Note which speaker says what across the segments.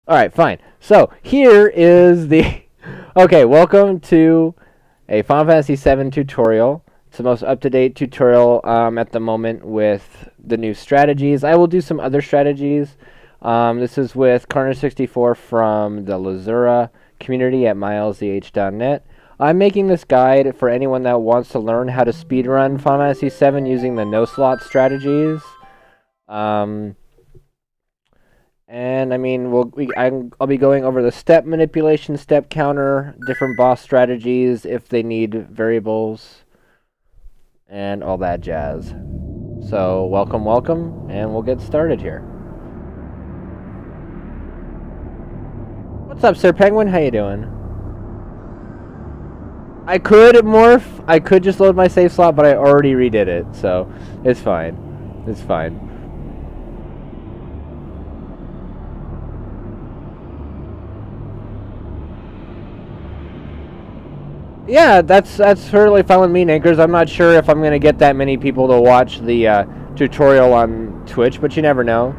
Speaker 1: Alright, fine. So, here is the... Okay, welcome to a Final Fantasy VII tutorial. It's the most up-to-date tutorial at the moment with the new strategies. I will do some other strategies. This is with Carter64 from the Lzuruha community at mylzh.net. I'm making this guide for anyone that wants to learn how to speedrun Final Fantasy VII using the no-slot strategies. And I mean, I'll be going over the step manipulation, step counter, different boss strategies if they need variables, and all that jazz. So, welcome, and we'll get started here. What's up, Sir Penguin? How you doing? I could morph. I could just load my save slot, but I already redid it, so it's fine. It's fine. Yeah, that's totally fine with me, Ninkers. I'm not sure if I'm going to get that many people to watch the tutorial on Twitch, but you never know.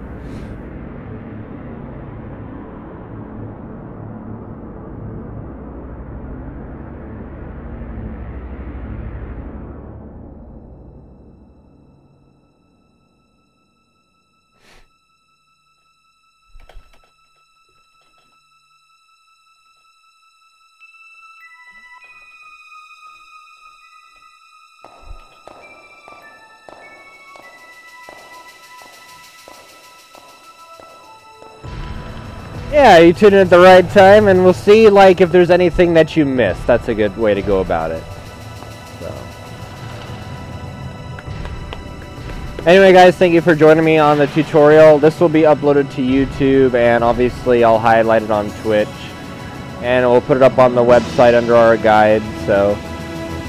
Speaker 1: Yeah, you tuned in at the right time, and we'll see, like, if there's anything that you missed. That's a good way to go about it. So. Anyway, guys, thank you for joining me on the tutorial. This will be uploaded to YouTube, and obviously I'll highlight it on Twitch. And we'll put it up on the website under our guide. So,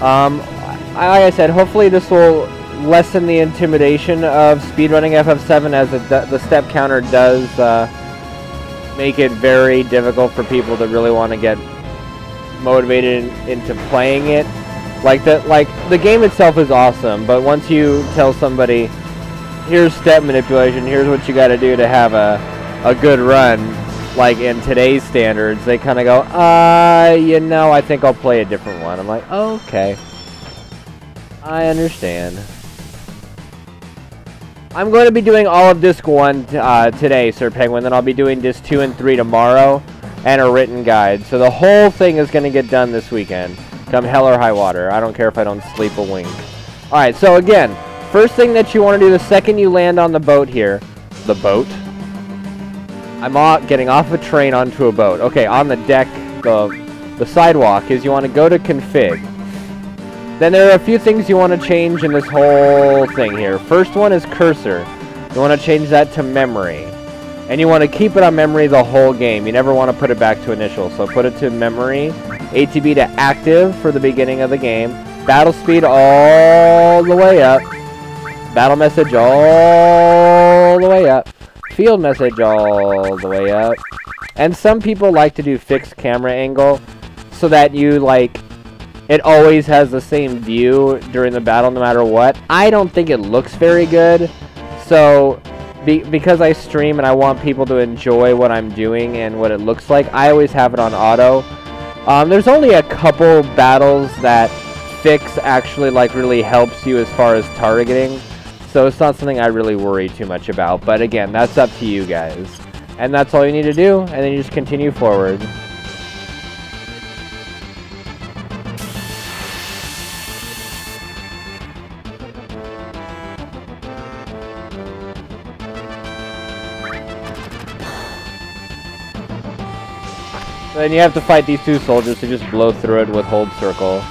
Speaker 1: like I said, hopefully this will lessen the intimidation of speedrunning FF7, as the step counter does make it very difficult for people to really want to get motivated into playing it. Like the game itself is awesome, but once you tell somebody, here's step manipulation, here's what you got to do to have a good run, like in today's standards, they kind of go, you know, I think I'll play a different one. I'm like, okay, I understand. I'm going to be doing all of Disc 1 today, Sir Penguin, then I'll be doing Disc 2 and 3 tomorrow, and a written guide. So the whole thing is going to get done this weekend, come hell or high water. I don't care if I don't sleep a wink. Alright, so again, first thing that you want to do the second you land on the boat here, the boat? I'm getting off a train onto a boat. Okay, on the deck, the sidewalk, is you want to go to config. Then there are a few things you want to change in this whole thing here. First one is cursor. You want to change that to memory. And you want to keep it on memory the whole game. You never want to put it back to initial. So put it to memory. ATB to active for the beginning of the game. Battle speed all the way up. Battle message all the way up. Field message all the way up. And some people like to do fixed camera angle so that you, like, it always has the same view during the battle no matter what. I don't think it looks very good. So, because I stream and I want people to enjoy what I'm doing and what it looks like, I always have it on auto. There's only a couple battles that fix actually, like, really helps you as far as targeting. So it's not something I really worry too much about. But again, that's up to you guys. And that's all you need to do, and then you just continue forward. Then you have to fight these two soldiers to just blow through it with hold circle.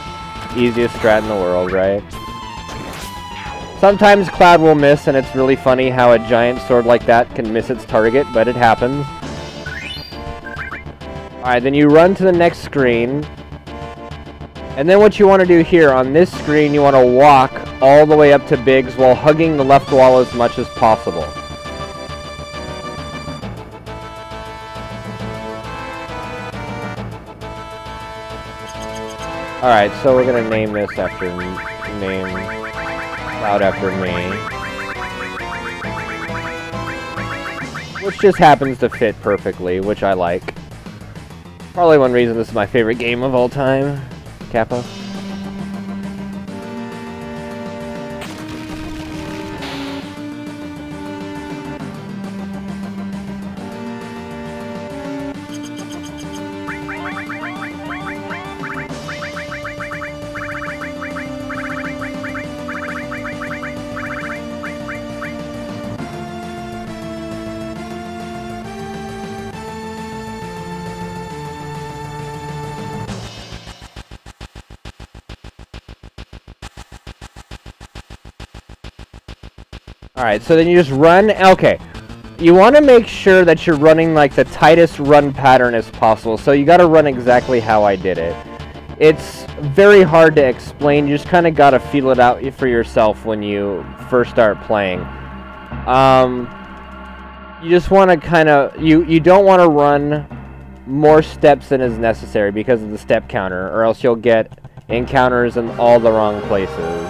Speaker 1: Easiest strat in the world, right? Sometimes Cloud will miss, and it's really funny how a giant sword like that can miss its target, but it happens. Alright, then you run to the next screen. And then what you want to do here, on this screen, you want to walk all the way up to Biggs while hugging the left wall as much as possible. Alright, so we're gonna name this after Cloud after me. which just happens to fit perfectly, which I like. Probably one reason this is my favorite game of all time. Kappa. Alright, so then you just run. Okay. You want to make sure that you're running like the tightest run pattern as possible. So you got to run exactly how I did it. It's very hard to explain. You just kind of got to feel it out for yourself when you first start playing. You just want to kind of... You don't want to run more steps than is necessary because of the step counter, or else you'll get encounters in all the wrong places.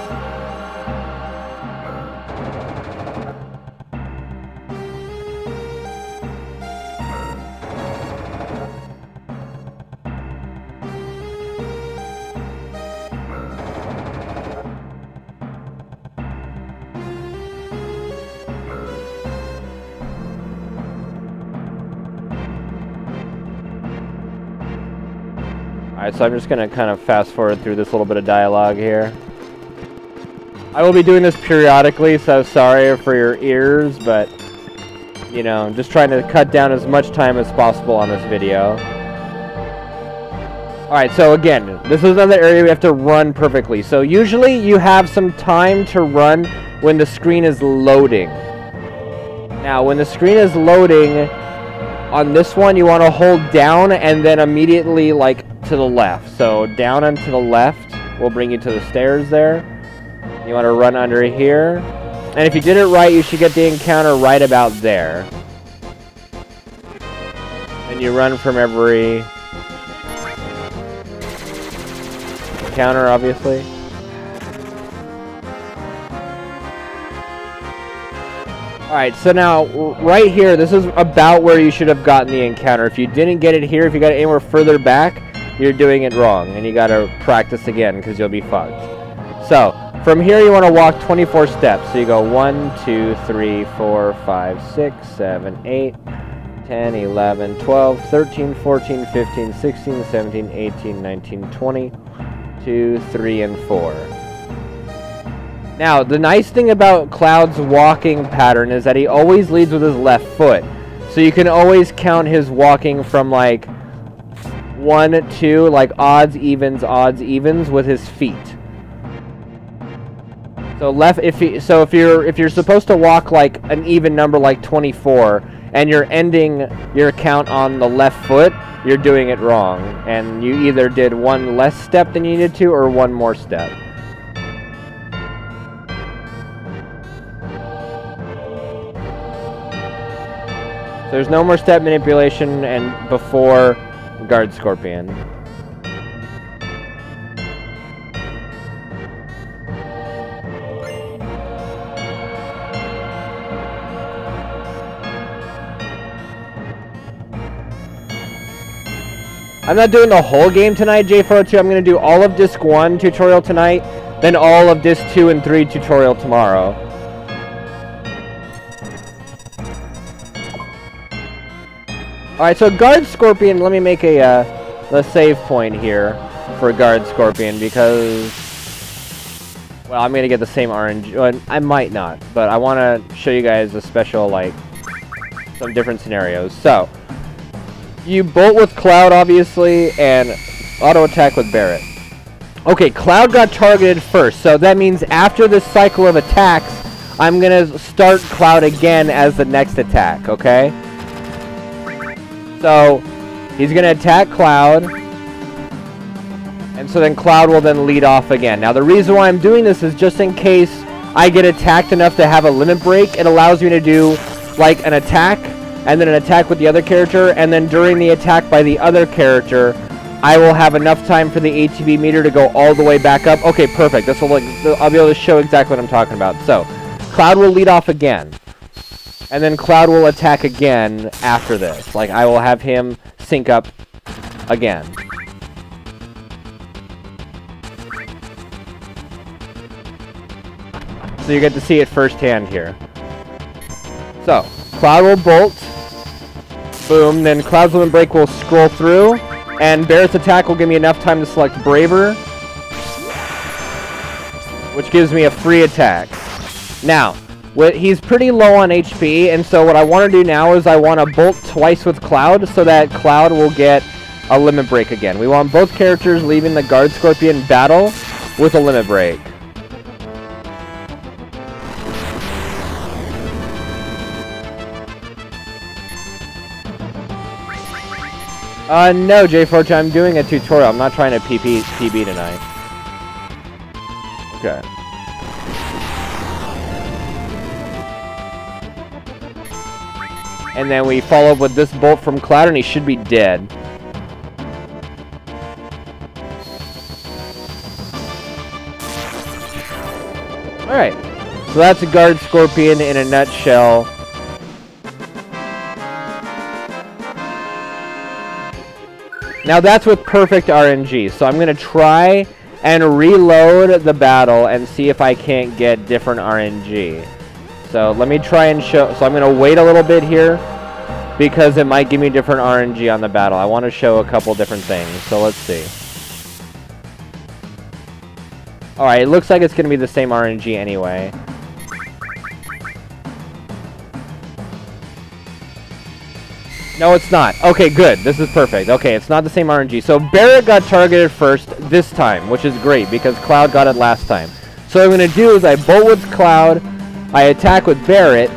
Speaker 1: Alright, so I'm just going to kind of fast forward through this little bit of dialogue here. I will be doing this periodically, so sorry for your ears, but, you know, just trying to cut down as much time as possible on this video. Alright, so again, this is another area we have to run perfectly. So usually you have some time to run when the screen is loading. Now, when the screen is loading, on this one you want to hold down and then immediately, like, to the left. So down and to the left will bring you to the stairs there. You want to run under here. And if you did it right, you should get the encounter right about there. And you run from every encounter, obviously. Alright, so now, right here, this is about where you should have gotten the encounter. If you didn't get it here, if you got it anywhere further back, you're doing it wrong, and you gotta practice again, because you'll be fucked. So, from here you want to walk 24 steps. So you go 1, 2, 3, 4, 5, 6, 7, 8, 10, 11, 12, 13, 14, 15, 16, 17, 18, 19, 20, 2, 3, and 4. Now, the nice thing about Cloud's walking pattern is that he always leads with his left foot. So you can always count his walking from, like, 1, 2, like odds, evens with his feet. So if you're supposed to walk like an even number like 24 and you're ending your count on the left foot, you're doing it wrong, and you either did one less step than you needed to or one more step. So there's no more step manipulation and before Guard Scorpion. I'm not doing the whole game tonight, J402. I'm going to do all of Disc 1 tutorial tonight, then all of Disc 2 and 3 tutorial tomorrow. Alright, so Guard Scorpion, let me make a save point here for Guard Scorpion, because, well, I'm going to get the same RNG. Well, I might not, but I want to show you guys a special, like, some different scenarios. So, you bolt with Cloud, obviously, and auto-attack with Barret. Okay, Cloud got targeted first, so that means after this cycle of attacks, I'm going to start Cloud again as the next attack, okay? So, he's going to attack Cloud, and so then Cloud will then lead off again. Now, the reason why I'm doing this is just in case I get attacked enough to have a limit break. It allows me to do, like, an attack, and then an attack with the other character, and then during the attack by the other character, I will have enough time for the ATB meter to go all the way back up. Okay, perfect. This will, like, I'll be able to show exactly what I'm talking about. So, Cloud will lead off again. And then Cloud will attack again after this. Like, I will have him sync up again. So you get to see it firsthand here. So, Cloud will bolt. Boom. Then Cloud's Limit Break will scroll through. And Barret's attack will give me enough time to select Braver, which gives me a free attack. Now, he's pretty low on HP, and so what I want to do now is I want to bolt twice with Cloud so that Cloud will get a Limit Break again. We want both characters leaving the Guard Scorpion battle with a Limit Break. No, J4, I'm doing a tutorial. I'm not trying to PB tonight. Okay. And then we follow up with this bolt from Cloud, and he should be dead. Alright. So that's a Guard Scorpion in a nutshell. Now that's with perfect RNG. So I'm going to try and reload the battle and see if I can't get different RNG. So let me try and show. So I'm going to wait a little bit here because it might give me different RNG on the battle. I want to show a couple different things. So let's see. Alright, it looks like it's going to be the same RNG anyway. No, it's not. Okay, good. This is perfect. Okay, it's not the same RNG. So Barret got targeted first this time, which is great because Cloud got it last time. So what I'm going to do is I bolt with Cloud, I attack with Barret,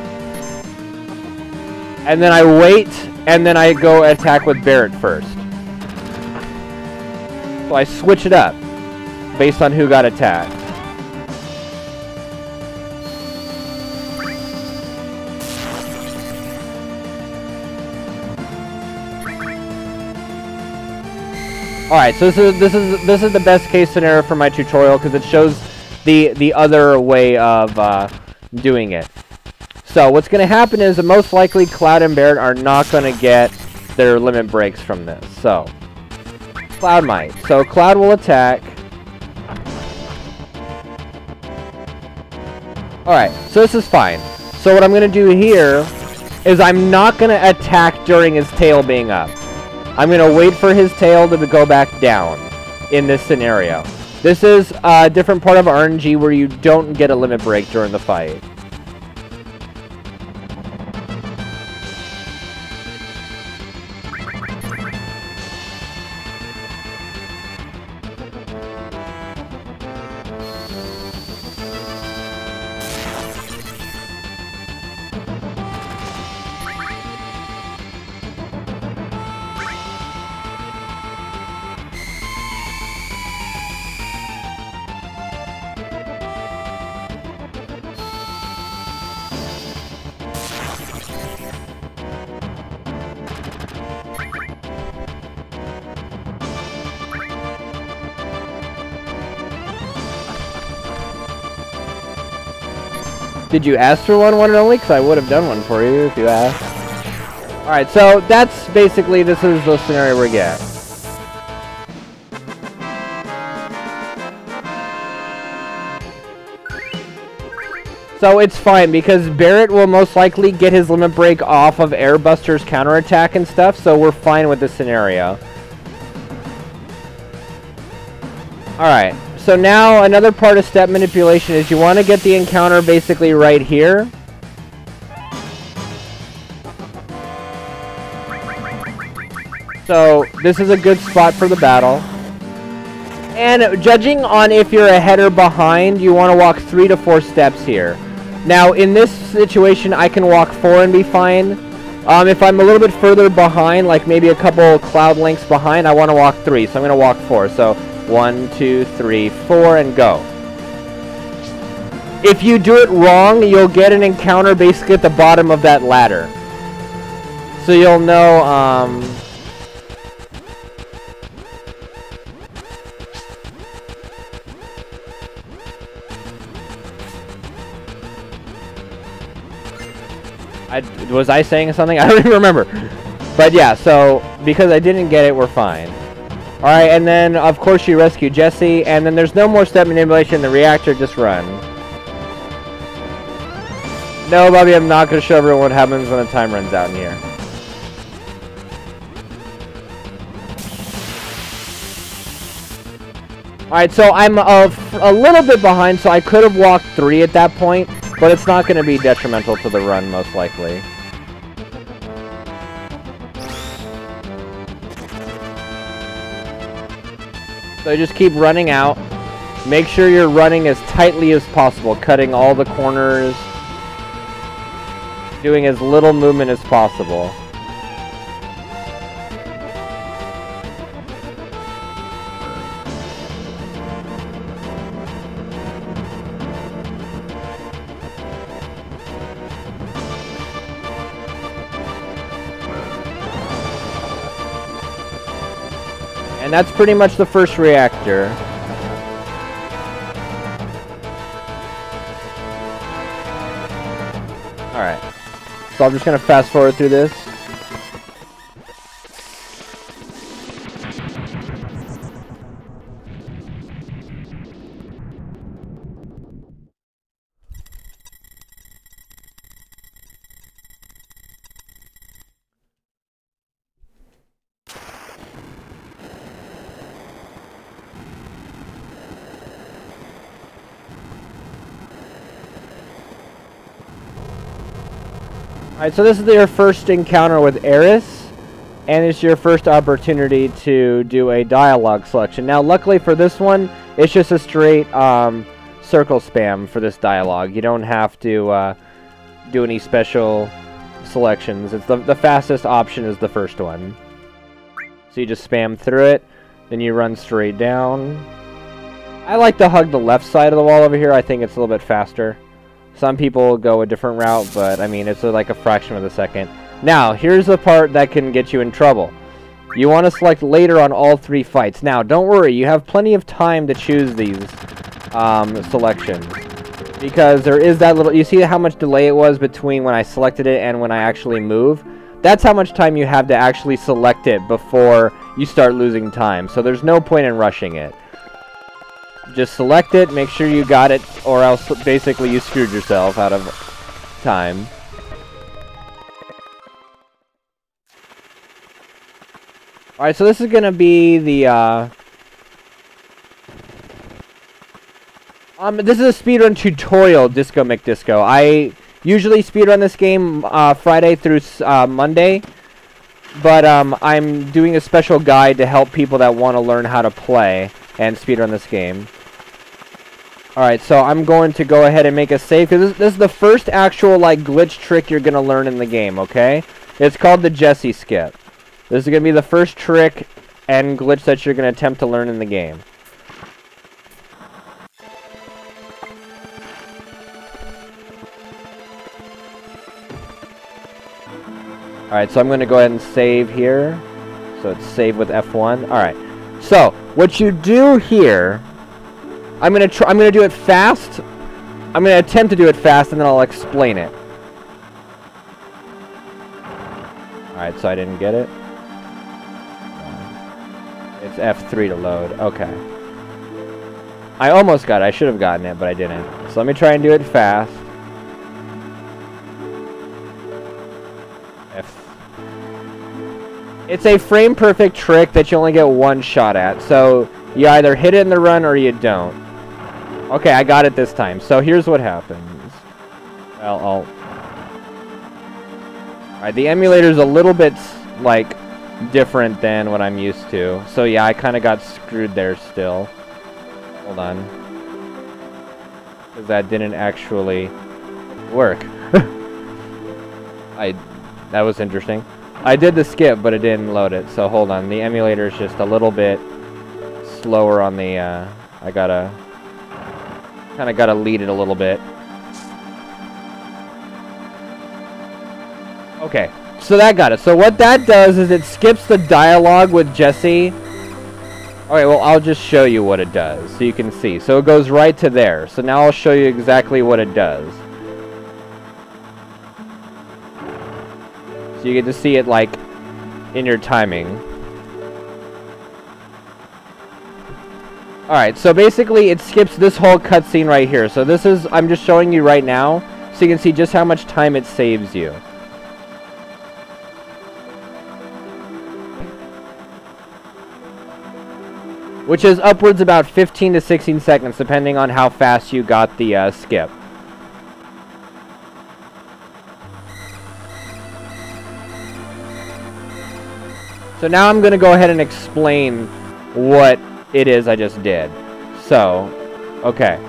Speaker 1: and then I wait, and then I go attack with Barret first. So I switch it up based on who got attacked. Alright, so this is the best case scenario for my tutorial because it shows the other way of doing it. So what's going to happen is that most likely Cloud and Barret are not going to get their limit breaks from this. So Cloud might. So Cloud will attack. Alright, so this is fine. So what I'm going to do here is I'm not going to attack during his tail being up. I'm going to wait for his tail to go back down in this scenario. This is a different part of RNG where you don't get a limit break during the fight. Did you ask for one and only? Because I would have done one for you if you asked. Alright, so that's basically, this is the scenario we get. So it's fine, because Barret will most likely get his limit break off of Airbuster's counterattack and stuff, so we're fine with this scenario. Alright. So now, another part of step manipulation is you want to get the encounter basically right here. So, this is a good spot for the battle. And judging on if you're ahead or behind, you want to walk 3 to 4 steps here. Now, in this situation, I can walk 4 and be fine. If I'm a little bit further behind, like maybe a couple cloud lengths behind, I want to walk 3. So I'm going to walk 4. So 1, 2, 3, 4, and go. If you do it wrong, you'll get an encounter basically at the bottom of that ladder. So you'll know, Was I saying something? I don't even remember. But yeah, so because I didn't get it, we're fine. Alright, and then of course you rescue Jesse, and then there's no more step manipulation in the reactor, just run. No, Bobby, I'm not going to show everyone what happens when the time runs out in here. Alright, so I'm a little bit behind, so I could have walked 3 at that point, but it's not going to be detrimental to the run, most likely. So just keep running out. Make sure you're running as tightly as possible, cutting all the corners, doing as little movement as possible. And that's pretty much the first reactor. Alright. So I'm just going to fast forward through this. Alright, so this is your first encounter with Eris, and it's your first opportunity to do a dialogue selection. Now, luckily for this one, it's just a straight circle spam for this dialogue. You don't have to do any special selections. It's the fastest option is the first one. So you just spam through it, then you run straight down. I like to hug the left side of the wall over here. I think it's a little bit faster. Some people go a different route, but I mean, it's like a fraction of a second. Now, here's the part that can get you in trouble. You want to select later on all 3 fights. Now, don't worry, you have plenty of time to choose these selections. Because there is that little... You see how much delay it was between when I selected it and when I actually move? That's how much time you have to actually select it before you start losing time. So there's no point in rushing it. Just select it, make sure you got it, or else basically you screwed yourself out of time. Alright, so this is going to be the, this is a speedrun tutorial, Disco McDisco. I usually speedrun this game Friday through Monday, but I'm doing a special guide to help people that want to learn how to play and speedrun this game. Alright, so I'm going to go ahead and make a save, because this is the first actual, like, glitch trick you're going to learn in the game, okay? It's called the Jesse skip. This is going to be the first trick and glitch that you're going to attempt to learn in the game. Alright, so I'm going to go ahead and save here. So it's save with F1. Alright, so what you do here... I'm gonna do it fast. I'm gonna attempt to do it fast, and then I'll explain it. Alright, so I didn't get it. It's F3 to load. Okay. I almost got it. I should have gotten it, but I didn't. So let me try and do it fast. It's a frame perfect trick that you only get 1 shot at. So you either hit it in the run or you don't. Okay, I got it this time. So here's what happens. Well, Alright, the emulator's a little bit, like, different than what I'm used to. So yeah, I kind of got screwed there still. Hold on. Because that didn't actually work. That was interesting. I did the skip, but it didn't load it. So hold on, the emulator's just a little bit slower on the, I kind of gotta lead it a little bit. Okay, so that got it. So what that does is it skips the dialogue with Jesse. Okay, well, I'll just show you what it does so you can see. So it goes right to there. So now I'll show you exactly what it does. So you get to see it like in your timing. Alright, so basically it skips this whole cutscene right here. So this is, I'm just showing you right now, so you can see just how much time it saves you. Which is upwards about 15 to 16 seconds, depending on how fast you got the skip. So now I'm going to go ahead and explain what it is I just did. So, okay.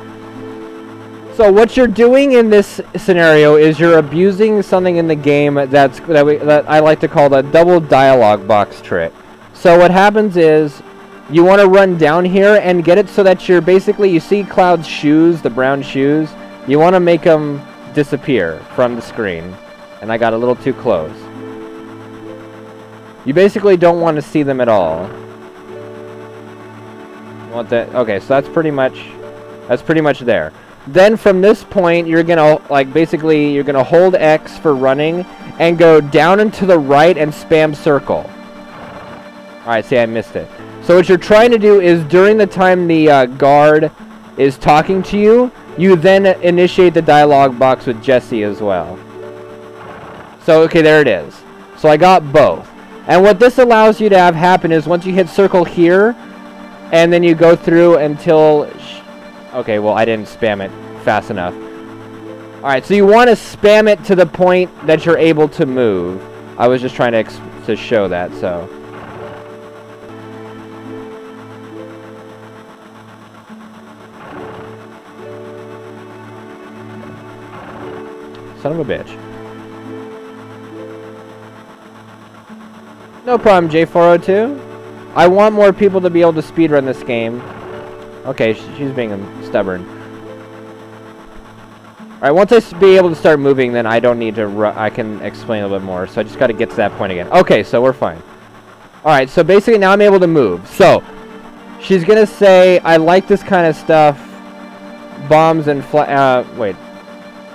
Speaker 1: So what you're doing in this scenario is you're abusing something in the game that I like to call the double dialogue box trick. So what happens is you want to run down here and get it so that you're basically, you see Cloud's shoes, the brown shoes, you want to make them disappear from the screen. And I got a little too close. You basically don't want to see them at all. You want that? Okay, so that's pretty much there. Then from this point, you're gonna basically you're gonna hold X for running and go down and to the right and spam circle. All right, see, I missed it. So what you're trying to do is during the time the guard is talking to you, you then initiate the dialogue box with Jesse as well. So okay, there it is. So I got both. And what this allows you to have happen is once you hit circle here, and then you go through until... Okay, well, I didn't spam it fast enough. Alright, so you want to spam it to the point that you're able to move. I was just trying to show that, so... Son of a bitch. No problem, J402. I want more people to be able to speedrun this game. Okay, she's being stubborn. Alright, once I be able to start moving, then I don't need to I can explain a little bit more. So I just got to get to that point again. Okay, so we're fine. Alright, so basically now I'm able to move. So, she's going to say, I like this kind of stuff. Bombs and wait.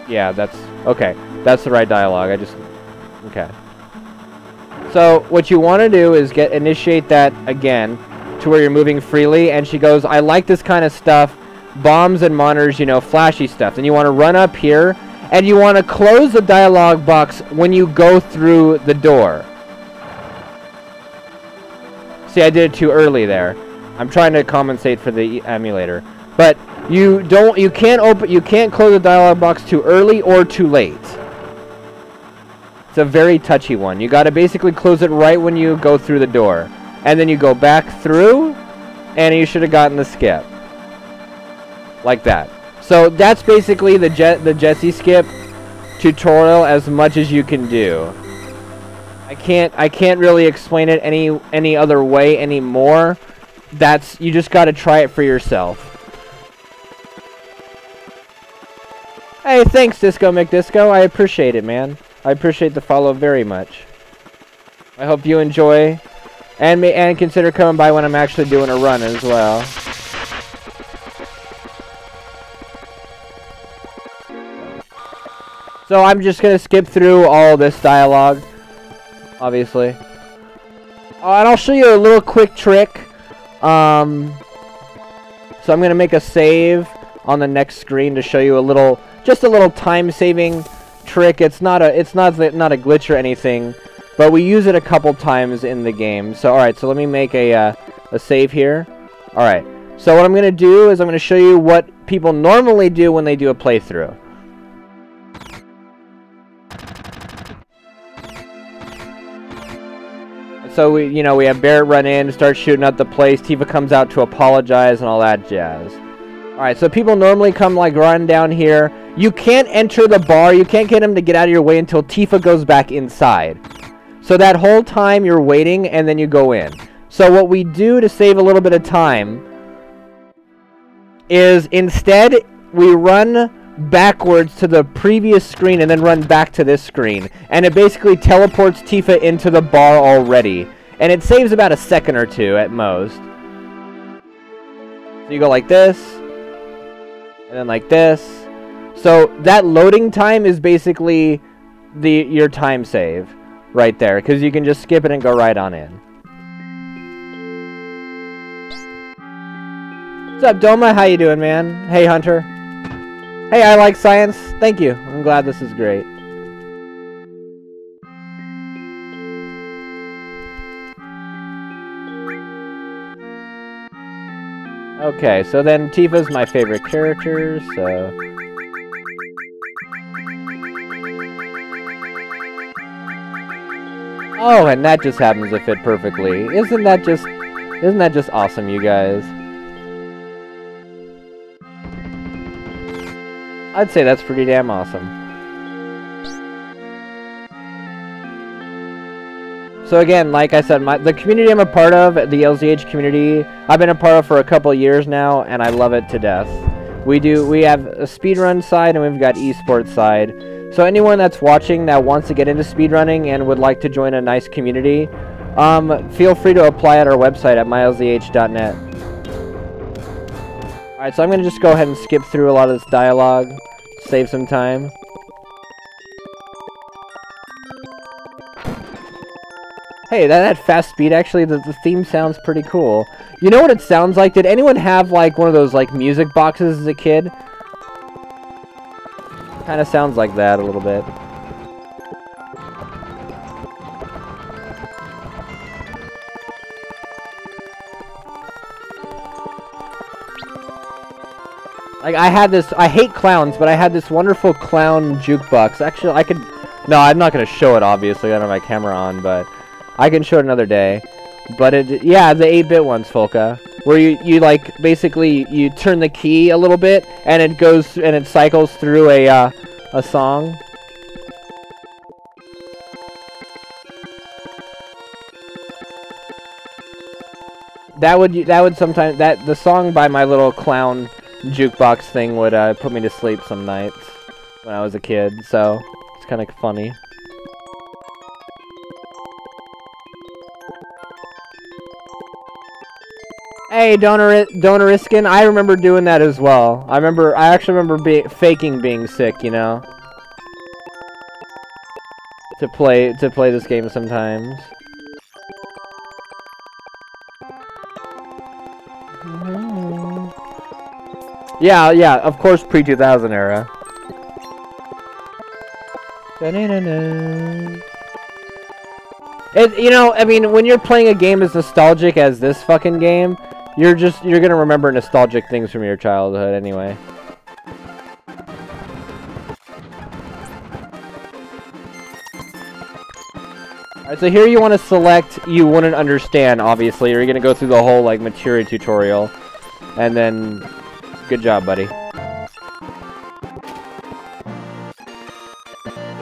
Speaker 1: Yeah, that's... Okay, that's the right dialogue. Okay. So what you want to do is initiate that again to where you're moving freely, and she goes, I like this kind of stuff, bombs and monitors, you know, flashy stuff. Then you want to run up here, and you want to close the dialogue box when you go through the door. See, I did it too early there. I'm trying to compensate for the emulator. But you can't close the dialogue box too early or too late. It's a very touchy one. You got to basically close it right when you go through the door. And then you go back through, and you should have gotten the skip. Like that. So that's basically the Jesse skip tutorial as much as you can do. I can't really explain it any other way anymore. You just got to try it for yourself. Hey, thanks, Disco McDisco. I appreciate it, man. I appreciate the follow very much. I hope you enjoy, and consider coming by when I'm actually doing a run as well. So I'm just gonna skip through all this dialogue, obviously. Oh, and I'll show you a little quick trick. So I'm gonna make a save on the next screen to show you just a little time-saving trick. It's not a glitch or anything, but we use it a couple times in the game. So all right, so let me make a save here. All right, so what I'm gonna do is I'm gonna show you what people normally do when they do a playthrough. So we have Barrett run in, start shooting up the place. Tifa comes out to apologize and all that jazz. All right, so people normally come run down here. You can't enter the bar. You can't get them to get out of your way until Tifa goes back inside. So that whole time you're waiting, and then you go in. So what we do to save a little bit of time is instead we run backwards to the previous screen and then run back to this screen. And it basically teleports Tifa into the bar already. And it saves about a second or two at most. So you go like this, and then like this. So that loading time is basically your time save right there, because you can just skip it and go right on in. What's up, Doma? How you doing, man? Hey, Hunter. Hey, I like science. Thank you. I'm glad this is great. Okay, so then Tifa's my favorite character, so... Oh, and that just happens to fit perfectly. Isn't that just awesome, you guys? I'd say that's pretty damn awesome. So again, like I said, the community I'm a part of, the LZH community, I've been a part of for a couple years now, and I love it to death. We have a speedrun side, and we've got esports side. So anyone that's watching that wants to get into speedrunning and would like to join a nice community, feel free to apply at our website at mylzh.net. Alright, so I'm going to just go ahead and skip through a lot of this dialogue, save some time. Hey, that had fast speed, actually. The theme sounds pretty cool. You know what it sounds like? Did anyone have, like, one of those, like, music boxes as a kid? Kind of sounds like that a little bit. Like, I had this... I hate clowns, but I had this wonderful clown jukebox. Actually, I could... No, I'm not going to show it, obviously. I don't have my camera on, but... I can show it another day. But it... Yeah, the 8-bit ones, Folka. Where you like, basically, you turn the key a little bit, and it goes... And it cycles through a song. That would sometimes... The song by my little clown jukebox thing would put me to sleep some nights when I was a kid, so it's kind of funny. Hey, Donoriskin, I remember doing that as well. I actually remember faking being sick, you know, to play this game sometimes. Yeah, of course, pre-2000 era. You know, I mean, when you're playing a game as nostalgic as this fucking game, you're gonna remember nostalgic things from your childhood anyway. Alright, so here you want to select you wouldn't understand, obviously, or you're gonna go through the whole, like, maturity tutorial. And then, good job, buddy.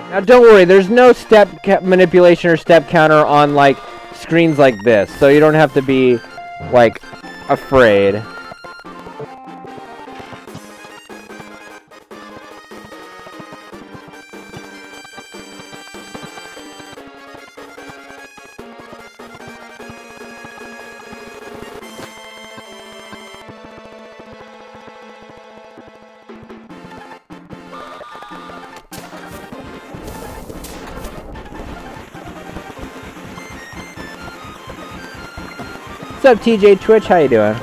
Speaker 1: Now, don't worry, there's no step manipulation or step counter on, like, screens like this, so you don't have to be, like, afraid. What's up, TJ Twitch? How you doing?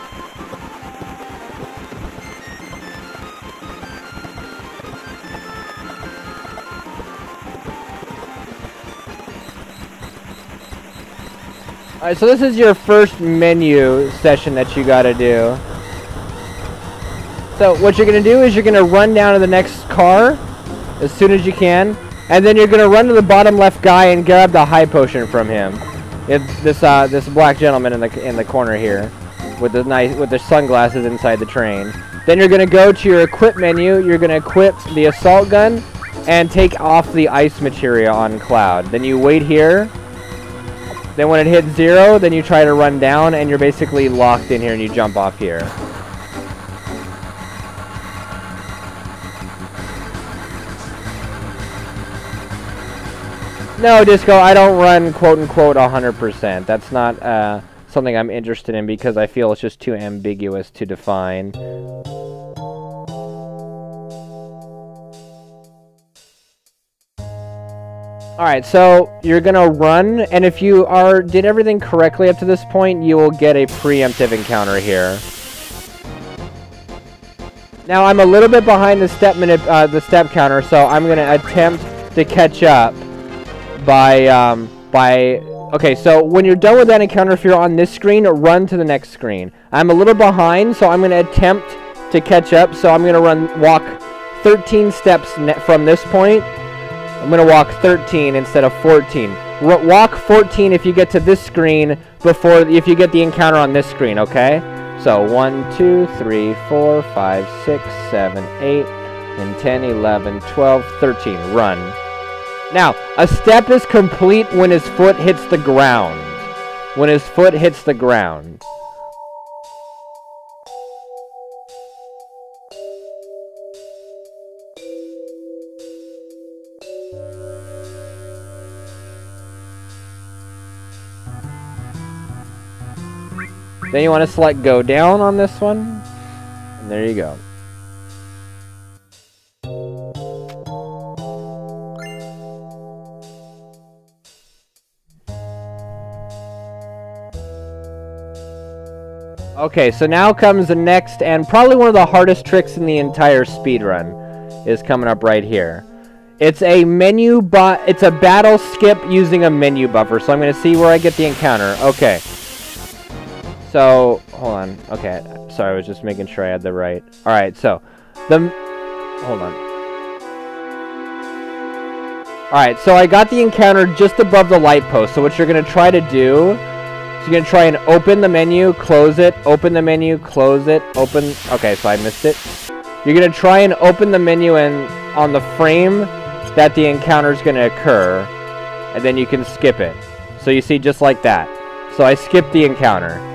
Speaker 1: Alright, so this is your first menu session that you gotta do. So what you're gonna do is you're gonna run down to the next car as soon as you can, and then you're gonna run to the bottom left guy and grab the high potion from him. It's this black gentleman in the corner here, with the sunglasses inside the train. Then you're gonna go to your equip menu. You're gonna equip the assault gun and take off the ice materia on Cloud. Then you wait here. Then when it hits 0, then you try to run down, and you're basically locked in here, and you jump off here. No, Disco, I don't run quote-unquote 100%. That's not something I'm interested in because I feel it's just too ambiguous to define. Alright, so you're gonna run, and if you did everything correctly up to this point, you will get a preemptive encounter here. Now I'm a little bit behind the step counter, so I'm gonna attempt to catch up by okay, so when you're done with that encounter, if you're on this screen, run to the next screen. I'm a little behind, so I'm gonna attempt to catch up, so I'm gonna walk 13 steps from this point. I'm going to walk 13 instead of 14. Walk 14 if you get to this screen if you get the encounter on this screen, okay? So 1, 2, 3, 4, 5, 6, 7, 8, and 10, 11, 12, 13. Run. Now, a step is complete when his foot hits the ground. When his foot hits the ground. Then you want to select go down on this one, and there you go. Okay, so now comes the next, and probably one of the hardest tricks in the entire speedrun is coming up right here. It's a it's a battle skip using a menu buffer, so I'm going to see where I get the encounter. Okay. So, hold on. Okay, sorry, I was just making sure I had the right. Alright, so, hold on. Alright, so I got the encounter just above the light post. So what you're going to try to do is you're going to try and open the menu, close it, open the menu, close it, open. Okay, so I missed it. You're going to try and open the menu and on the frame that the encounter is going to occur. And then you can skip it. So you see, just like that. So I skipped the encounter.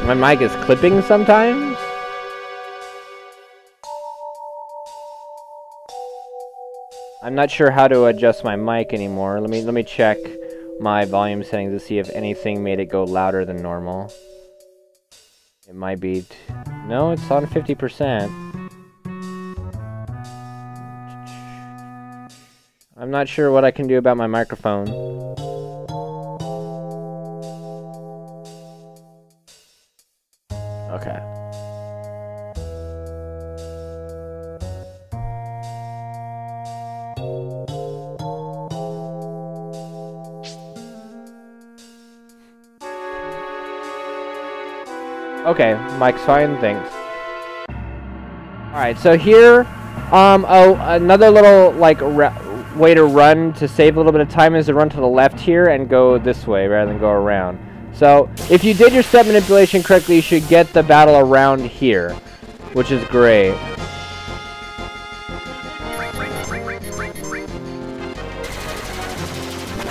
Speaker 1: My mic is clipping sometimes. I'm not sure how to adjust my mic anymore. Let me check my volume settings to see if anything made it go louder than normal. It might be... No, it's on 50%. I'm not sure what I can do about my microphone. Okay. Okay, mic's fine, thanks. Alright, so here, another little, like, way to run to save a little bit of time is to run to the left here and go this way rather than go around. So, if you did your step manipulation correctly, you should get the battle around here, which is great.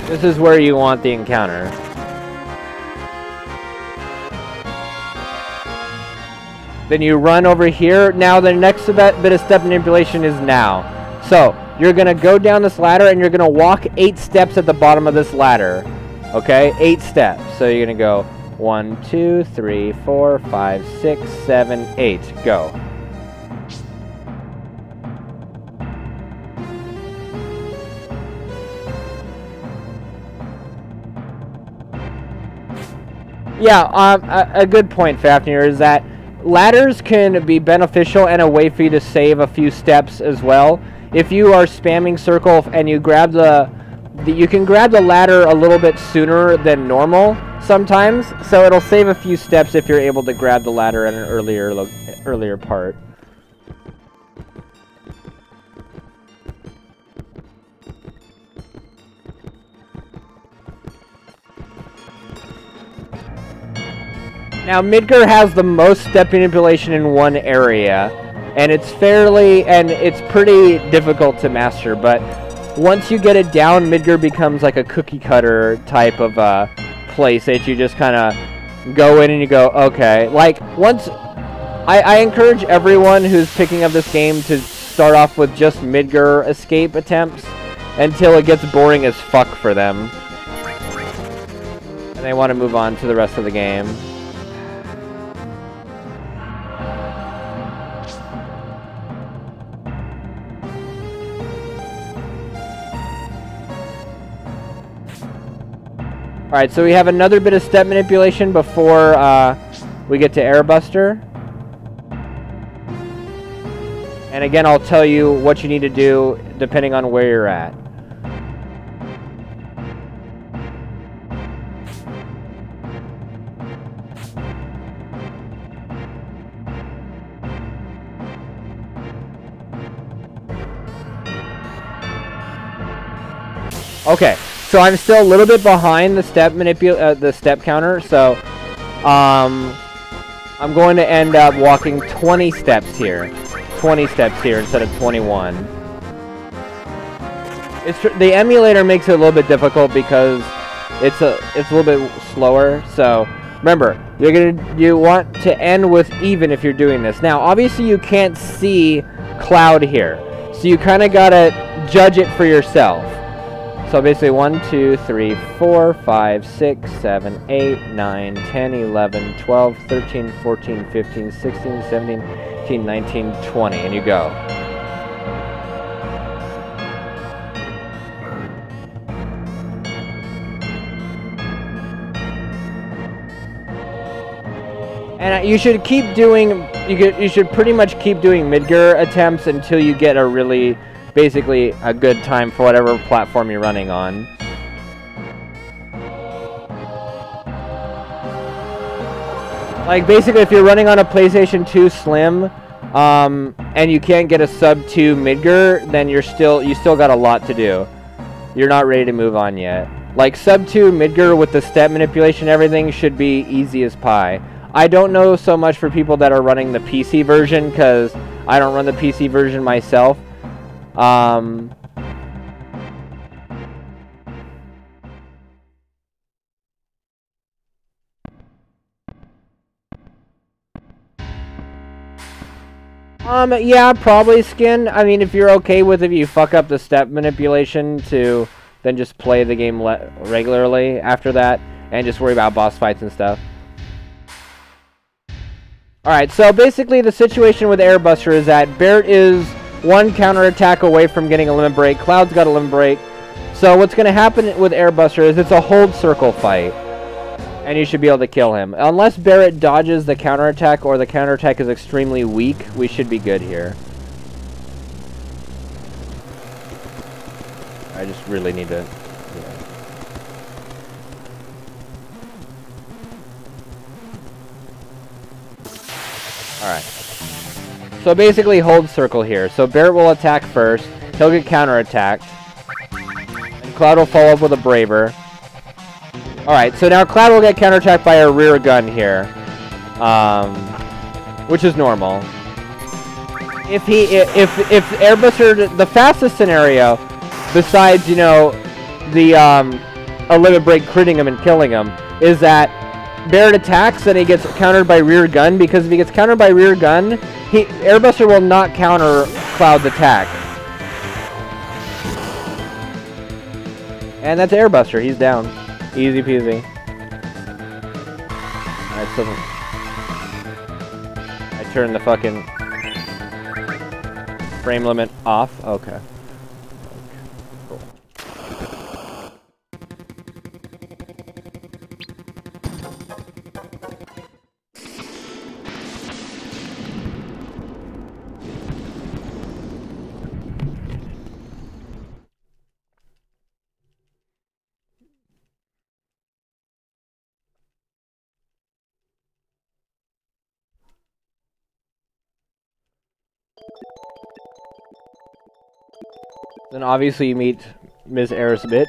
Speaker 1: This is where you want the encounter. Then you run over here. Now the next bit of step manipulation is now. So, you're going to go down this ladder and you're going to walk 8 steps at the bottom of this ladder. Okay, 8 steps. So you're going to go 1, 2, 3, 4, 5, 6, 7, 8. Go. Yeah, a good point, Fafnir, is that ladders can be beneficial and a way for you to save a few steps as well. If you are spamming circle and you grab you can grab the ladder a little bit sooner than normal sometimes, so it'll save a few steps if you're able to grab the ladder at an earlier part. Now, Midgar has the most step manipulation in one area, and it's pretty difficult to master, but once you get it down, Midgar becomes like a cookie cutter type of place that you just kind of go in and you go, okay. Like, I encourage everyone who's picking up this game to start off with just Midgar escape attempts until it gets boring as fuck for them. And they want to move on to the rest of the game. Alright, so we have another bit of step manipulation before we get to Airbuster. And again, I'll tell you what you need to do depending on where you're at. Okay, so I'm still a little bit behind the step counter, so I'm going to end up walking 20 steps here. 20 steps here instead of 21. The emulator makes it a little bit difficult because it's a little bit slower. So remember, you want to end with even if you're doing this. Now, obviously, you can't see Cloud here, so you kind of gotta judge it for yourself. So basically 1, 2, 3, 4, 5, 6, 7, 8, 9, 10, 11, 12, 13, 14, 15, 16, 17, 18, 19, 20, and you go. And you should keep doing, you should pretty much keep doing mid-gear attempts until you get a really, basically a good time for whatever platform you're running on. Like basically if you're running on a PlayStation 2 Slim and you can't get a sub 2 mid-gear, then you still got a lot to do. You're not ready to move on yet. Like sub 2 mid-gear with the step manipulation and everything should be easy as pie. I don't know so much for people that are running the PC version because I don't run the PC version myself. Yeah, probably Skin. I mean, if you're okay with if you fuck up the step manipulation to then just play the game regularly after that and just worry about boss fights and stuff. Alright, so basically the situation with Airbuster is that Barrett is one counterattack away from getting a limit break. Cloud's got a limit break. So what's going to happen with Airbuster is it's a hold circle fight. And you should be able to kill him. Unless Barrett dodges the counterattack or the counterattack is extremely weak, we should be good here. I just really need to... Alright. So basically hold circle here. So Barrett will attack first. He'll get counterattacked. And Cloud will follow up with a Braver. Alright, so now Cloud will get counterattacked by a rear gun here. Which is normal. If Airbuster, the fastest scenario, besides, you know, the a limit break critting him and killing him, is that Barrett attacks and he gets countered by rear gun, because if he gets countered by rear gun, Airbuster will not counter Cloud's attack. And that's Airbuster, he's down. Easy peasy. Alright, so I turned the fucking frame limit off. Okay. Cool. Then obviously you meet Ms. Eris Bitch.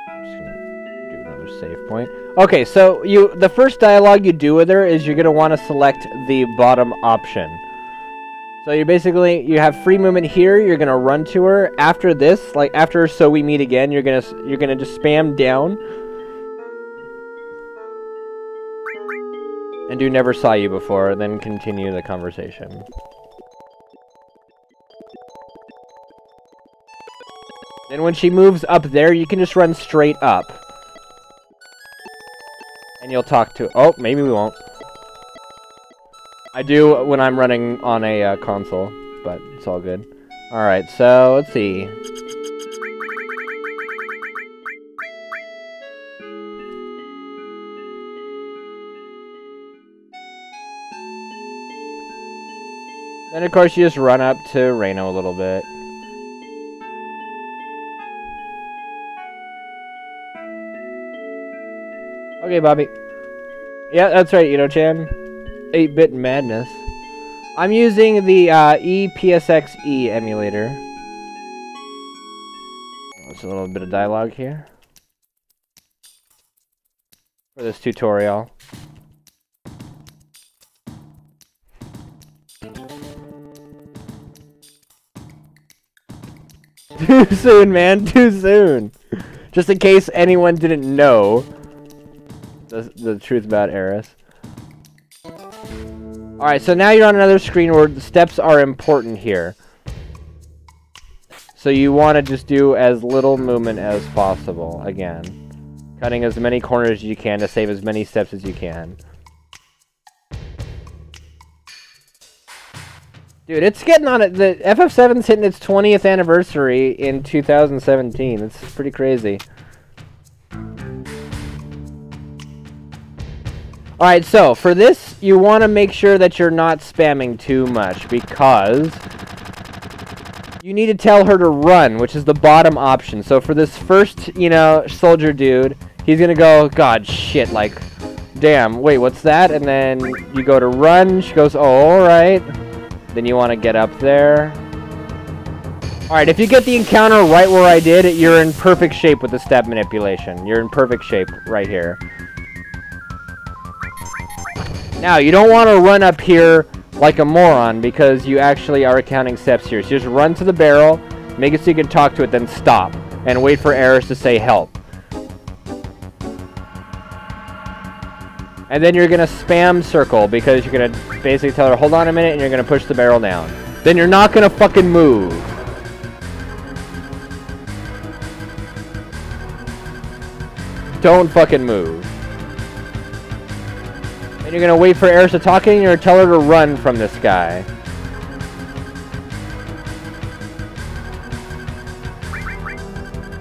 Speaker 1: I'm just gonna do another save point. Okay, so the first dialogue you do with her is you're gonna want to select the bottom option. So you have free movement here. You're gonna run to her. After this, like after "So We Meet Again," you're gonna just spam down. And do "Never Saw You Before," then continue the conversation. Then when she moves up there, you can just run straight up. And you'll talk to... Oh, maybe we won't. I do when I'm running on a console, but it's all good. Alright, so let's see. Then, of course, you just run up to Reno a little bit. Okay, Bobby. Yeah, that's right, Chan. 8-bit madness. I'm using the EPSXE emulator. There's a little bit of dialogue here for this tutorial. Too soon, man. Too soon. Just in case anyone didn't know the truth about Eris. Alright, so now you're on another screen where the steps are important here. So you want to just do as little movement as possible, again. Cutting as many corners as you can to save as many steps as you can. Dude, it's getting on it. The FF7's hitting its 20th anniversary in 2017. It's pretty crazy. Alright, so for this, you want to make sure that you're not spamming too much because you need to tell her to run, which is the bottom option. So for this first, soldier dude, he's gonna go, God, shit, like, damn, wait, what's that? And then you go to run, she goes, oh, alright. Then you want to get up there. Alright, if you get the encounter right where I did, you're in perfect shape with the step manipulation. You're in perfect shape right here. Now, you don't want to run up here like a moron because you actually are counting steps here. So just run to the barrel, make it so you can talk to it, then stop. And wait for Eris to say help. And then you're going to spam circle because you're going to basically tell her, hold on a minute, and you're going to push the barrel down. Then you're not going to fucking move. Don't fucking move. And you're going to wait for Eris to talk, and you're going to tell her to run from this guy.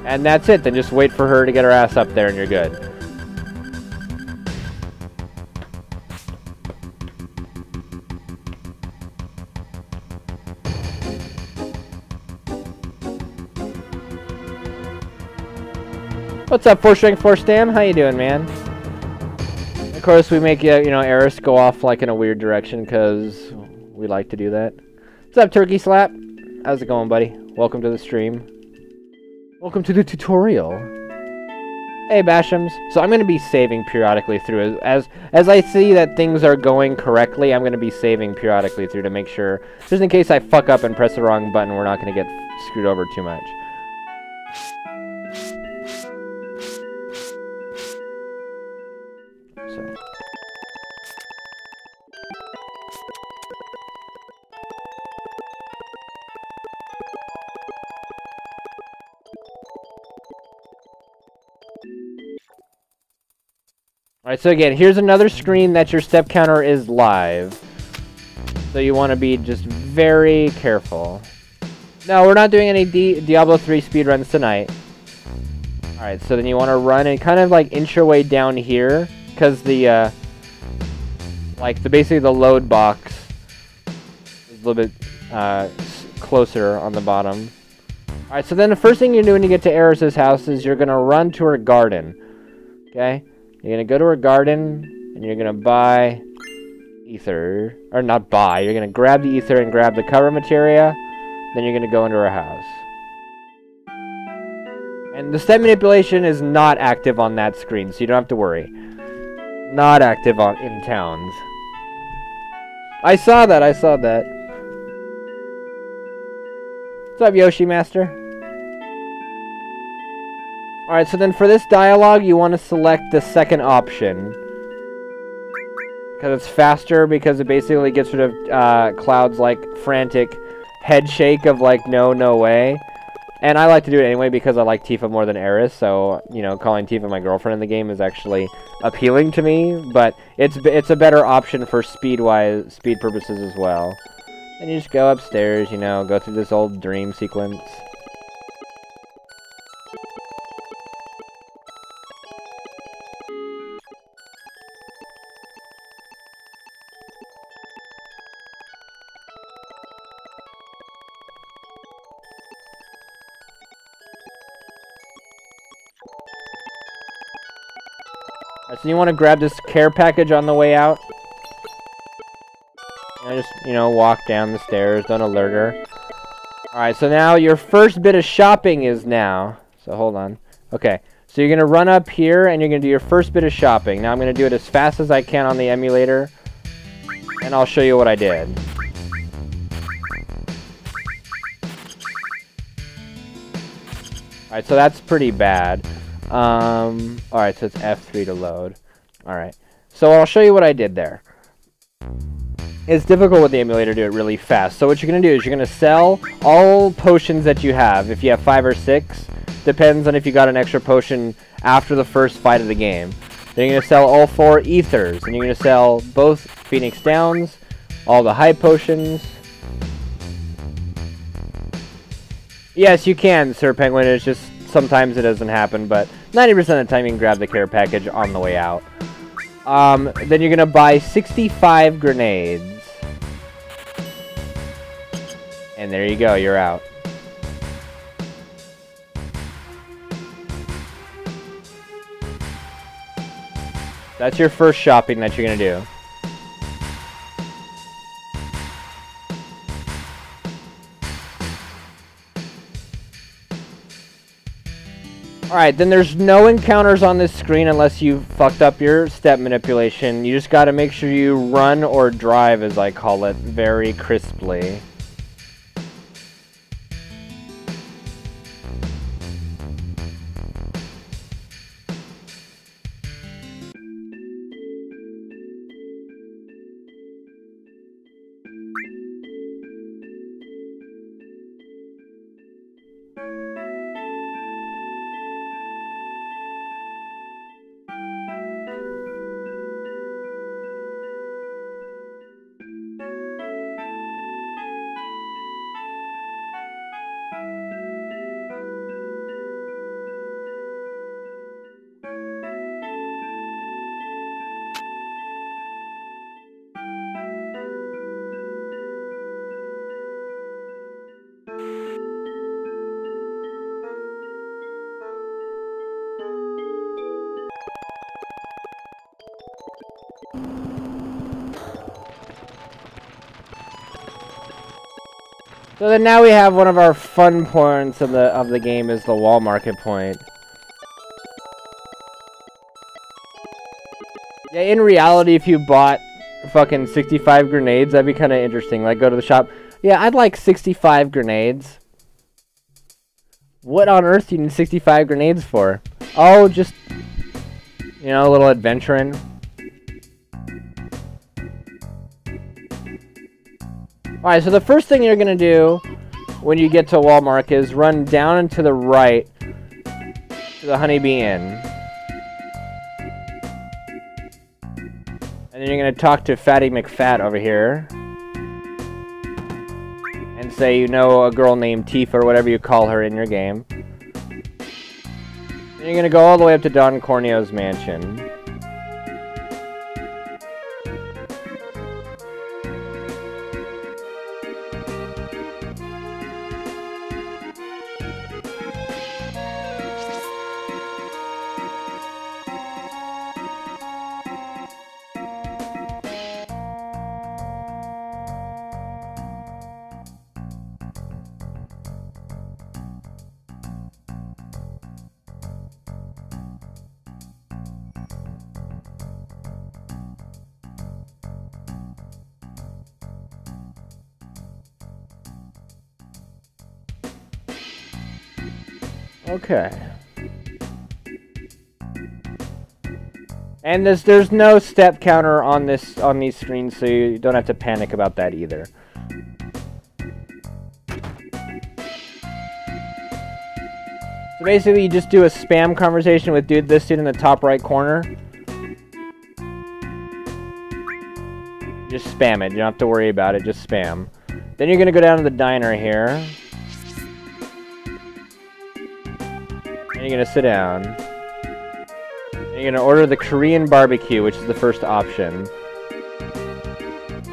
Speaker 1: And that's it. Then just wait for her to get her ass up there, and you're good. What's up, 4 Strength 4 Stam? How you doing, man? Of course, we make Eris go off like in a weird direction because we like to do that. What's up, Turkey Slap? How's it going, buddy? Welcome to the stream. Welcome to the tutorial. Hey, Bashams. So I'm going to be saving periodically through as I see that things are going correctly. I'm going to be saving periodically through to make sure, just in case I fuck up and press the wrong button, we're not going to get screwed over too much. Alright, so again, here's another screen that your step counter is live. So you want to be just very careful. No, we're not doing any Diablo 3 speedruns tonight. Alright, so then you want to run and kind of like inch your way down here. Because the, basically the load box is a little bit closer on the bottom. Alright, so then the first thing you do when you get to Eris's house is you're going to run to her garden. Okay? You're going to go to her garden, and you're going to buy ether. Or not buy, you're going to grab the ether and grab the cover materia. Then you're going to go into her house. And the step manipulation is not active on that screen, so you don't have to worry. Not active in towns. I saw that, I saw that. What's up, Yoshi Master? Alright, so then for this dialogue, you want to select the second option. Because it's faster, because it basically gets rid of Cloud's, frantic head shake of, no way. And I like to do it anyway because I like Tifa more than Eris, so, calling Tifa my girlfriend in the game is actually appealing to me, but it's a better option for speed purposes as well. And you just go upstairs, you know, go through this old dream sequence. So you want to grab this care package on the way out. And just, you know, walk down the stairs, don't alert her. Alright, so now your first bit of shopping is now. So hold on. Okay, so you're going to run up here and you're going to do your first bit of shopping. Now I'm going to do it as fast as I can on the emulator. And I'll show you what I did. Alright, so that's pretty bad. Alright, so it's F3 to load. Alright, so I'll show you what I did there. It's difficult with the emulator to do it really fast. So what you're going to do is you're going to sell all potions that you have. If you have 5 or 6, depends on if you got an extra potion after the first fight of the game. Then you're going to sell all 4 ethers. And you're going to sell both Phoenix Downs, all the high potions. Yes, you can, Sir Penguin. It's just sometimes it doesn't happen, but 90% of the time you can grab the care package on the way out. Then you're going to buy 65 grenades. And there you go, you're out. That's your first shopping that you're going to do. Alright, then there's no encounters on this screen unless you fucked up your step manipulation. You just gotta make sure you run or drive, as I call it, very crisply. So then now we have one of our fun points of the game is the wall market point. Yeah, in reality, if you bought fucking 65 grenades, that'd be kind of interesting. Like, go to the shop. Yeah, I'd like 65 grenades. What on earth do you need 65 grenades for? Oh, just, you know, a little adventuring. Alright, so the first thing you're going to do when you get to Walmart is run down and to the right to the Honeybee Inn. And then you're going to talk to Fatty McFat over here. And say you know a girl named Tifa, or whatever you call her in your game. Then you're going to go all the way up to Don Corneo's mansion. Okay. And there's no step counter on these screens, so you don't have to panic about that either. So basically, you just do a spam conversation with this dude in the top right corner. Just spam it. You don't have to worry about it. Just spam. Then you're going to go down to the diner here. And you're going to sit down. And you're going to order the Korean barbecue, which is the first option.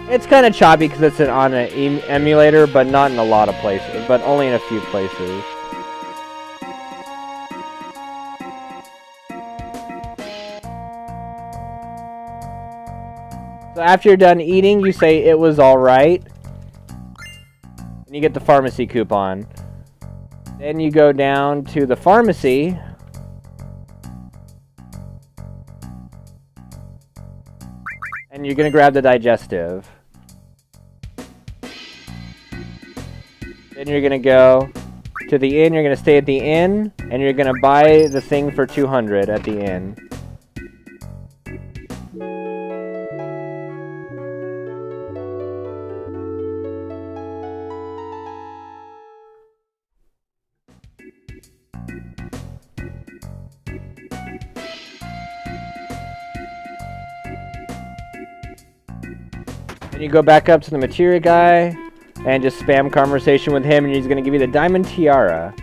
Speaker 1: It's kind of choppy because it's on an emulator, but not in a lot of places. But only in a few places. So after you're done eating, you say it was alright. And you get the pharmacy coupon. Then you go down to the pharmacy. And you're going to grab the digestive. Then you're going to go to the inn. You're going to stay at the inn. And you're going to buy the thing for 200 at the inn. And you go back up to the materia guy and just spam conversation with him, and he's going to give you the diamond tiara.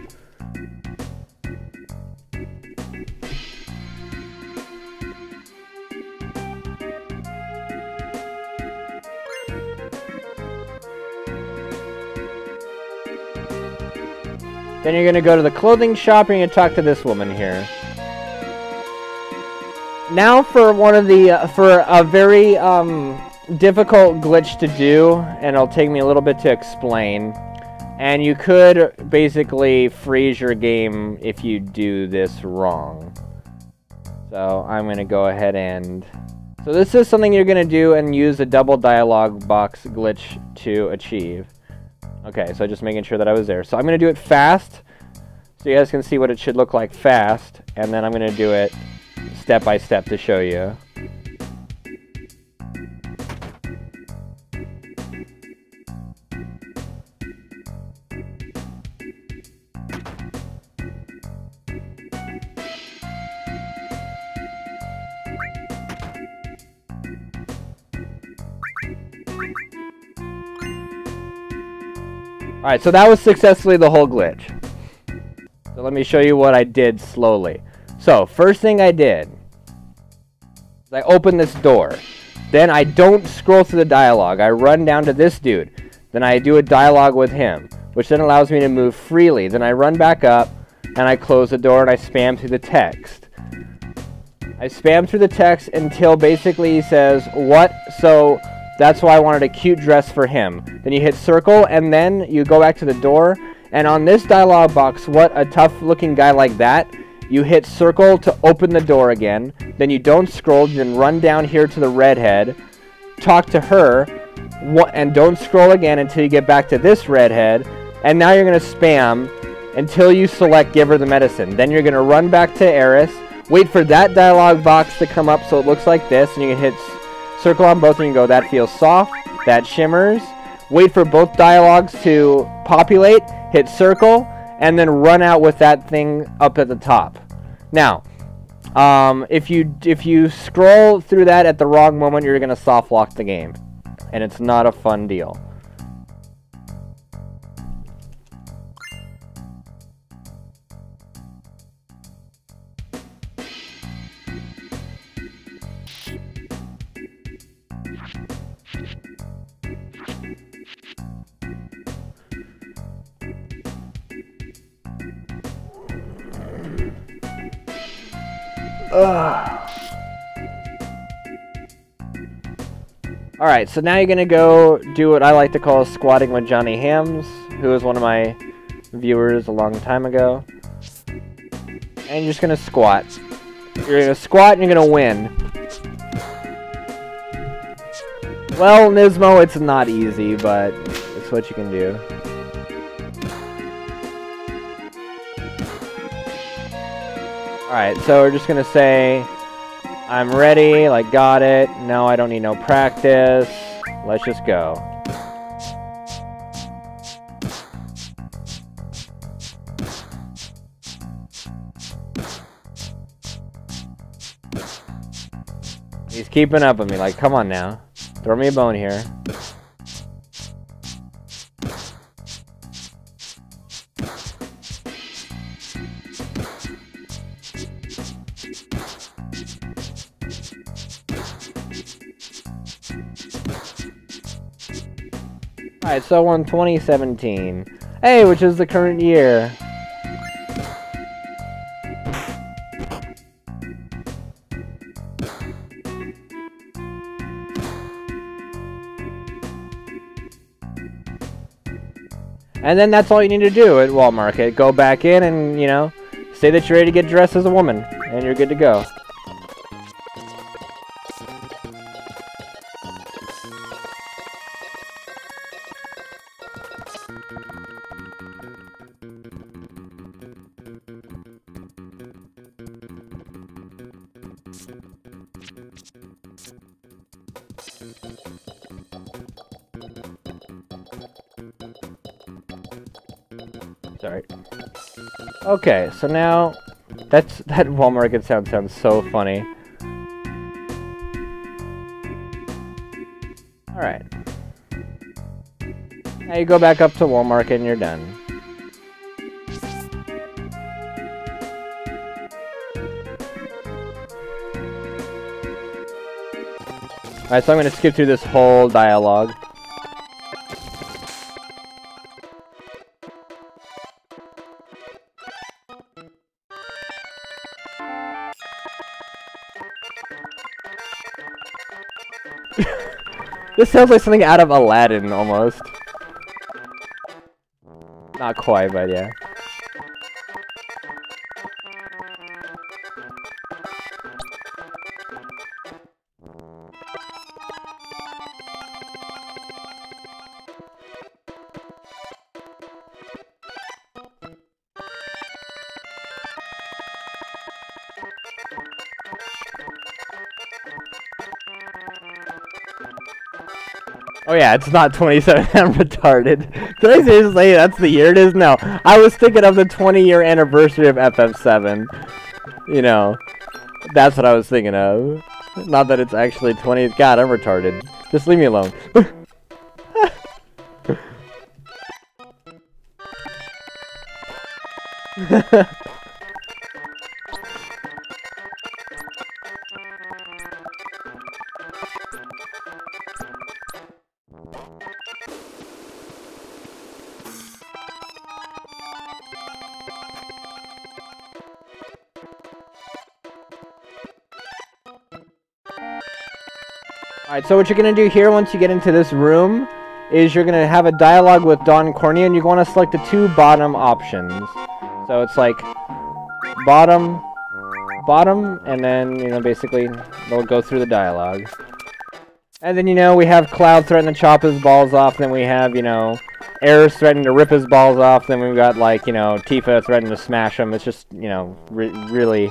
Speaker 1: Then you're going to go to the clothing shop and you're going to talk to this woman here. Now for one of the, for a very difficult glitch to do, and it'll take me a little bit to explain. And you could basically freeze your game if you do this wrong. So I'm going to go ahead and... So this is something you're going to do and use the double dialogue box glitch to achieve. Okay, so just making sure that I was there. So I'm going to do it fast, so you guys can see what it should look like fast, and then I'm going to do it step by step to show you. Alright, so that was successfully the whole glitch. So let me show you what I did slowly. So, first thing I did is I opened this door. Then I don't scroll through the dialogue. I run down to this dude. Then I do a dialogue with him, which then allows me to move freely. Then I run back up, and I close the door, and I spam through the text. I spam through the text until basically he says, what? So... That's why I wanted a cute dress for him. Then you hit circle, and then you go back to the door. And on this dialogue box, what a tough-looking guy like that, you hit circle to open the door again. Then you don't scroll, you then run down here to the redhead, talk to her, and don't scroll again until you get back to this redhead. And now you're going to spam until you select give her the medicine. Then you're going to run back to Eris, wait for that dialogue box to come up so it looks like this, and you can hit... circle on both and you can go, that feels soft, that shimmers. Wait for both dialogues to populate, hit circle, and then run out with that thing up at the top. Now, if you scroll through that at the wrong moment, you're going to soft lock the game. And it's not a fun deal. Alright, so now you're going to go do what I like to call squatting with Johnny Hams, who was one of my viewers a long time ago. And you're just going to squat. You're going to squat and you're going to win. Well, Nismo, it's not easy, but it's what you can do. Alright, so we're just going to say, I'm ready, like, got it. No, I don't need no practice. Let's just go. He's keeping up with me, like, come on now. Throw me a bone here. Alright, so on 2017. Hey, which is the current year. And then that's all you need to do at Wall Market. Go back in and, you know, say that you're ready to get dressed as a woman. And you're good to go. Sorry. Okay, so now that Wall Market sounds so funny. Alright. Now you go back up to Wall Market and you're done. Alright, so I'm gonna skip through this whole dialogue. This sounds like something out of Aladdin, almost. Not quite, but yeah. Oh yeah, it's not 27, I'm retarded. Did I seriously say that's the year it is? No, I was thinking of the 20-year anniversary of FF7. You know, that's what I was thinking of. Not that it's actually 20, God, I'm retarded. Just leave me alone. Alright, so what you're going to do here once you get into this room is you're going to have a dialogue with Don Cornea, and you want to select the two bottom options. So it's like bottom, bottom, and then, you know, basically they'll go through the dialogue. And then, you know, we have Cloud threatening to chop his balls off, then we have, you know, Aerith threatening to rip his balls off, then we've got, like, you know, Tifa threatening to smash him. It's just, you know, really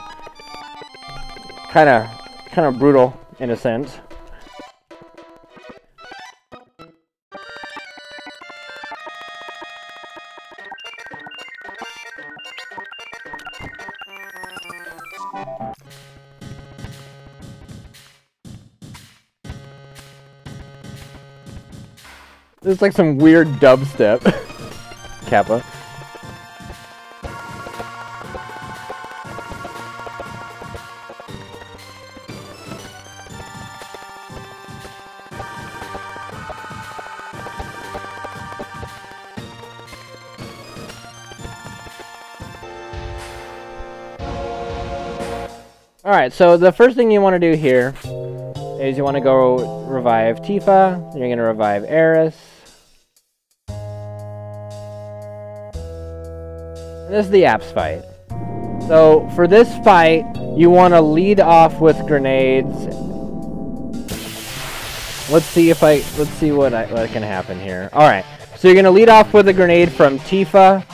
Speaker 1: kind of brutal in a sense. There's like some weird dubstep. Kappa. Alright, so the first thing you want to do here is you want to go revive Tifa, then you're going to revive Aerith. This is the apps fight. So for this fight, you want to lead off with grenades. Let's see what can happen here. All right. So you're going to lead off with a grenade from Tifa,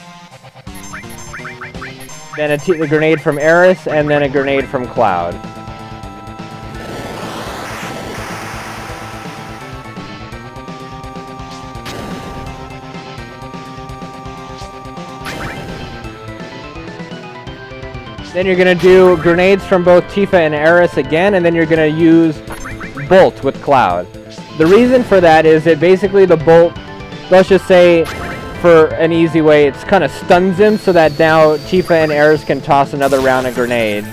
Speaker 1: then a grenade from Aerith, and then a grenade from Cloud. Then you're going to do grenades from both Tifa and Aerith again, and then you're going to use Bolt with Cloud. The reason for that is that basically the Bolt, let's just say, for an easy way, it's kind of stuns him so that now Tifa and Aerith can toss another round of grenades.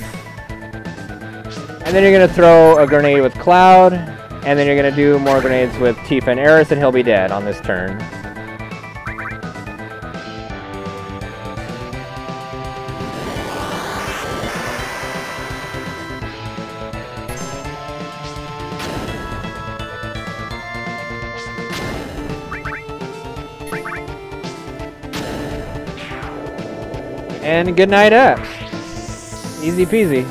Speaker 1: And then you're going to throw a grenade with Cloud, and then you're going to do more grenades with Tifa and Aerith, and he'll be dead on this turn. And good night up. Easy peasy.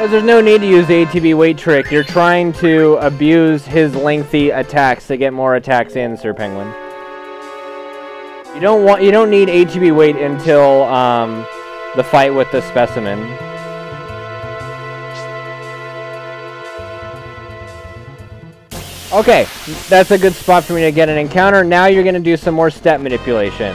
Speaker 1: There's no need to use the ATB weight trick. You're trying to abuse his lengthy attacks to get more attacks in, Sir Penguin. You don't need ATB weight until the fight with the specimen. Okay, that's a good spot for me to get an encounter. Now you're going to do some more step manipulation.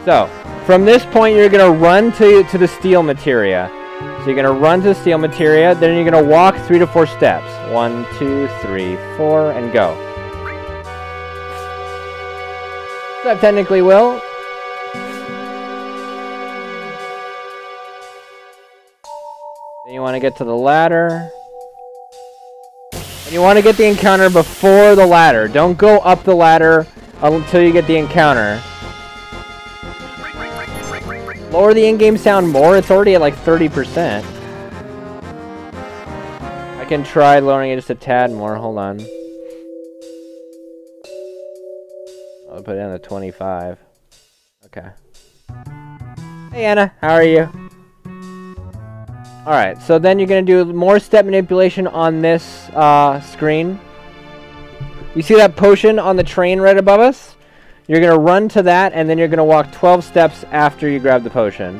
Speaker 1: So, from this point you're going to run to the steel materia. So you're going to run to the steel materia, then you're going to walk 3 to 4 steps. 1, 2, 3, 4, and go. So that technically will. Then you want to get to the ladder. And you want to get the encounter before the ladder. Don't go up the ladder until you get the encounter. Lower the in-game sound more. It's already at like 30%. I can try lowering it just a tad more. Hold on. I'll put it in at 25. Okay. Hey Anna, how are you? Alright, so then you're going to do more step manipulation on this screen. You see that potion on the train right above us? You're going to run to that, and then you're going to walk 12 steps after you grab the potion.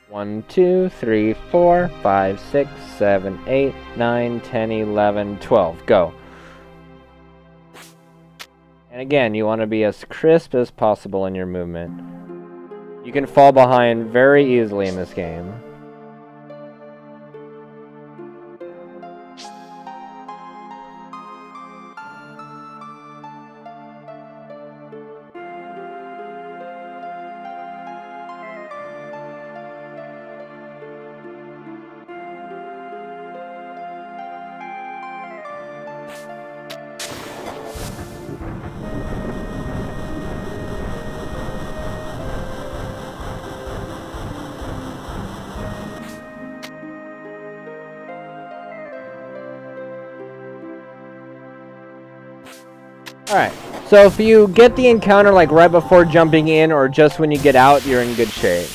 Speaker 1: One, 2, 3, 4, 5, 6, 7, 8, 9, 10, 11, 12. Go. And again, you want to be as crisp as possible in your movement. You can fall behind very easily in this game. Alright, so if you get the encounter like right before jumping in or just when you get out, you're in good shape.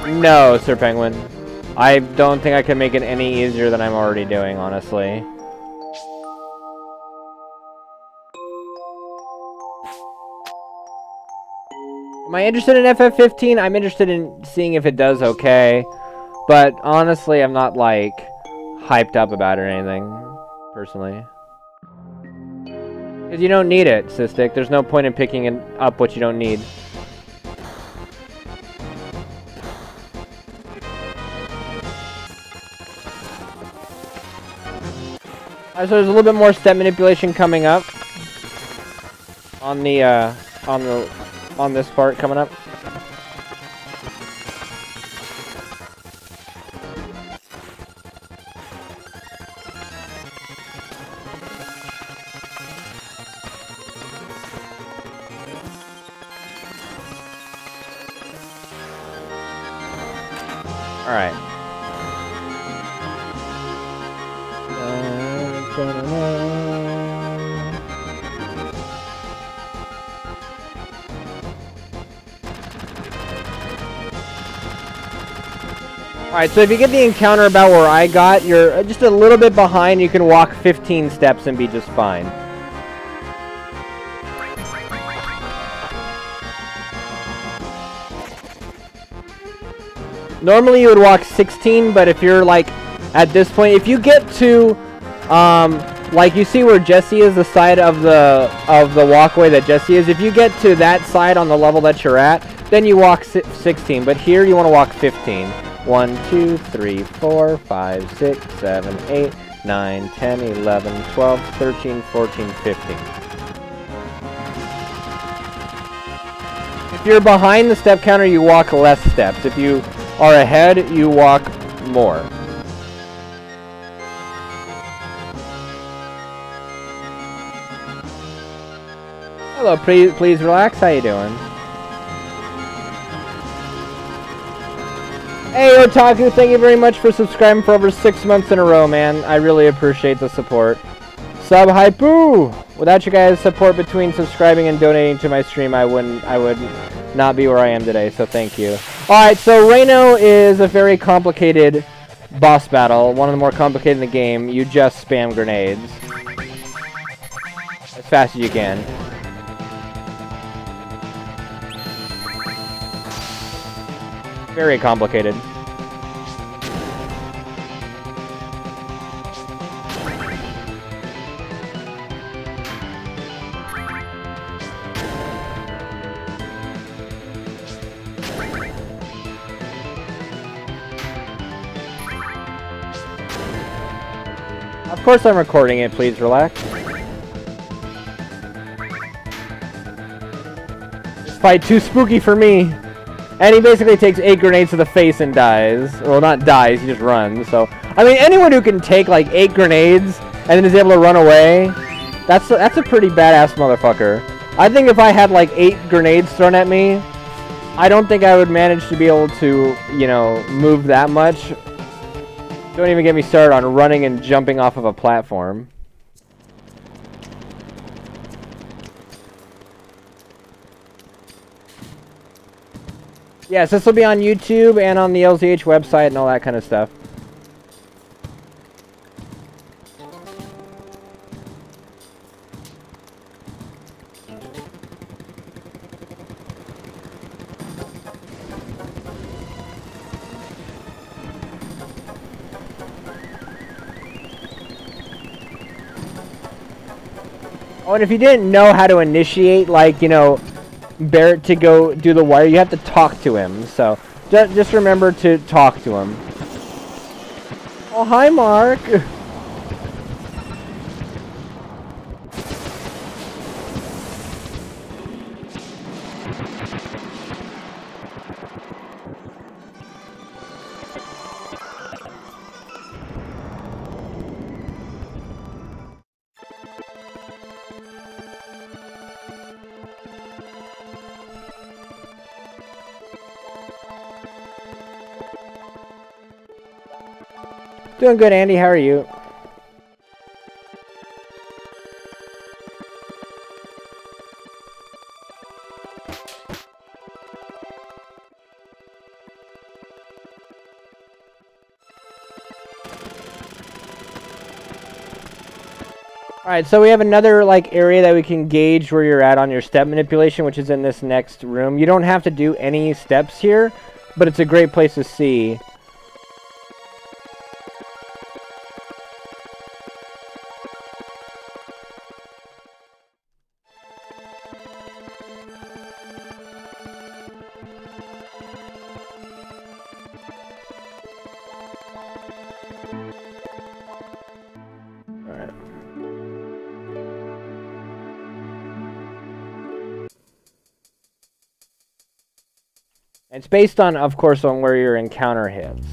Speaker 1: No, Sir Penguin. I don't think I can make it any easier than I'm already doing, honestly. Am I interested in FF15? I'm interested in seeing if it does okay. But honestly, I'm not like hyped up about it or anything, personally. Because you don't need it, Cystic. There's no point in picking up what you don't need. So there's a little bit more step manipulation coming up on the on this part coming up. All right. Alright, so if you get the encounter about where I got, you're just a little bit behind. You can walk 15 steps and be just fine. Normally you would walk 16, but if you're like at this point, if you get to like you see where Jesse is, the side of the walkway that Jesse is, if you get to that side on the level that you're at, then you walk 16, but here you want to walk 15. 1, 2, 3, 4, 5, 6, 7, 8, 9, 10, 11, 12, 13, 14, 15. If you're behind the step counter, you walk less steps. If you are ahead, you walk more. Hello, please relax. How you doing? Hey, Otaku, thank you very much for subscribing for over 6 months in a row, man. I really appreciate the support. Sub Hypoo! Without you guys' support between subscribing and donating to my stream, I would not be where I am today, so thank you. Alright, so Reno is a very complicated boss battle, one of the more complicated in the game. You just spam grenades as fast as you can. Very complicated. Of course I'm recording it, please relax. This fight too spooky for me. And he basically takes 8 grenades to the face and dies. Well, not dies, he just runs. So, I mean, anyone who can take like 8 grenades and then is able to run away, that's a pretty badass motherfucker. I think if I had like 8 grenades thrown at me, I don't think I would manage to be able to, you know, move that much. Don't even get me started on running and jumping off of a platform. Yes, this will be on YouTube and on the LZH website and all that kind of stuff. Oh, and if you didn't know how to initiate, like, you know, Barrett to go do the wire, you have to talk to him. So, just remember to talk to him. Oh, hi, Mark. Doing good, Andy. How are you? Alright, so we have another like area that we can gauge where you're at on your step manipulation, which is in this next room. You don't have to do any steps here, but it's a great place to see. It's based on, of course, on where your encounter hits.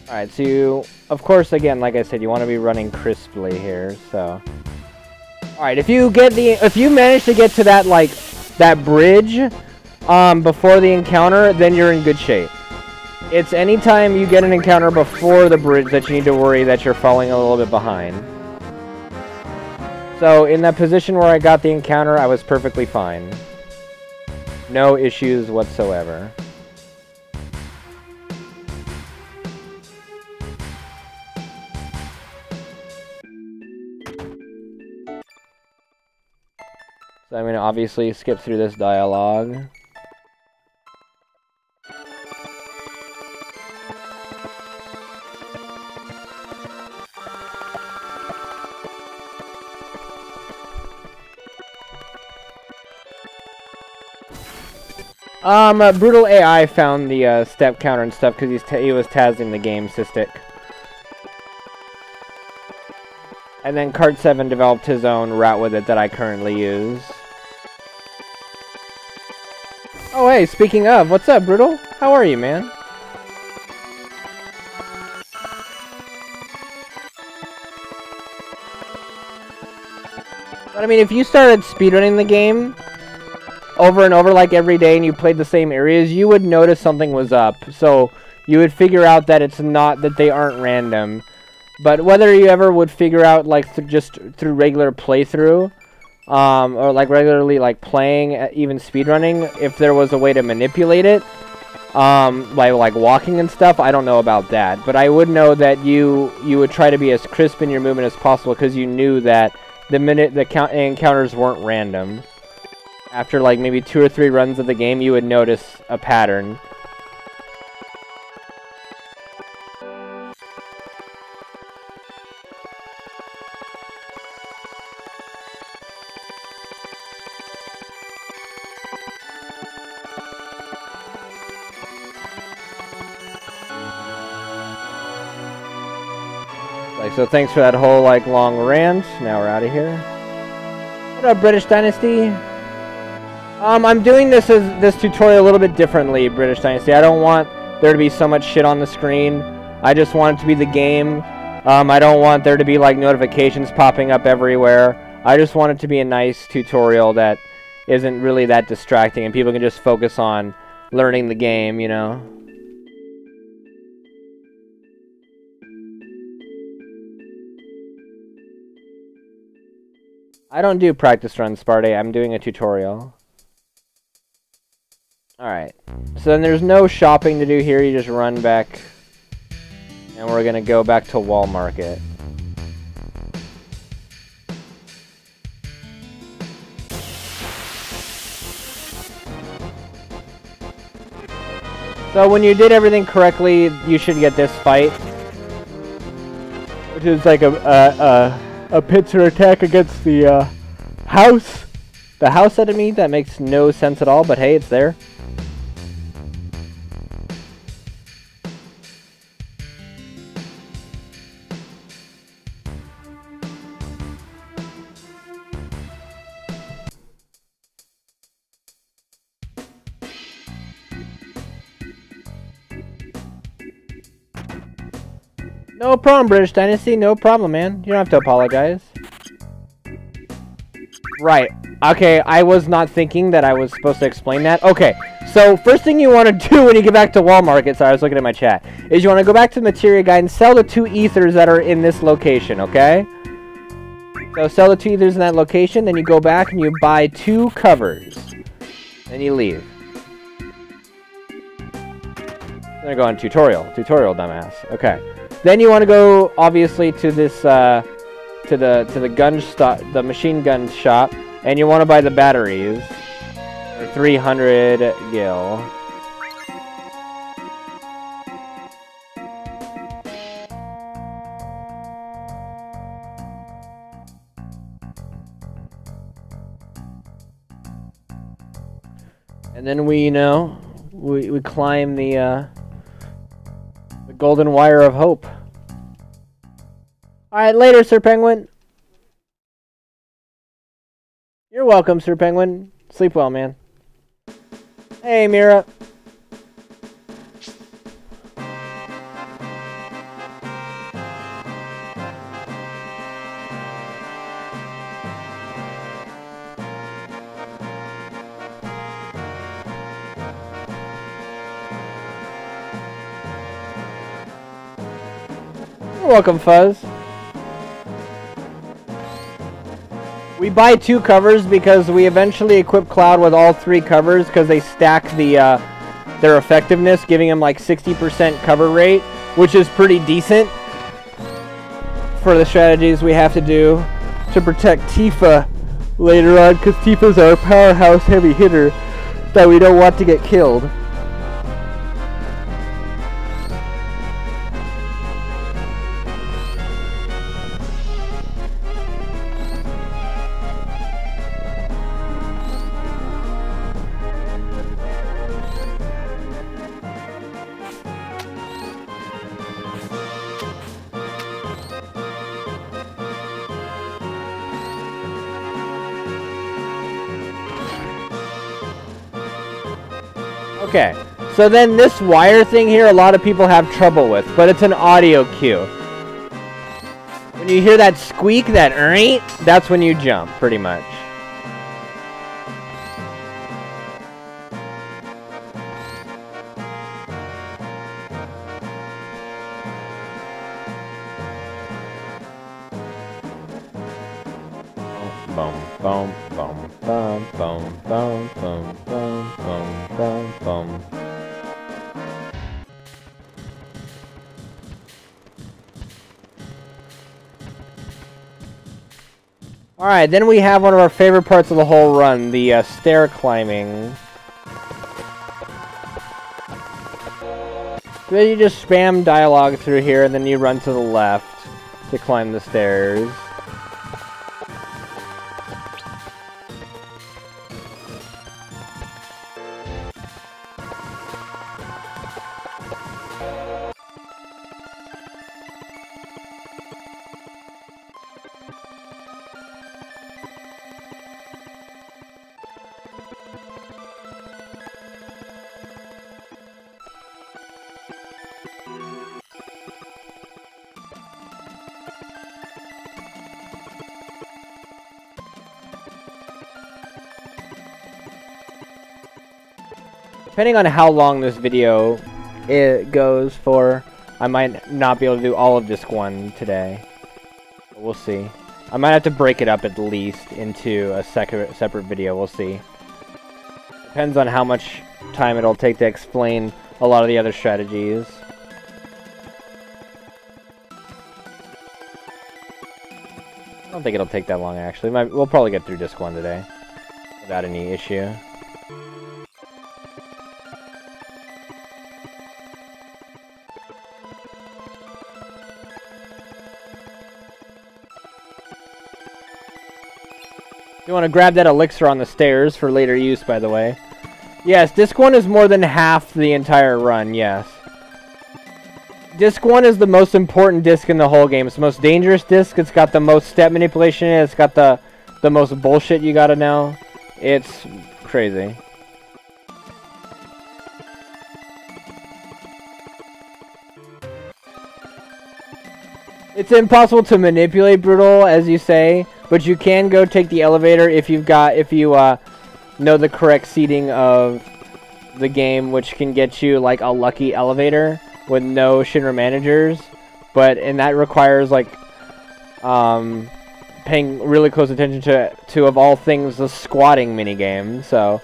Speaker 1: Alright, so you, of course, again, like I said, you want to be running crisply here, so. Alright, if you manage to get to that, like, that bridge, before the encounter, then you're in good shape. It's anytime you get an encounter before the bridge that you need to worry that you're falling a little bit behind. So, in that position where I got the encounter, I was perfectly fine. No issues whatsoever. So I'm going to obviously skip through this dialogue. Brutal AI found the step counter and stuff because he was tazzing the game, Cystic. And then Cart7 developed his own route with it that I currently use. Oh, hey, speaking of, what's up, Brutal? How are you, man? But I mean, if you started speedrunning the game over and over like every day and you played the same areas, you would notice something was up. So you would figure out that it's not, that they aren't random. But whether you ever would figure out, like, just through regular playthrough, or, like, regularly, like, playing, even speedrunning, if there was a way to manipulate it, like walking and stuff, I don't know about that. But I would know that you would try to be as crisp in your movement as possible, because you knew that the minute the encounters weren't random. After, like, maybe 2 or 3 runs of the game, you would notice a pattern. So thanks for that whole, like, long rant. Now we're out of here. What up, British Dynasty? I'm doing this tutorial a little bit differently, British Dynasty. I don't want there to be so much shit on the screen. I just want it to be the game. I don't want there to be, like, notifications popping up everywhere. I just want it to be a nice tutorial that isn't really that distracting and people can just focus on learning the game, you know? I don't do practice runs, Sparty. I'm doing a tutorial. Alright. So then there's no shopping to do here. You just run back. And we're going to go back to Wall Market. So when you did everything correctly, you should get this fight. Which is like a pincer attack against the house. The house enemy. That makes no sense at all, but hey, it's there. No problem, British Dynasty. No problem, man. You don't have to apologize. Right. Okay, I was not thinking that I was supposed to explain that. Okay, so first thing you want to do when you get back to Wall Market, sorry, I was looking at my chat, is you want to go back to the materia guide and sell the 2 ethers that are in this location, okay? So sell the 2 ethers in that location, then you go back and you buy 2 covers. Then you leave. Then I go on tutorial. Tutorial, dumbass. Okay. Then you want to go, obviously, to this, to the gun stop, the machine gun shop, and you want to buy the batteries for 300 gil. And then we, you know, we climb the golden wire of hope. Alright, later, Sir Penguin. You're welcome, Sir Penguin. Sleep well, man. Hey, Mira. You're welcome, Fuzz. We buy 2 covers because we eventually equip Cloud with all 3 covers because they stack their effectiveness, giving him like 60% cover rate, which is pretty decent for the strategies we have to do to protect Tifa later on, because Tifa's our powerhouse heavy hitter that we don't want to get killed. Okay, so then this wire thing here, a lot of people have trouble with, but it's an audio cue. When you hear that squeak, that that's when you jump, pretty much. Boom, boom, boom, boom, boom, boom, boom, boom, boom, boom, boom. Alright, then we have one of our favorite parts of the whole run, the stair climbing. So you just spam dialogue through here, and then you run to the left to climb the stairs. Depending on how long this video goes for, I might not be able to do all of disc 1 today. But we'll see. I might have to break it up at least into a separate video. We'll see. Depends on how much time it'll take to explain a lot of the other strategies. I don't think it'll take that long, actually. We'll probably get through disc 1 today without any issue. You want to grab that elixir on the stairs for later use, by the way. Yes, disc 1 is more than half the entire run, yes. Disc 1 is the most important disc in the whole game. It's the most dangerous disc. It's got the most step manipulation in it. It's got the most bullshit you gotta know. It's crazy. It's impossible to manipulate Brutal, as you say, but you can go take the elevator if you know the correct seating of the game, which can get you like a lucky elevator with no Shinra managers, and that requires like paying really close attention to of all things the squatting minigame. So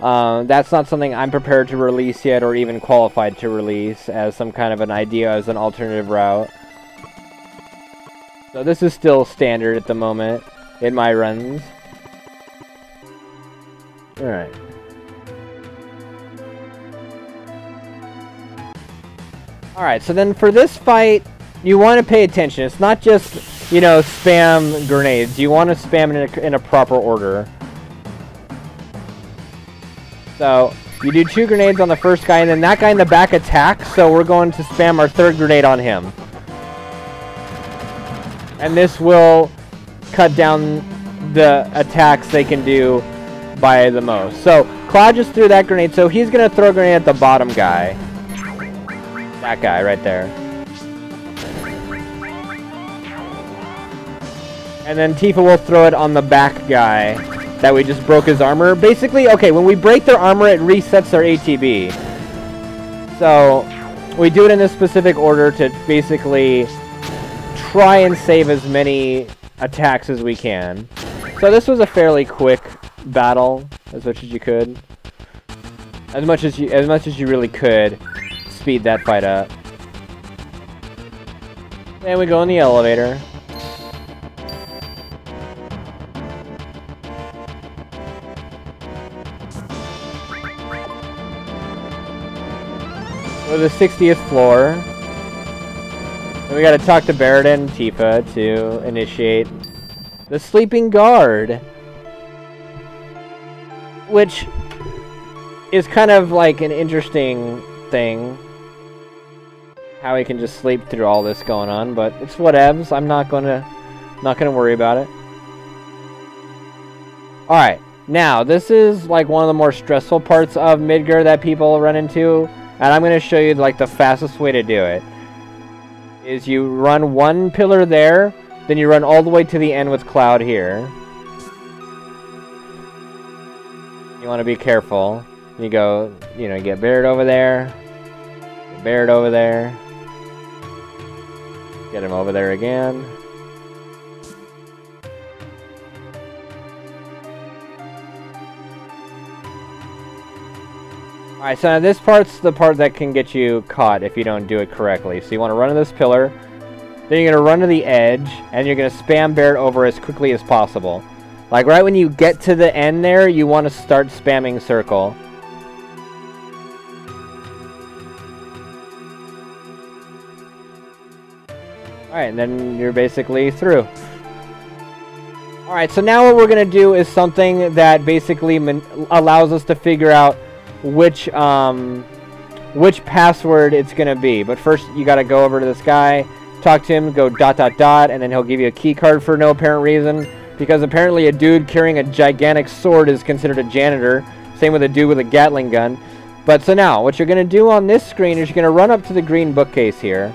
Speaker 1: that's not something I'm prepared to release yet, or even qualified to release as some kind of an idea as an alternative route. So this is still standard at the moment in my runs. Alright. Alright, so then for this fight, you want to pay attention. It's not just, you know, spam grenades. You want to spam it in a proper order. So, you do 2 grenades on the first guy, and then that guy in the back attacks, so we're going to spam our 3rd grenade on him. And this will cut down the attacks they can do by the most. So, Cloud just threw that grenade, so he's going to throw a grenade at the bottom guy. That guy right there. And then Tifa will throw it on the back guy that we just broke his armor. Basically, okay, when we break their armor, it resets their ATB. So, we do it in this specific order to basically try and save as many attacks as we can. So this was a fairly quick battle, as much as you could. As much as you really could speed that fight up. And we go in the elevator. Go to the 60th floor. And we gotta talk to Barrett and Tifa to initiate the sleeping guard. Which is kind of like an interesting thing. How he can just sleep through all this going on, but it's whatevs. I'm not gonna worry about it. Alright, Now, this is like one of the more stressful parts of Midgar that people run into, and I'm going to show you like the fastest way to do it. Is you run one pillar there, then you run all the way to the end with Cloud here. You want to be careful. You go, you know, get Barrett over there, get Barrett over there, get him over there again. Alright, so now this part's the part that can get you caught if you don't do it correctly. So you want to run to this pillar, then you're going to run to the edge, and you're going to spam Barrett over as quickly as possible. Like right when you get to the end there, you want to start spamming circle. Alright, and then you're basically through. Alright, so now what we're going to do is something that basically allows us to figure out which password it's going to be. But first, you got to go over to this guy, talk to him, go ... and then he'll give you a key card for no apparent reason. Because apparently a dude carrying a gigantic sword is considered a janitor. Same with a dude with a Gatling gun. But so now, what you're going to do on this screen is you're going to run up to the green bookcase here.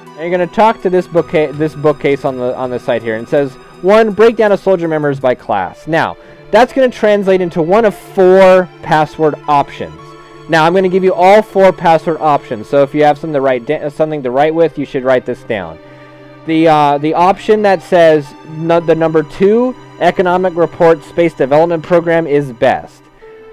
Speaker 1: And you're going to talk to this bookcase on the side here. And it says, 1, breakdown of soldier members by class. Now, that's going to translate into one of 4 password options. Now, I'm going to give you all 4 password options. So if you have something to write with, you should write this down. The option that says the number 2, Economic Report Space Development Program is best.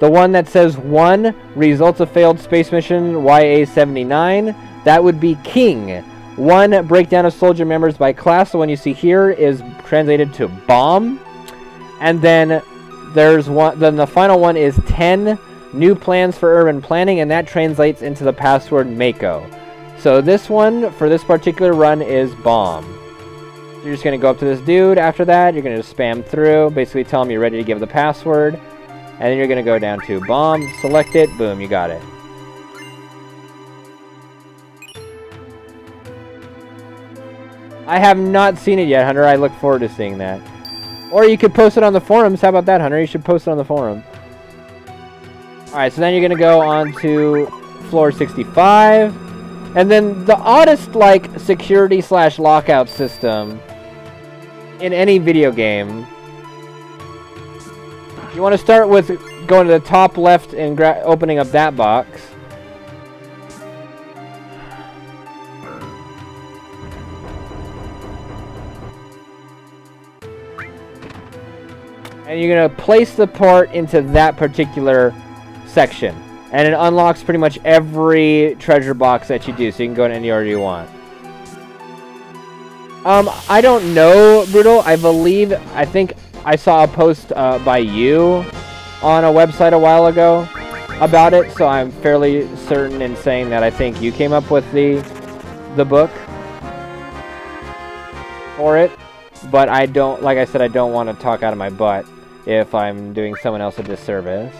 Speaker 1: The one that says 1, Results of Failed Space Mission YA-79, that would be King. 1, Breakdown of Soldier Members by Class, the one you see here is translated to Bomb. And then there's one. Then the final one is 10, New Plans for Urban Planning, and that translates into the password Mako. So this one, for this particular run, is Bomb. So you're just going to go up to this dude. After that, you're going to just spam through. Basically tell him you're ready to give the password. And then you're going to go down to Bomb, select it, boom, you got it. I have not seen it yet, Hunter. I look forward to seeing that. Or you could post it on the forums. How about that, Hunter? You should post it on the forum. Alright, so then you're going to go on to floor 65. And then the oddest, like, security/lockout system in any video game. You want to start with going to the top left and opening up that box. And you're going to place the part into that particular section. And it unlocks pretty much every treasure box that you do, so you can go in any order you want. I don't know, Brutal. I think I saw a post by you on a website a while ago about it, so I'm fairly certain in saying that I think you came up with the book for it. But I don't, like I said, I don't want to talk out of my butt if I'm doing someone else a disservice.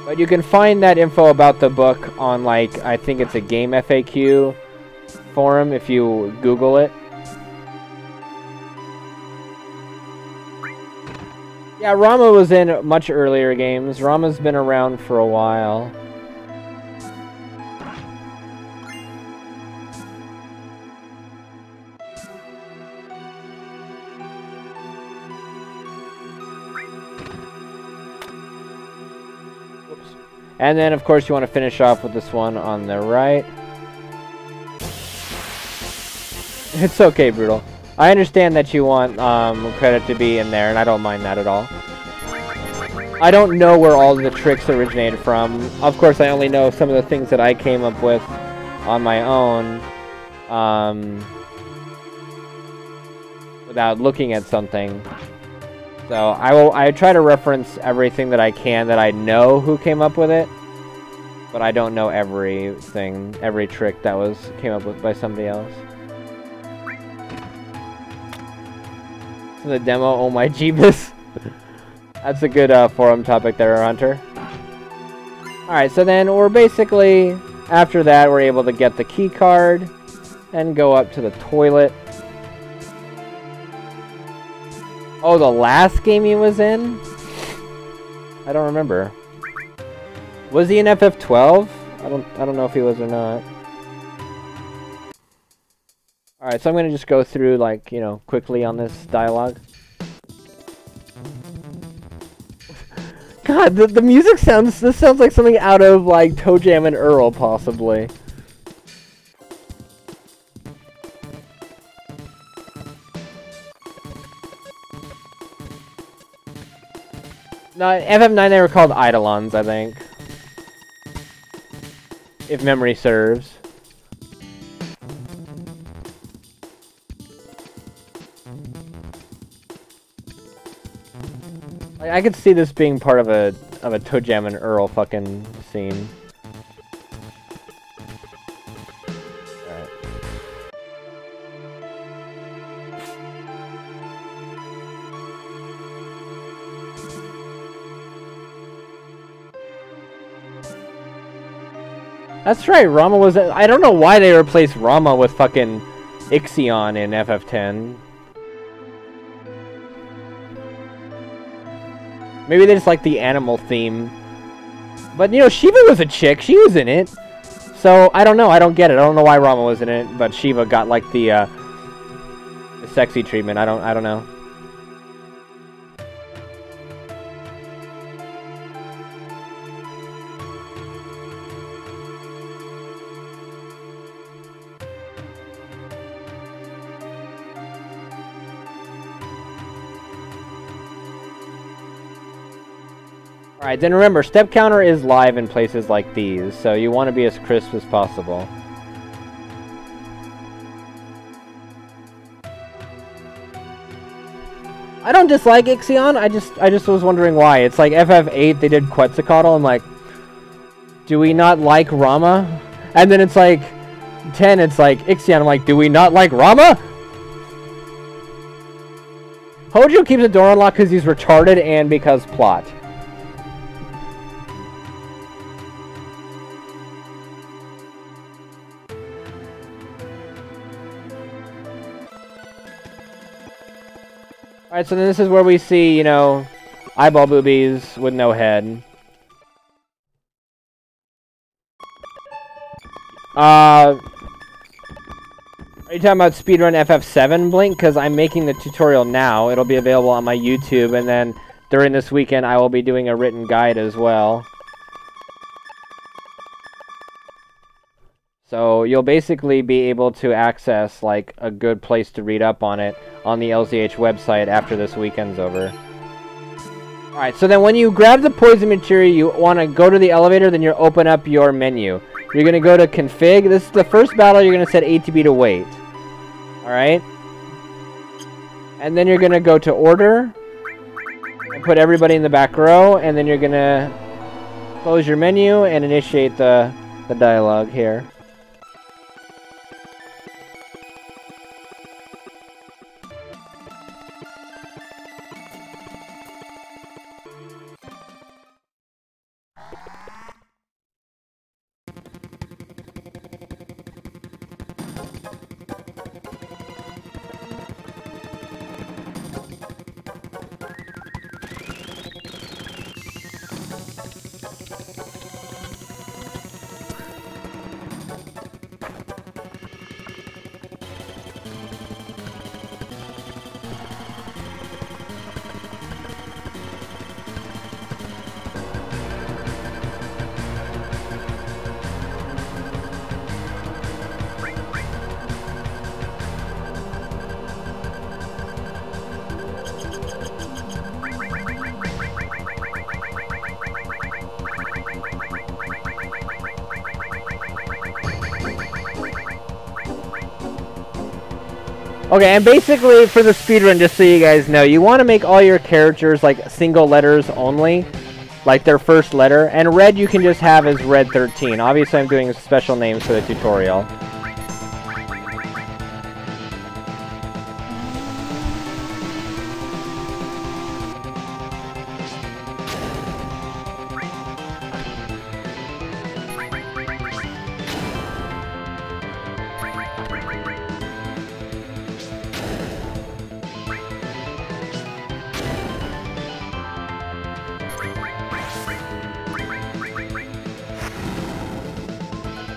Speaker 1: But you can find that info about the book on, like, I think it's a game FAQ forum if you Google it. Yeah, Rama was in much earlier games. Rama's been around for a while. And then, of course, you want to finish off with this one on the right. It's okay, Brutal. I understand that you want credit to be in there, and I don't mind that at all. I don't know where all the tricks originated from. Of course, I only know some of the things that I came up with on my own without looking at something. So I try to reference everything that I can that I know who came up with it, but I don't know everything, every trick that came up with by somebody else. So the demo, oh my Jeebus. That's a good forum topic there, Hunter. Alright, so then we're basically, after that, we're able to get the key card and go up to the toilet. Oh, the last game he was in? I don't remember. Was he in FF12? I don't know if he was or not. Alright, so I'm gonna just go through, like, you know, quickly on this dialogue. God, the music sounds... This sounds like something out of, like, Toe Jam and Earl, possibly. No, in FF9 they were called Eidolons, I think. If memory serves. Like, I could see this being part of a Toe Jam and Earl fucking scene. Alright. That's right, Rama was... I don't know why they replaced Rama with fucking Ixion in FF10. Maybe they just like the animal theme. But, you know, Shiva was a chick. She was in it. So, I don't know. I don't get it. I don't know why Rama was in it, but Shiva got, like, the sexy treatment. I don't know. Alright, then remember, step counter is live in places like these, so you want to be as crisp as possible. I don't dislike Ixion, I just was wondering why. It's like FF8, they did Quetzalcoatl, I'm like, do we not like Rama? And then it's like, 10, it's like Ixion, I'm like, do we not like Rama? Hojo keeps the door unlocked because he's retarded and because plot. Alright, so then this is where we see, you know, eyeball boobies with no head. Are you talking about Speedrun FF7, Blink? Because I'm making the tutorial now. It'll be available on my YouTube, and then during this weekend I will be doing a written guide as well. So you'll basically be able to access, like, a good place to read up on it on the LZH website after this weekend's over. Alright, so then when you grab the poison material, you want to go to the elevator, then you open up your menu. You're going to go to config. This is the first battle, you're going to set ATB to wait. Alright? And then you're going to go to order, and put everybody in the back row, and then you're going to close your menu and initiate the dialogue here. Okay, and basically for the speedrun, just so you guys know, you want to make all your characters like single letters only, like their first letter, and red you can just have as red 13. Obviously I'm doing special names for the tutorial.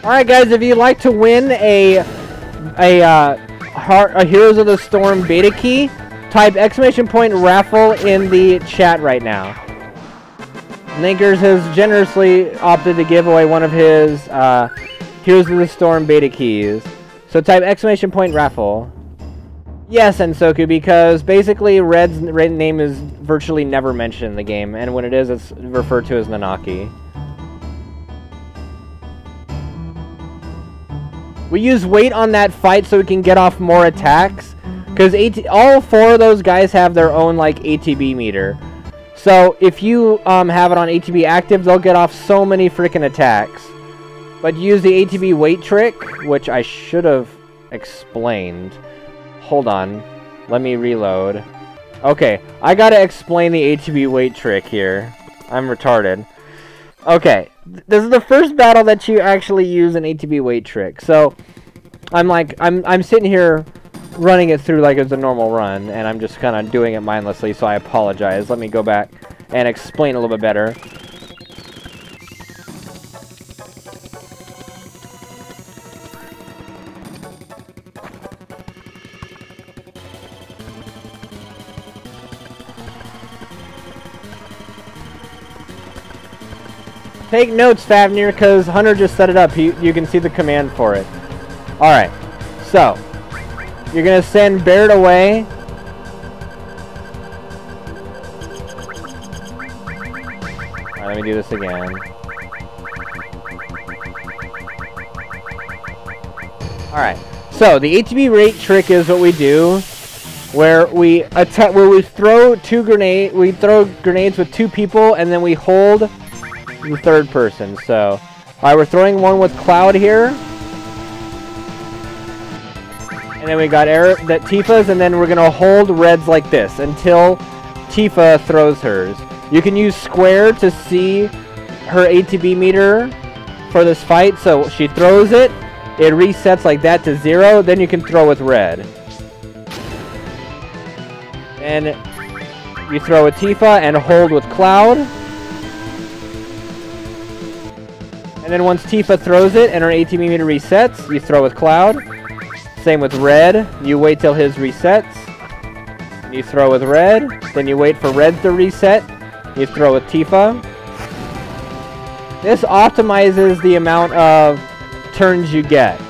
Speaker 1: Alright guys, if you'd like to win a Heroes of the Storm beta key, type !raffle in the chat right now. Ninkers has generously opted to give away one of his Heroes of the Storm beta keys. So type !raffle. Yes, Ensoku, because basically Red's name is virtually never mentioned in the game, and when it is, it's referred to as Nanaki. We use weight on that fight so we can get off more attacks, because all 4 of those guys have their own like ATB meter. So if you have it on ATB active, they'll get off so many freaking attacks. But use the ATB weight trick, which I should have explained. Hold on, let me reload. Okay, I gotta explain the ATB weight trick here. I'm retarded. Okay, this is the first battle that you actually use an ATB weight trick. So, I'm sitting here running it through like it's a normal run, and I'm just kind of doing it mindlessly, so I apologize. Let me go back and explain a little bit better. Take notes, Favnir, because Hunter just set it up. You can see the command for it. Alright, so you're going to send Baird away. Alright, let me do this again. Alright, so the ATB rate trick is what we do, where we attack, where we throw grenades with 2 people, and then we hold the 3rd person. So, alright, we're throwing one with Cloud here. And then we got Tifa's, and then we're going to hold Red's like this until Tifa throws hers. You can use square to see her ATB meter for this fight. So she throws it, it resets like that to 0, then you can throw with Red. And you throw with Tifa and hold with Cloud. And then once Tifa throws it and her ATB meter resets, you throw with Cloud. Same with Red. You wait till his resets. You throw with Red. Then you wait for Red to reset. You throw with Tifa. This optimizes the amount of turns you get.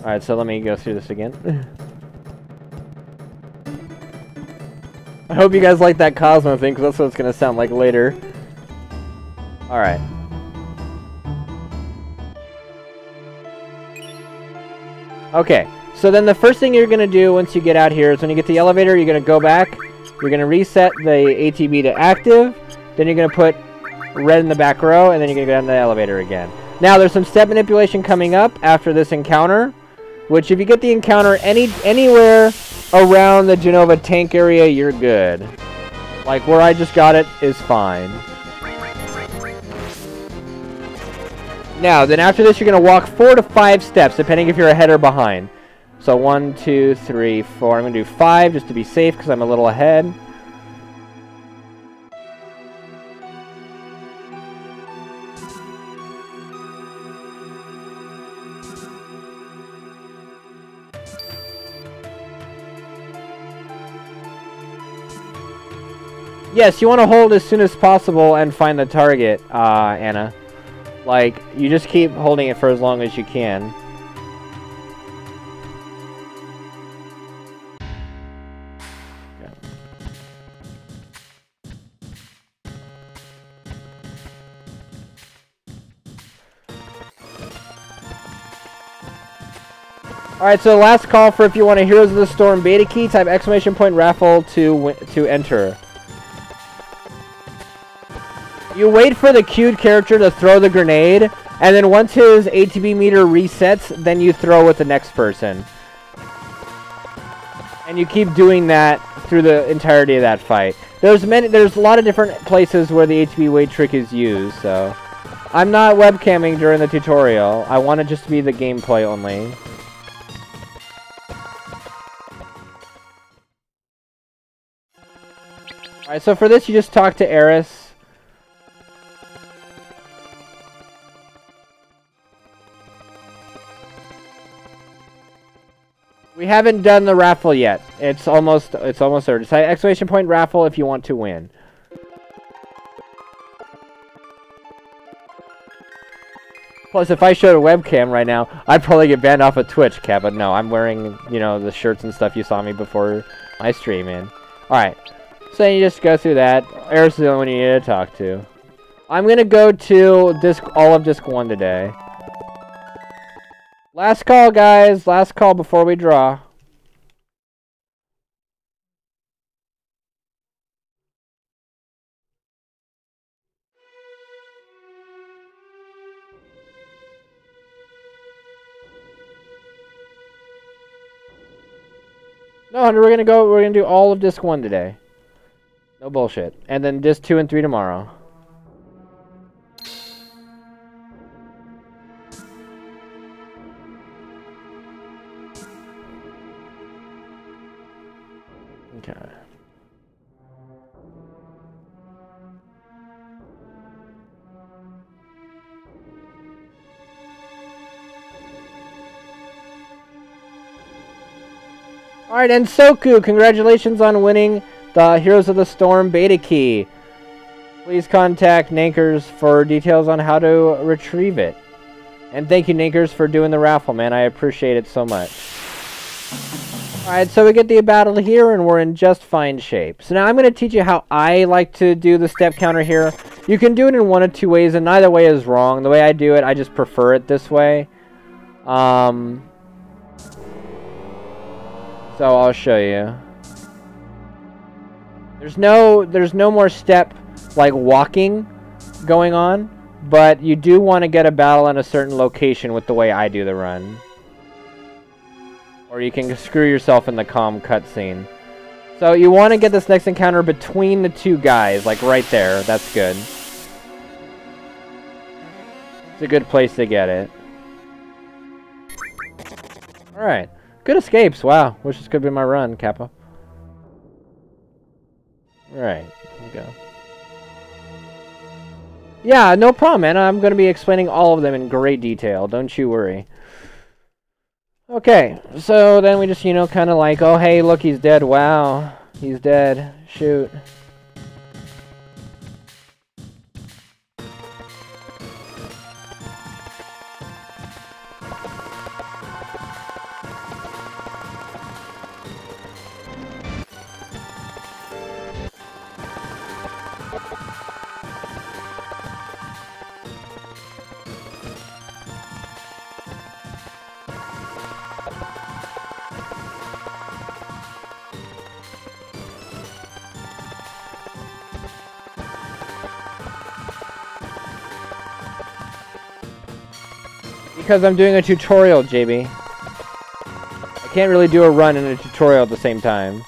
Speaker 1: Alright, so let me go through this again. I hope you guys like that Cosmo thing, because that's what it's going to sound like later. Alright. Okay, so then the first thing you're going to do once you get out here is when you get to the elevator, you're going to go back, you're going to reset the ATB to active, then you're going to put Red in the back row, and then you're going to go down the elevator again. Now, there's some step manipulation coming up after this encounter, which if you get the encounter anywhere around the Genova tank area, you're good. Like where I just got it is fine. Now, then after this, you're going to walk 4 to 5 steps, depending if you're ahead or behind. So 1, 2, 3, 4. I'm going to do 5 just to be safe because I'm a little ahead. Yes, you want to hold as soon as possible and find the target, Anna. Like, you just keep holding it for as long as you can. Alright, so last call for if you want a Heroes of the Storm beta key, type !raffle to enter. You wait for the queued character to throw the grenade, and then once his ATB meter resets, then you throw with the next person. And you keep doing that through the entirety of that fight. There's a lot of different places where the ATB weight trick is used, so... I'm not webcamming during the tutorial. I want it just to be the gameplay only. Alright, so for this you just talk to Eris. We haven't done the raffle yet. It's almost there. Decide exclamation point raffle if you want to win. Plus, if I showed a webcam right now, I'd probably get banned off of Twitch, Cat. But no, I'm wearing, you know, the shirts and stuff you saw me before my stream in. Alright. So you just go through that. Eris is the only one you need to talk to. I'm gonna go to all of Disc 1 today. Last call, guys. Last call before we draw. No, Hunter, we're gonna do all of Disc 1 today. No bullshit. And then Disc 2 and 3 tomorrow. Okay. Alright, and Soku, congratulations on winning the Heroes of the Storm beta key. Please contact Nankers for details on how to retrieve it. And thank you, Nankers, for doing the raffle, man. I appreciate it so much. Alright, so we get the battle here, and we're in just fine shape. So now I'm going to teach you how I like to do the step counter here. You can do it in one of two ways, and neither way is wrong. The way I do it, I just prefer it this way. So I'll show you. There's no more step like walking going on, but you do want to get a battle in a certain location with the way I do the run. Or you can screw yourself in the calm cutscene. So you want to get this next encounter between the two guys, like right there. That's good. It's a good place to get it. Alright. Good escapes. Wow. Wish this could be my run, Kappa. Alright. Here we go. Yeah, no problem, man. I'm going to be explaining all of them in great detail. Don't you worry. Okay. So then we just, you know, kind of like, oh, hey, look, he's dead. Wow. He's dead. Shoot. Because I'm doing a tutorial, JB. I can't really do a run and a tutorial at the same time.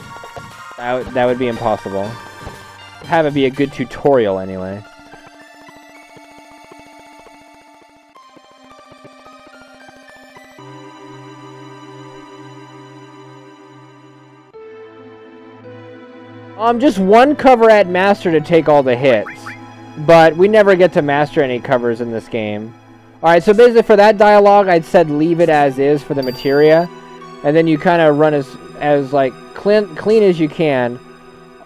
Speaker 1: That would be impossible. Have it be a good tutorial anyway. Just one cover at Master to take all the hits. But we never get to master any covers in this game. Alright, so basically for that dialogue, I'd said leave it as is for the materia. And then you kind of run as like clean as you can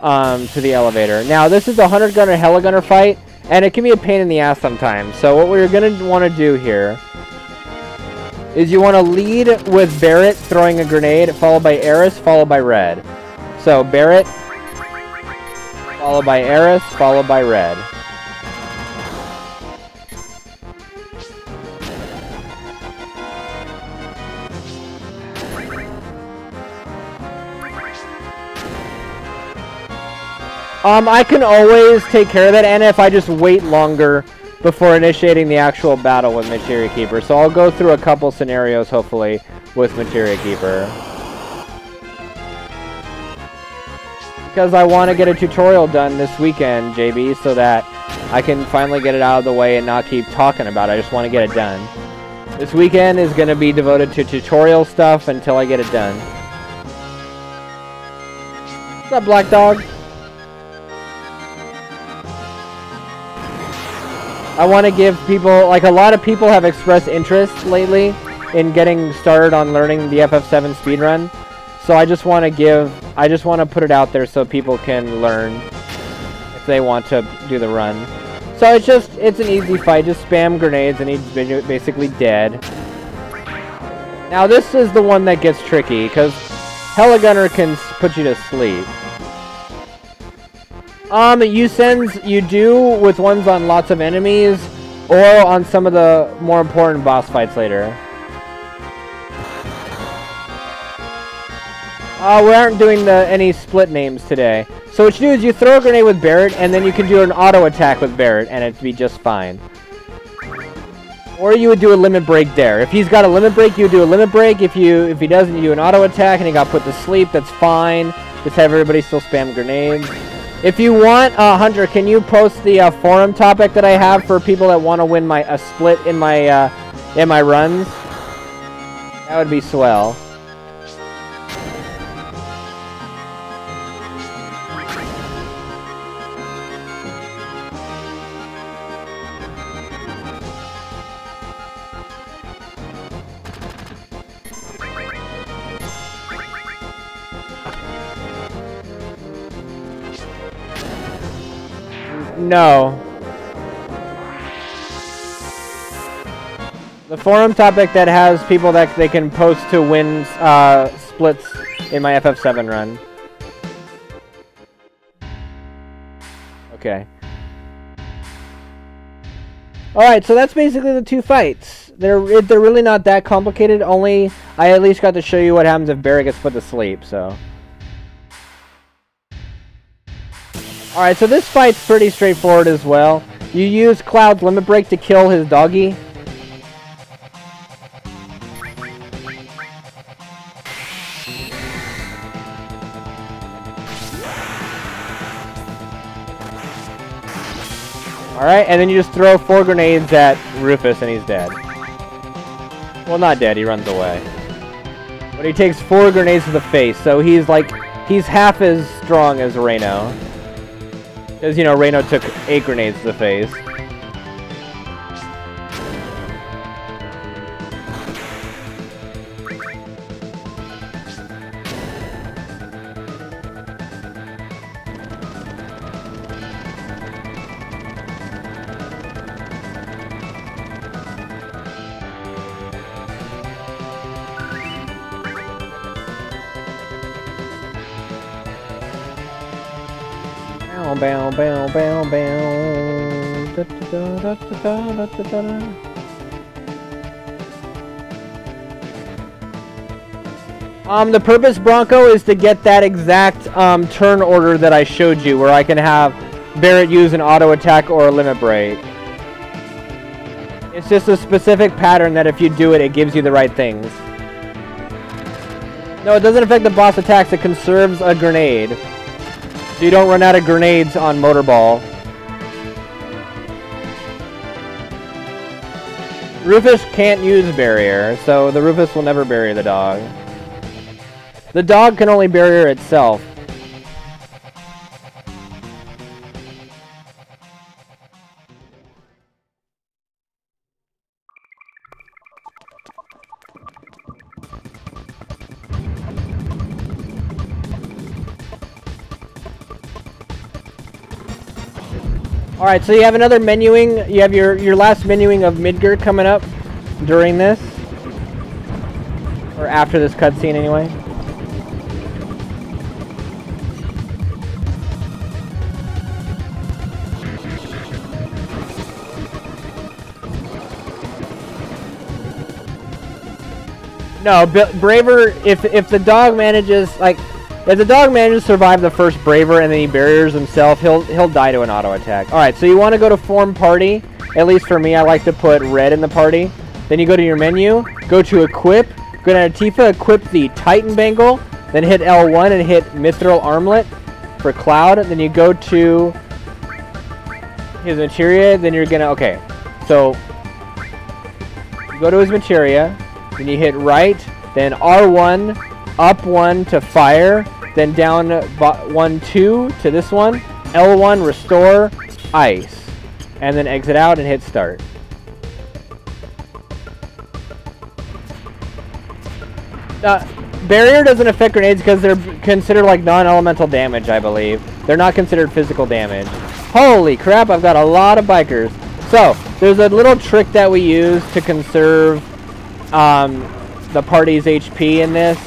Speaker 1: to the elevator. Now, this is a 100 gunner heligunner fight, and it can be a pain in the ass sometimes. So what we're going to want to do here is you want to lead with Barrett throwing a grenade, followed by Eris, followed by Red. So Barrett, followed by Eris, followed by Red. I can always take care of that, and if I just wait longer before initiating the actual battle with Materia Keeper. So I'll go through a couple scenarios, hopefully, with Materia Keeper. Because I want to get a tutorial done this weekend, JB, so that I can finally get it out of the way and not keep talking about it. I just want to get it done. This weekend is going to be devoted to tutorial stuff until I get it done. What's up, Black Dog? I want to give people, like, a lot of people have expressed interest lately in getting started on learning the FF7 speedrun. So I just want to put it out there so people can learn if they want to do the run. So it's an easy fight. Just spam grenades and he's basically dead. Now this is the one that gets tricky because Heligunner can put you to sleep. You do with ones on lots of enemies or on some of the more important boss fights later. We aren't doing any split names today. So what you do is you throw a grenade with Barret, and then you can do an auto attack with Barret, and it'd be just fine. Or you would do a limit break there. If he's got a limit break, you would do a limit break. If he doesn't, you do an auto attack, and he got put to sleep. That's fine. Just have everybody still spam grenades. If you want, Hunter, can you post the forum topic that I have for people that want to win a split in my runs? That would be swell. No. The forum topic that has people that they can post to win splits in my FF7 run. Okay. Alright, so that's basically the two fights. They're really not that complicated, only I at least got to show you what happens if Barret gets put to sleep, so. Alright, so this fight's pretty straightforward as well. You use Cloud's limit break to kill his doggy. Alright, and then you just throw 4 grenades at Rufus and he's dead. Well, not dead, he runs away. But he takes 4 grenades to the face, so he's half as strong as Reno. Because, you know, Reno took 8 grenades to the face. Bow, bow, bow, bow. Da, da, da, da, da, da, da. The purpose, Bronco, is to get that exact turn order that I showed you, where I can have Barret use an auto attack or a limit break. It's just a specific pattern that if you do it, it gives you the right things. No, it doesn't affect the boss attacks. It conserves a grenade. So you don't run out of grenades on Motorball. Rufus can't use barrier, so the Rufus will never barrier the dog. The dog can only barrier itself. Alright, so you have another menuing. You have your last menuing of Midgar coming up during this. Or after this cutscene, anyway. No, Braver, if the dog manages, like, if the dog manages to survive the first Braver and then he barriers himself, he'll die to an auto attack. Alright, so you want to go to form party. At least for me, I like to put red in the party. Then you go to your menu, go to equip, go to Tifa, equip the Titan Bangle, then hit L1 and hit Mithril Armlet for Cloud. Then you go to his materia, then you're gonna, okay. So, you go to his materia, then you hit right, then R1, up 1 to fire, then down 1, 2 to this one, L1, restore, ice. And then exit out and hit start. Barrier doesn't affect grenades because they're considered like non-elemental damage, I believe. They're not considered physical damage. Holy crap, I've got a lot of bikers. So, there's a little trick that we use to conserve the party's HP in this.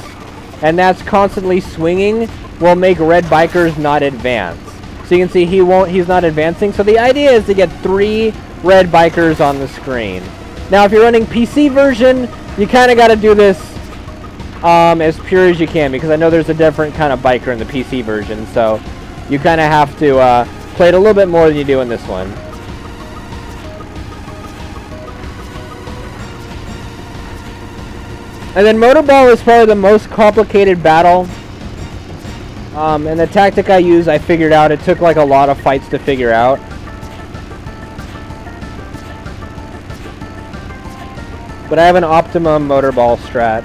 Speaker 1: And that's constantly swinging will make red bikers not advance. So you can see he's not advancing. So the idea is to get 3 red bikers on the screen. Now if you're running PC version, you kind of got to do this as pure as you can, because I know there's a different kind of biker in the PC version. So you kind of have to play it a little bit more than you do in this one. And then Motorball is probably the most complicated battle. And the tactic I use, I figured out. It took like a lot of fights to figure out. But I have an optimum Motorball strat.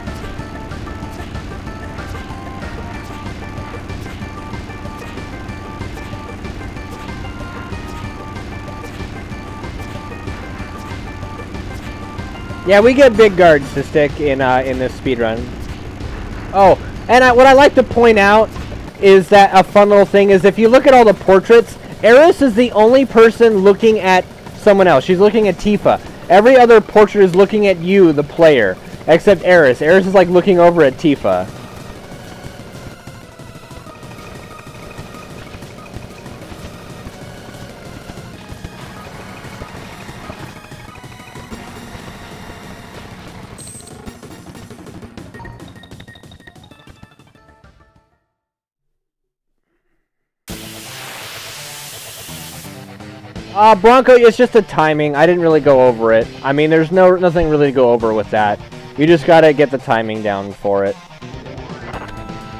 Speaker 1: Yeah, we get big guards to stick in this speedrun. Oh, and what I like to point out is that a fun little thing is if you look at all the portraits, Eris is the only person looking at someone else. She's looking at Tifa. Every other portrait is looking at you, the player, except Eris. Eris is like looking over at Tifa. Bronco, it's just the timing. I didn't really go over it. I mean, there's nothing really to go over with that. You just gotta get the timing down for it.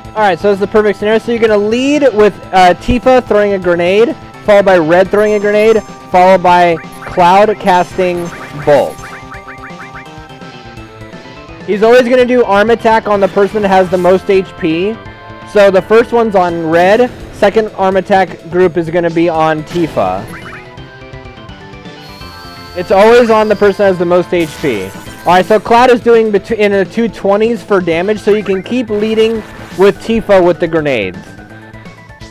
Speaker 1: Alright, so it's the perfect scenario. So you're gonna lead with Tifa throwing a grenade, followed by Red throwing a grenade, followed by Cloud casting Bolt. He's always gonna do arm attack on the person that has the most HP. So the first one's on Red, second arm attack group is gonna be on Tifa. It's always on the person that has the most HP. Alright, so Cloud is doing in the 220s for damage, so you can keep leading with Tifa with the grenades.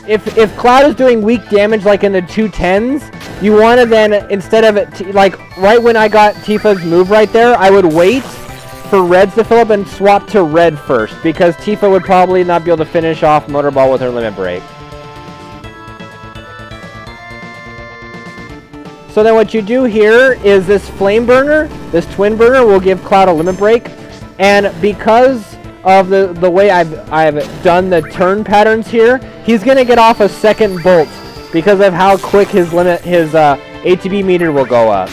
Speaker 1: If Cloud is doing weak damage like in the 210s, you want to then, instead of it, like right when I got Tifa's move right there, I would wait for Reds to fill up and swap to Red first, because Tifa would probably not be able to finish off Motorball with her limit break. So then what you do here is this flame burner, this twin burner will give Cloud a limit break, and because of the way I've done the turn patterns here, he's gonna get off a second bolt because of how quick his ATB meter will go up.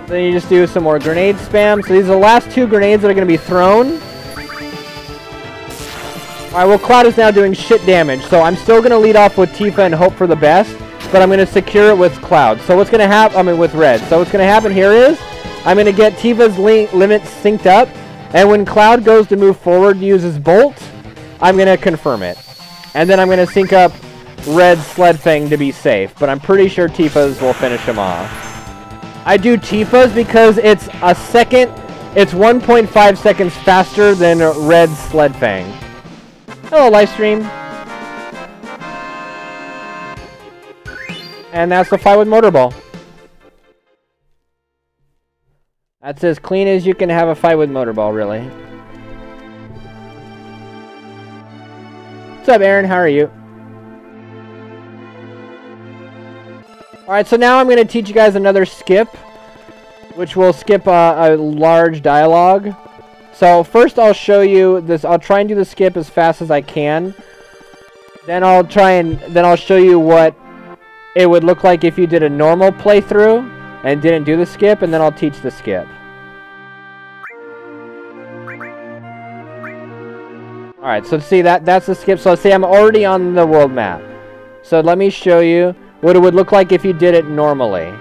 Speaker 1: Then you just do some more grenade spam. So these are the last 2 grenades that are gonna be thrown. Alright, well Cloud is now doing shit damage, so I'm still gonna lead off with Tifa and hope for the best. But I'm going to secure it with Cloud. So what's going to happen, with Red. So what's going to happen here is, I'm going to get Tifa's limit synced up, and when Cloud goes to move forward and uses Bolt, I'm going to confirm it. And then I'm going to sync up Red's Sled Fang to be safe, but I'm pretty sure Tifa's will finish him off. I do Tifa's because it's 1.5 seconds faster than Red's Sled Fang. Hello, livestream. And that's the fight with Motorball. That's as clean as you can have a fight with Motorball, really. What's up, Aaron? How are you? Alright, so now I'm going to teach you guys another skip, which will skip a large dialogue. So first I'll show you this. I'll try and do the skip as fast as I can. Then I'll show you what it would look like if you did a normal playthrough and didn't do the skip, and then I'll teach the skip. Alright, so see that's the skip. So see, I'm already on the world map. So let me show you what it would look like if you did it normally.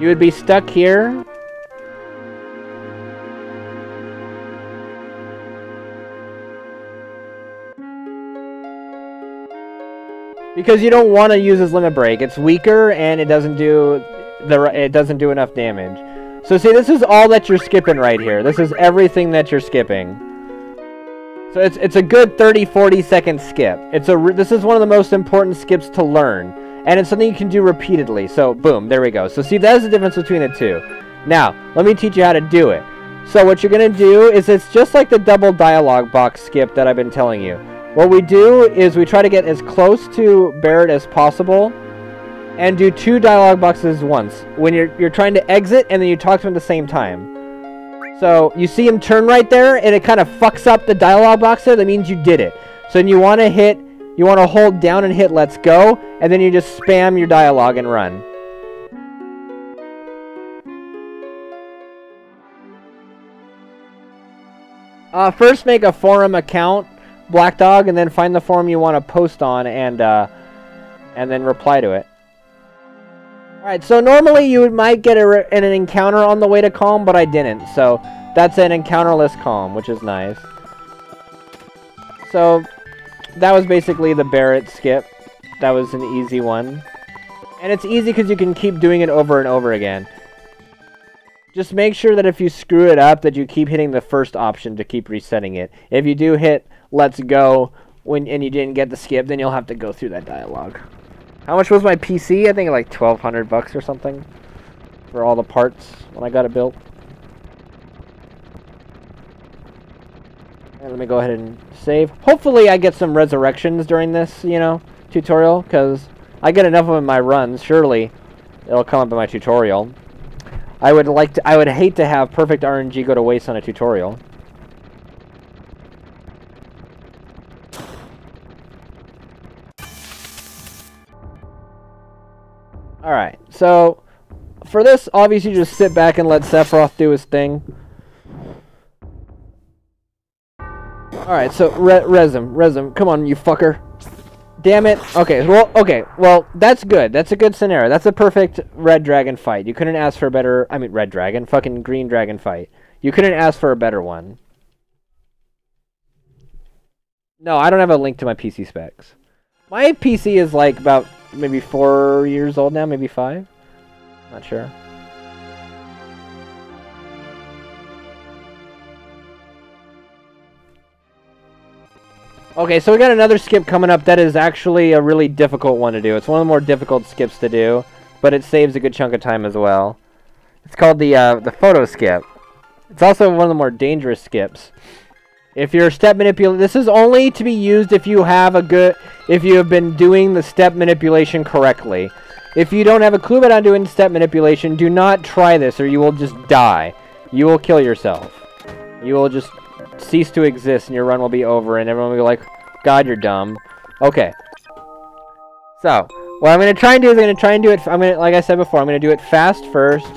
Speaker 1: You would be stuck here. Because you don't want to use his limit break. It's weaker and it doesn't do enough damage. So see, this is all that you're skipping right here. This is everything that you're skipping. So it's a good 30-40 second skip. This is one of the most important skips to learn, and it's something you can do repeatedly. So boom, there we go. So see, that's the difference between the two. Now let me teach you how to do it. So what you're gonna do is it's just like the double dialogue box skip that I've been telling you. What we do is we try to get as close to Barrett as possible and do 2 dialogue boxes once. When you're trying to exit and then you talk to him at the same time. So you see him turn right there and it kind of fucks up the dialogue box there. That means you did it. So then you want to hold down and hit let's go, and then you just spam your dialogue and run. First make a forum account, Black Dog, and then find the forum you want to post on and then reply to it. Alright, so normally you might get an encounter on the way to calm, but I didn't. So that's an encounterless calm, which is nice. So that was basically the Barrett skip. That was an easy one. And it's easy because you can keep doing it over and over again. Just make sure that if you screw it up, that you keep hitting the first option to keep resetting it. If you do hit let's go and you didn't get the skip, then you'll have to go through that dialogue. How much was my PC? I think like $1,200 or something for all the parts when I got it built. And let me go ahead and save. Hopefully I get some resurrections during this, tutorial, because I get enough of them in my runs. Surely it'll come up in my tutorial. I would hate to have perfect RNG go to waste on a tutorial. Alright, so for this, obviously just sit back and let Sephiroth do his thing. Alright, so Resm, come on, you fucker. Damn it. Okay, well, that's good. That's a good scenario. That's a perfect red dragon fight. You couldn't ask for a better, red dragon, fucking green dragon fight. You couldn't ask for a better one. No, I don't have a link to my PC specs. My PC is like about maybe 4 years old now, maybe 5. Not sure. Okay, so we got another skip coming up that is actually a really difficult one to do. It's one of the more difficult skips to do, but it saves a good chunk of time as well. It's called the photo skip. It's also one of the more dangerous skips. If you're step manipulation, this is only to be used if you have been doing the step manipulation correctly. If you don't have a clue about how doing step manipulation, do not try this or you will just die. You will kill yourself. You will just cease to exist and your run will be over and everyone will be like, God, you're dumb. Okay. So, what I'm going to try and do is like I said before, I'm going to do it fast first.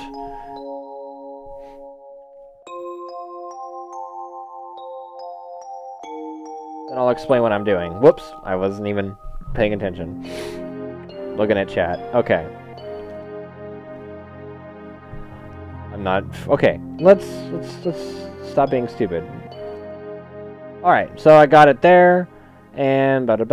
Speaker 1: Then I'll explain what I'm doing. Whoops, I wasn't even paying attention. Looking at chat. Okay. I'm not... Okay, let's stop being stupid. Alright, so I got it there. And... Alright,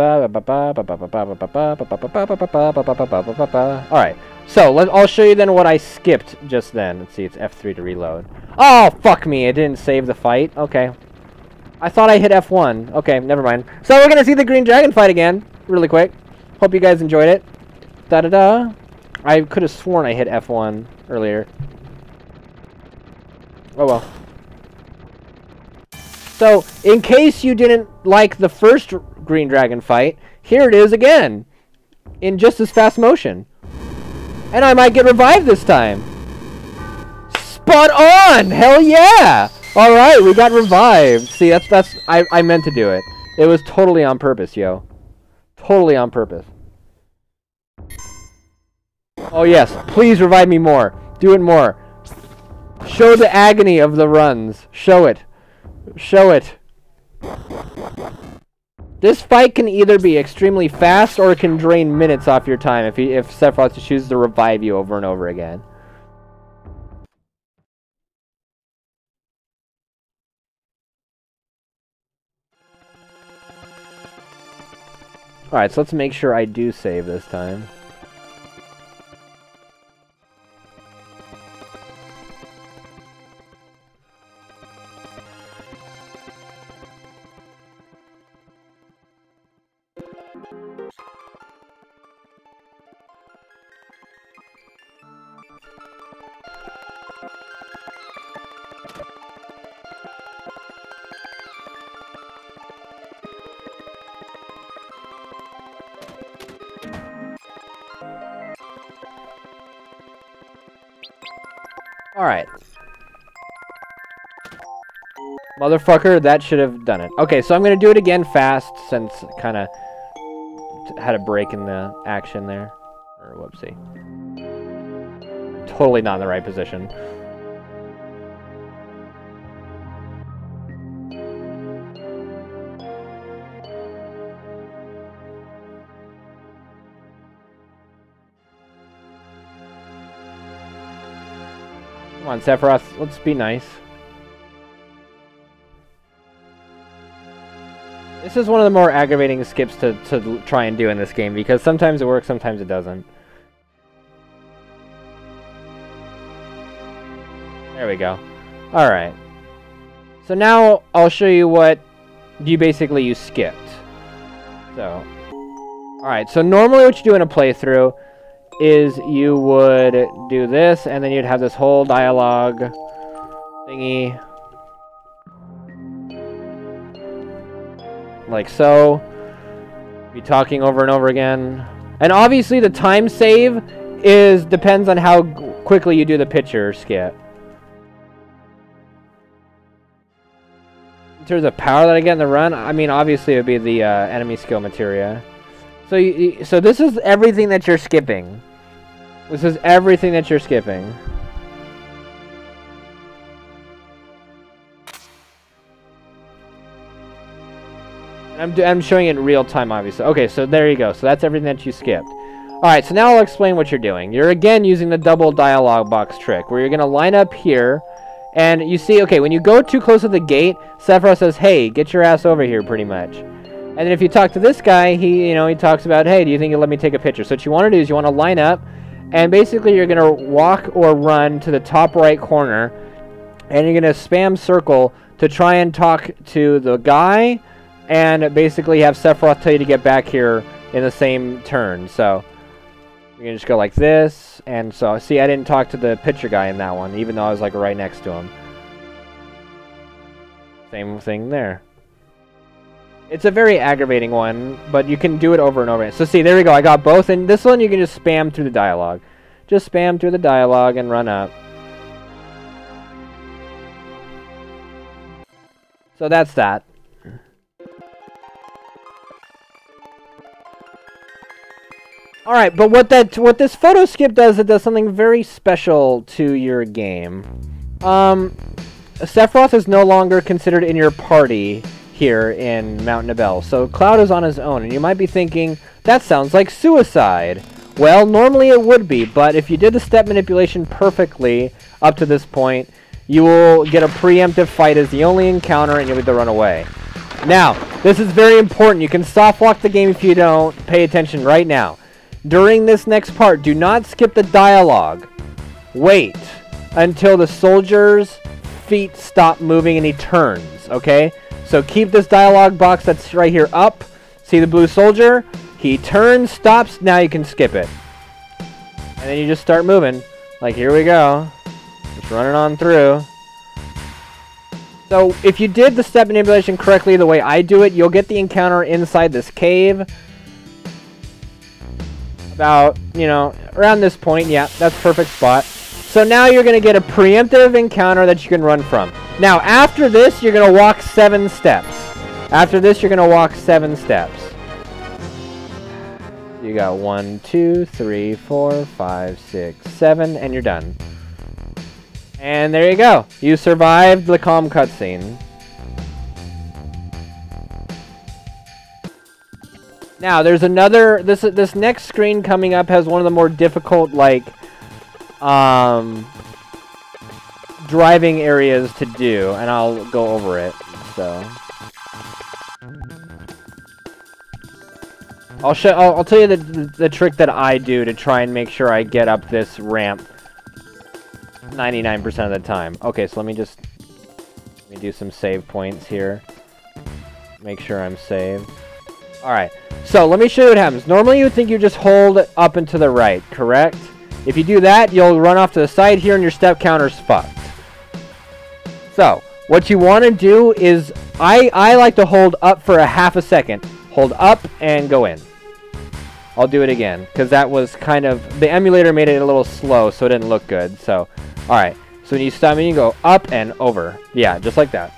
Speaker 1: so I'll show you then what I skipped just then. Let's see, it's F3 to reload. Oh, fuck me, it didn't save the fight. Okay. I thought I hit F1. Okay, never mind. So we're gonna see the green dragon fight again, really quick. Hope you guys enjoyed it. Da-da-da. I could have sworn I hit F1 earlier. Oh well. So, in case you didn't like the first green dragon fight, here it is again. In just as fast motion. And I might get revived this time. Spot on! Hell yeah! Alright, we got revived. See, I meant to do it. It was totally on purpose, yo. Totally on purpose. Oh yes, please revive me more. Do it more. Show the agony of the runs. Show it. Show it. This fight can either be extremely fast or it can drain minutes off your time if Sephiroth chooses to revive you over and over again. Alright, so let's make sure I do save this time. Alright. Motherfucker, that should have done it. Okay, so I'm going to do it again fast, since kind of had a break in the action there. Or whoopsie. Totally not in the right position. Come on, Sephiroth, let's be nice. This is one of the more aggravating skips to try and do in this game, because sometimes it works, sometimes it doesn't. There we go. Alright. So now I'll show you what you skipped. So, alright, so normally what you do in a playthrough is you would do this, and then you'd have this whole dialogue thingy. Like so. Be talking over and over again. And obviously the time save depends on how quickly you do the picture skip. In terms of power that I get in the run, I mean, obviously it would be the enemy skill materia. So this is everything that you're skipping. This is everything that you're skipping. And I'm showing it in real time, obviously. Okay, so there you go. So that's everything that you skipped. Alright, so now I'll explain what you're doing. You're again using the double dialogue box trick, where you're going to line up here, and you see, okay, when you go too close to the gate, Sephiroth says, hey, get your ass over here, pretty much. And then if you talk to this guy, he talks about, hey, do you think you'll let me take a picture? So what you want to do is you want to line up, and basically you're going to walk or run to the top right corner, and you're going to spam circle to try and talk to the guy, and basically have Sephiroth tell you to get back here in the same turn. So you're going to just go like this, and so, see, I didn't talk to the picture guy in that one, even though I was like right next to him. Same thing there. It's a very aggravating one, but you can do it over and over. So see, there we go. I got both. And this one, you can just spam through the dialogue. Just spam through the dialogue and run up. So that's that. Alright, but what this photo skip does, it does something very special to your game. Sephiroth is no longer considered in your party here in Mount Nibel. So Cloud is on his own, and you might be thinking, that sounds like suicide. Well, normally it would be, but if you did the step manipulation perfectly up to this point, you will get a preemptive fight as the only encounter, and you'll get to run away. Now, this is very important. You can soft walk the game if you don't pay attention right now. During this next part, do not skip the dialogue. Wait until the soldier's feet stop moving and he turns, okay? So keep this dialogue box that's right here up. See the blue soldier? He turns, stops, now you can skip it. And then you just start moving. Like, here we go. Just running on through. So if you did the step manipulation correctly the way I do it, you'll get the encounter inside this cave. About, around this point. Yeah, that's perfect spot. So now you're going to get a preemptive encounter that you can run from. Now, after this, you're going to walk 7 steps. After this, you're going to walk 7 steps. You got 1, 2, 3, 4, 5, 6, 7, and you're done. And there you go. You survived the calm cutscene. Now, there's another... This next screen coming up has one of the more difficult, like... driving areas to do, and I'll go over it, so... I'll tell you the trick that I do to try and make sure I get up this ramp 99% of the time. Okay, so let me do some save points here. Make sure I'm saved. Alright, so let me show you what happens. Normally you would think you just hold up and to the right, correct? If you do that, you'll run off to the side here and your step counter's fucked. So, what you want to do is, I like to hold up for a half a second. Hold up and go in. I'll do it again, because that was kind of... The emulator made it a little slow, so it didn't look good. So, alright. So when you stop me, you go up and over. Yeah, just like that.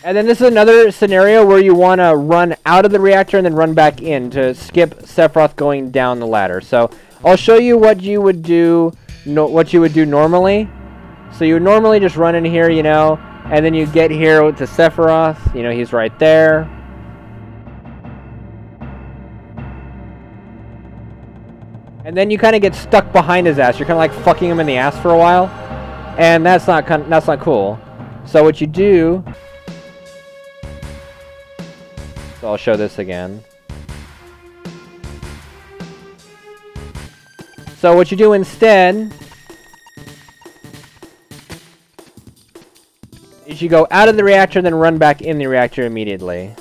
Speaker 1: And then this is another scenario where you want to run out of the reactor and then run back in to skip Sephiroth going down the ladder. So, I'll show you what you would do, normally. So you would normally just run in here, you know, and then you get here to Sephiroth. You know, he's right there. And then you kind of get stuck behind his ass. You're kind of like fucking him in the ass for a while, and that's not cool. So what you do? So I'll show this again. So what you do instead is you go out of the reactor, then run back in the reactor immediately.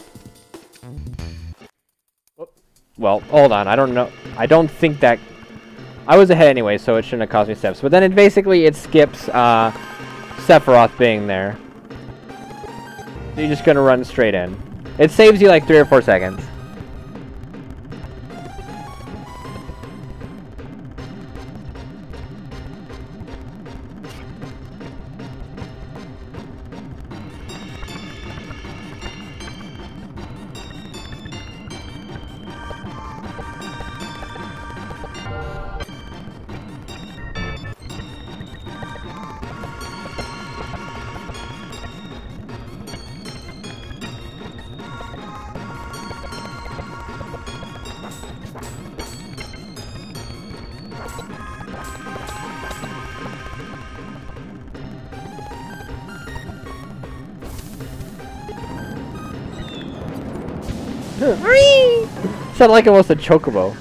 Speaker 1: Well, hold on. I don't know. I don't think that... I was ahead anyway, so it shouldn't have cost me steps. But then it skips Sephiroth being there. So you're just going to run straight in. It saves you like 3 or 4 seconds. Sounded like almost a chocobo.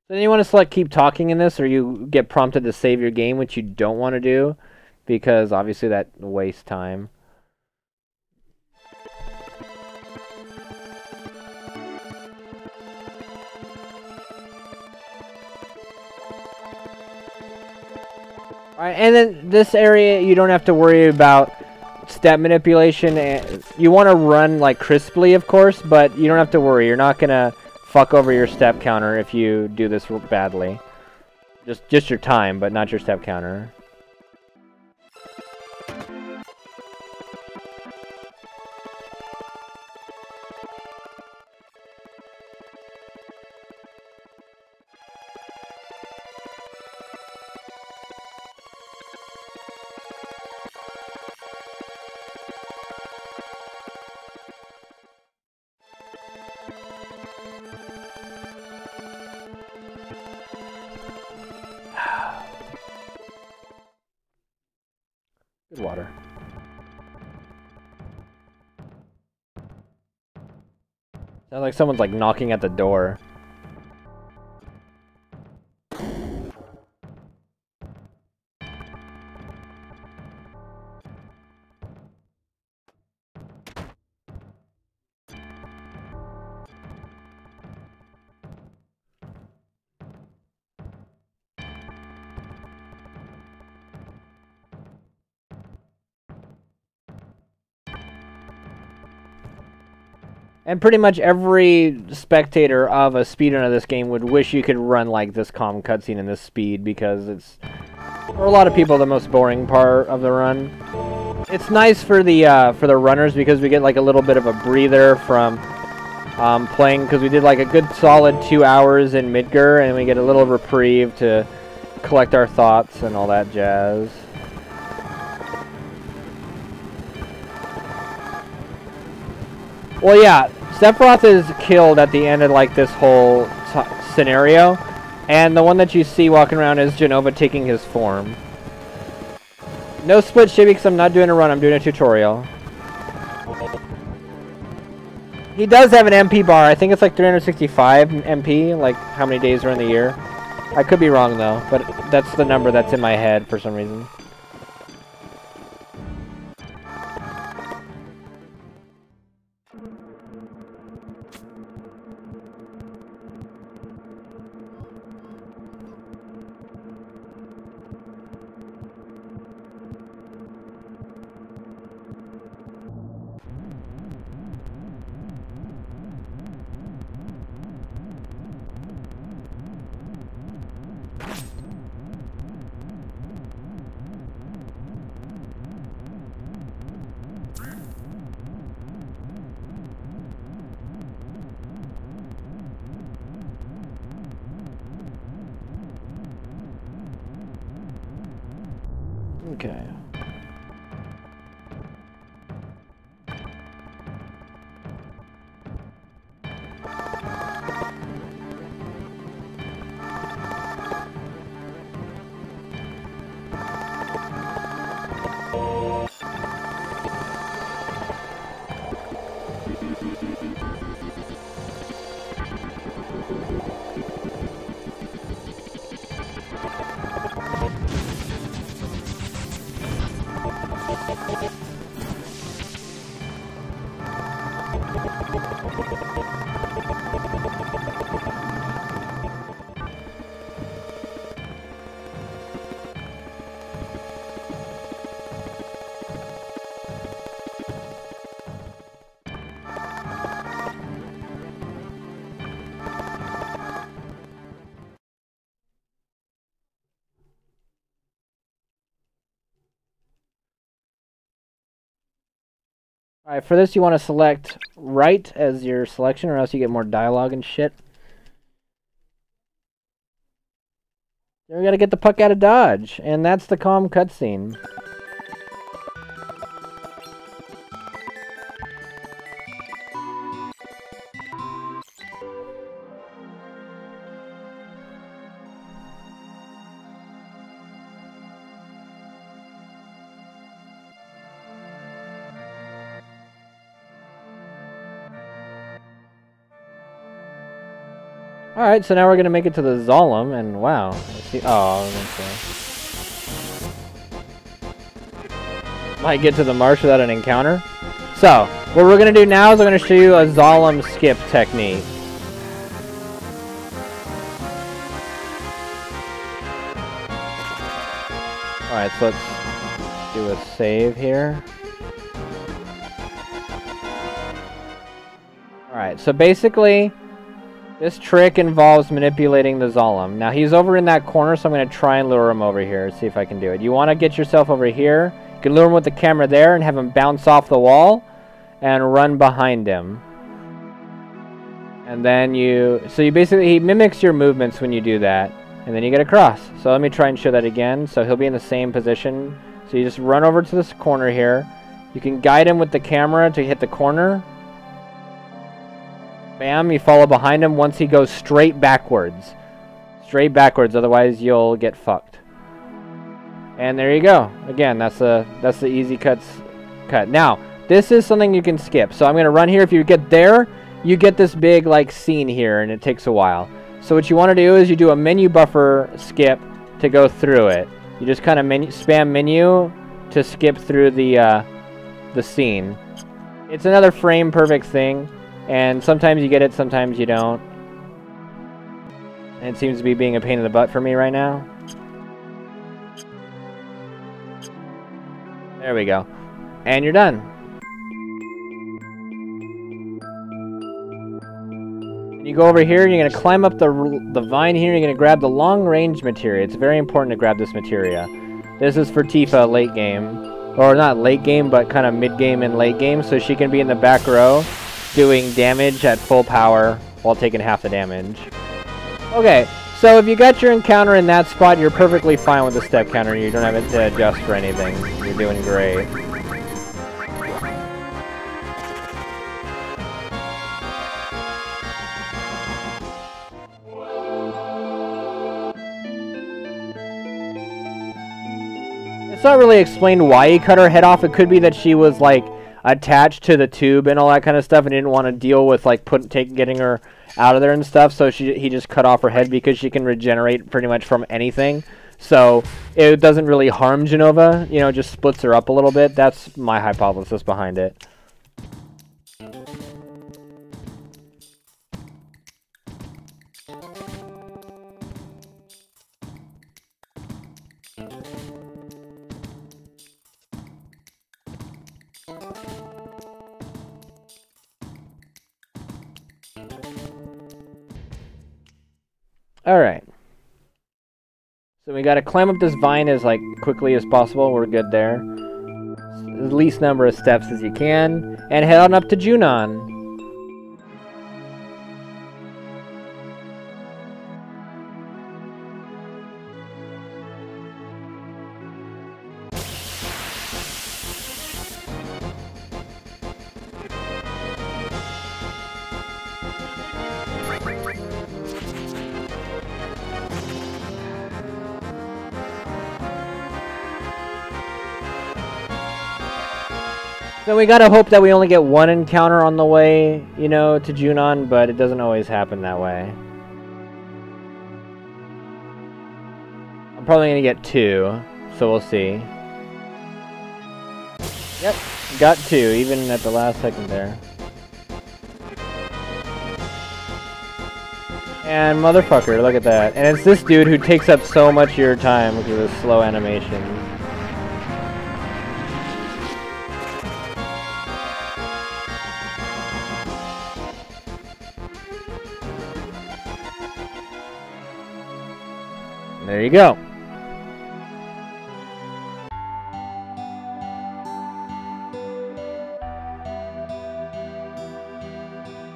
Speaker 1: Then you want to select keep talking in this, or you get prompted to save your game, which you don't want to do, because obviously that wastes time. Alright, and then this area, you don't have to worry about step manipulation. You want to run like crisply, of course, but you don't have to worry. You're not going to fuck over your step counter if you do this badly. Just your time, but not your step counter. Good water. Sounds like someone's like knocking at the door. And pretty much every spectator of a speedrun of this game would wish you could run like this calm cutscene in this speed, because it's For a lot of people, the most boring part of the run. It's nice for the runners because we get like a little bit of a breather from playing, because we did like a good solid 2 hours in Midgar, and we get a little reprieve to collect our thoughts and all that jazz. Well, yeah, Sephiroth is killed at the end of like this whole scenario, and the one that you see walking around is Genova taking his form. No split shibby because I'm not doing a run, I'm doing a tutorial. He does have an MP bar. I think it's like 365 MP, like how many days are in the year. I could be wrong though, but that's the number that's in my head for some reason. Okay. Alright, for this you want to select right as your selection, or else you get more dialogue and shit. Then we gotta get the puck out of Dodge, and that's the calm cutscene. Alright, so now we're gonna make it to the Zalem, and wow. See, oh, okay. Might get to the marsh without an encounter. So, what we're gonna do now is I'm gonna show you a Zalem skip technique. Alright, so let's do a save here. Alright, so basically, this trick involves manipulating the Zalem. Now, he's over in that corner, so I'm going to try and lure him over here, see if I can do it. You want to get yourself over here. You can lure him with the camera there and have him bounce off the wall and run behind him. And then he basically mimics your movements when you do that. And then you get across. So let me try and show that again. So he'll be in the same position. So you just run over to this corner here. You can guide him with the camera to hit the corner. Bam, you follow behind him once he goes straight backwards. Straight backwards, otherwise you'll get fucked. And there you go. Again, that's the easy cut. Now, this is something you can skip. So I'm going to run here. If you get there, you get this big like scene here, and it takes a while. So what you want to do is you do a menu buffer skip to go through it. You just kind of spam menu to skip through the scene. It's another frame perfect thing. And sometimes you get it, sometimes you don't. And it seems to be being a pain in the butt for me right now. There we go. And you're done. You go over here, you're going to climb up the vine here, you're going to grab the long-range materia. It's very important to grab this materia. This is for Tifa late game. Or not late game, but kind of mid-game and late game, so she can be in the back row doing damage at full power while taking half the damage. Okay, so if you got your encounter in that spot, you're perfectly fine with the step counter. You don't have to adjust for anything. You're doing great. It's not really explained why he cut her head off. It could be that she was like attached to the tube and all that kind of stuff, and didn't want to deal with like getting her out of there and stuff. So he just cut off her head because she can regenerate pretty much from anything. So it doesn't really harm Jenova. You know, just splits her up a little bit. That's my hypothesis behind it. Alright. So we gotta climb up this vine as like quickly as possible. We're good there. The least number of steps as you can. And head on up to Junon. So we gotta hope that we only get one encounter on the way, you know, to Junon, but it doesn't always happen that way. I'm probably gonna get 2, so we'll see. Yep, got 2, even at the last second there. And motherfucker, look at that. And it's this dude who takes up so much of your time because of his slow animation. There you go.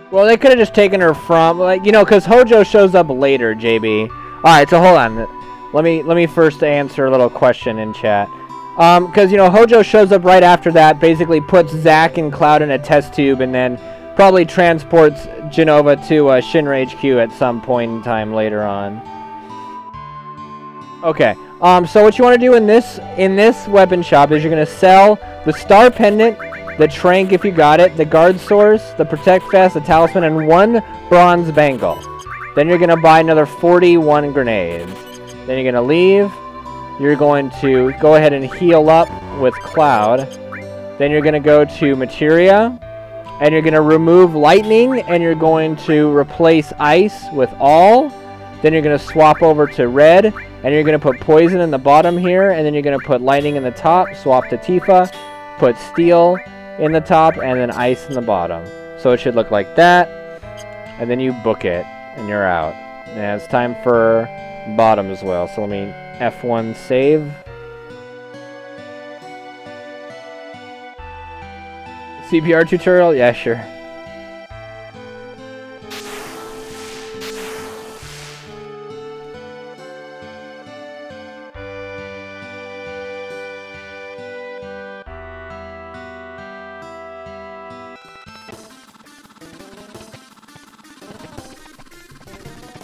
Speaker 1: Well, they could have just taken her from, like, you know, because Hojo shows up later, JB. Alright, so hold on. Let me first answer a little question in chat. Because, you know, Hojo shows up right after that, basically puts Zack and Cloud in a test tube, and then probably transports Jenova to Shinra HQ at some point in time later on. Okay, so what you want to do in this weapon shop is you're going to sell the Star Pendant, the Trank if you got it, the Guard Source, the Protect Vest, the Talisman, and 1 Bronze Bangle. Then you're going to buy another 41 grenades. Then you're going to leave. You're going to go ahead and heal up with Cloud. Then you're going to go to Materia, and you're going to remove Lightning, and you're going to replace Ice with All. Then you're going to swap over to Red, and you're going to put Poison in the bottom here, and then you're going to put Lightning in the top, swap to Tifa, put Steel in the top, and then Ice in the bottom. So it should look like that, and then you book it, and you're out. And it's time for bottom as well, so let me F1 save. CPR tutorial? Yeah, sure.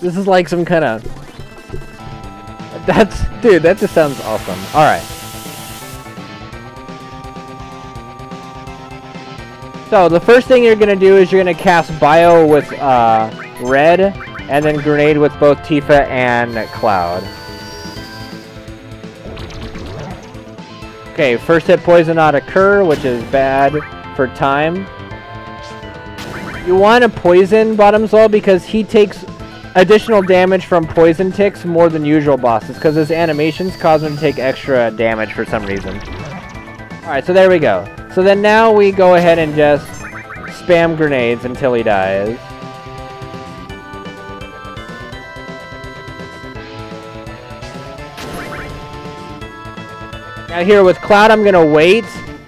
Speaker 1: This is like some kind of... Dude, that just sounds awesome. Alright. So, the first thing you're going to do is you're going to cast Bio with Red, and then Grenade with both Tifa and Cloud. Okay, first hit poison not occur, which is bad for time. You want to poison Bottomswell because he takes additional damage from poison ticks more than usual bosses, because his animations cause him to take extra damage for some reason. Alright, so there we go. So then now we go ahead and just spam grenades until he dies. Now here with Cloud, I'm gonna wait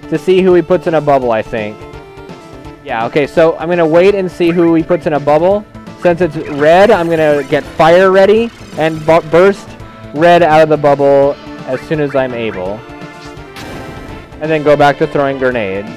Speaker 1: to see who he puts in a bubble, I think. Yeah, okay, so I'm gonna wait and see who he puts in a bubble. Since it's red, I'm gonna get fire ready and burst red out of the bubble as soon as I'm able. And then go back to throwing grenades.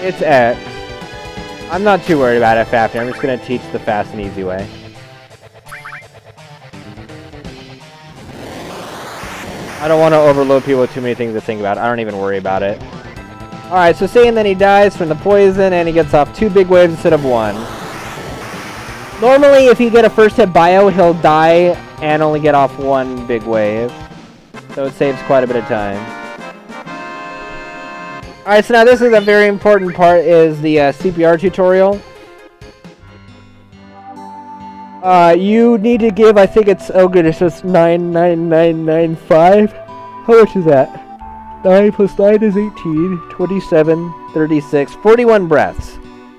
Speaker 1: It's X. I'm not too worried about FF. I'm just going to teach the fast and easy way. I don't want to overload people with too many things to think about. I don't even worry about it. Alright, so saying that he dies from the poison and he gets off 2 big waves instead of 1. Normally, if you get a first hit bio, he'll die and only get off 1 big wave. So it saves quite a bit of time. Alright, so now this is a very important part, is the CPR tutorial. You need to give, I think it's, oh goodness, it's 99995. How much is that? 9 plus 9 is 18, 27, 36, 41 breaths.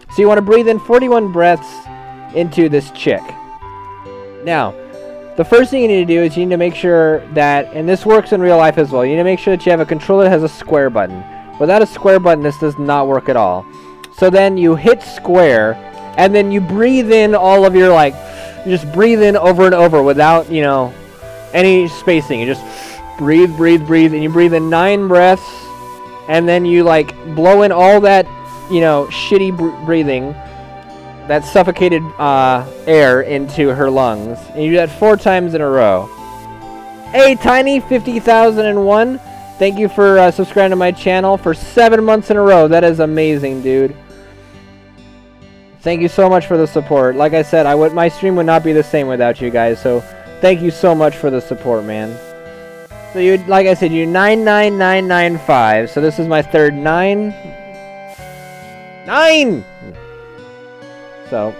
Speaker 1: So you want to breathe in 41 breaths into this chick. Now, the first thing you need to do is you need to make sure that, and this works in real life as well, you need to make sure that you have a controller that has a square button. Without a square button, this does not work at all. So then you hit square, and then you breathe in all of your, like, you just breathe in over and over without, you know, any spacing. You just breathe, breathe, breathe, and you breathe in 9 breaths, and then you, like, blow in all that, you know, shitty breathing, that suffocated air into her lungs. And you do that 4 times in a row. Hey, Tiny 50,001. Thank you for subscribing to my channel for 7 months in a row. That is amazing, dude. Thank you so much for the support. Like I said, my stream would not be the same without you guys. So thank you so much for the support, man. So you, like I said, you 99995. So this is my third 9. 9. So,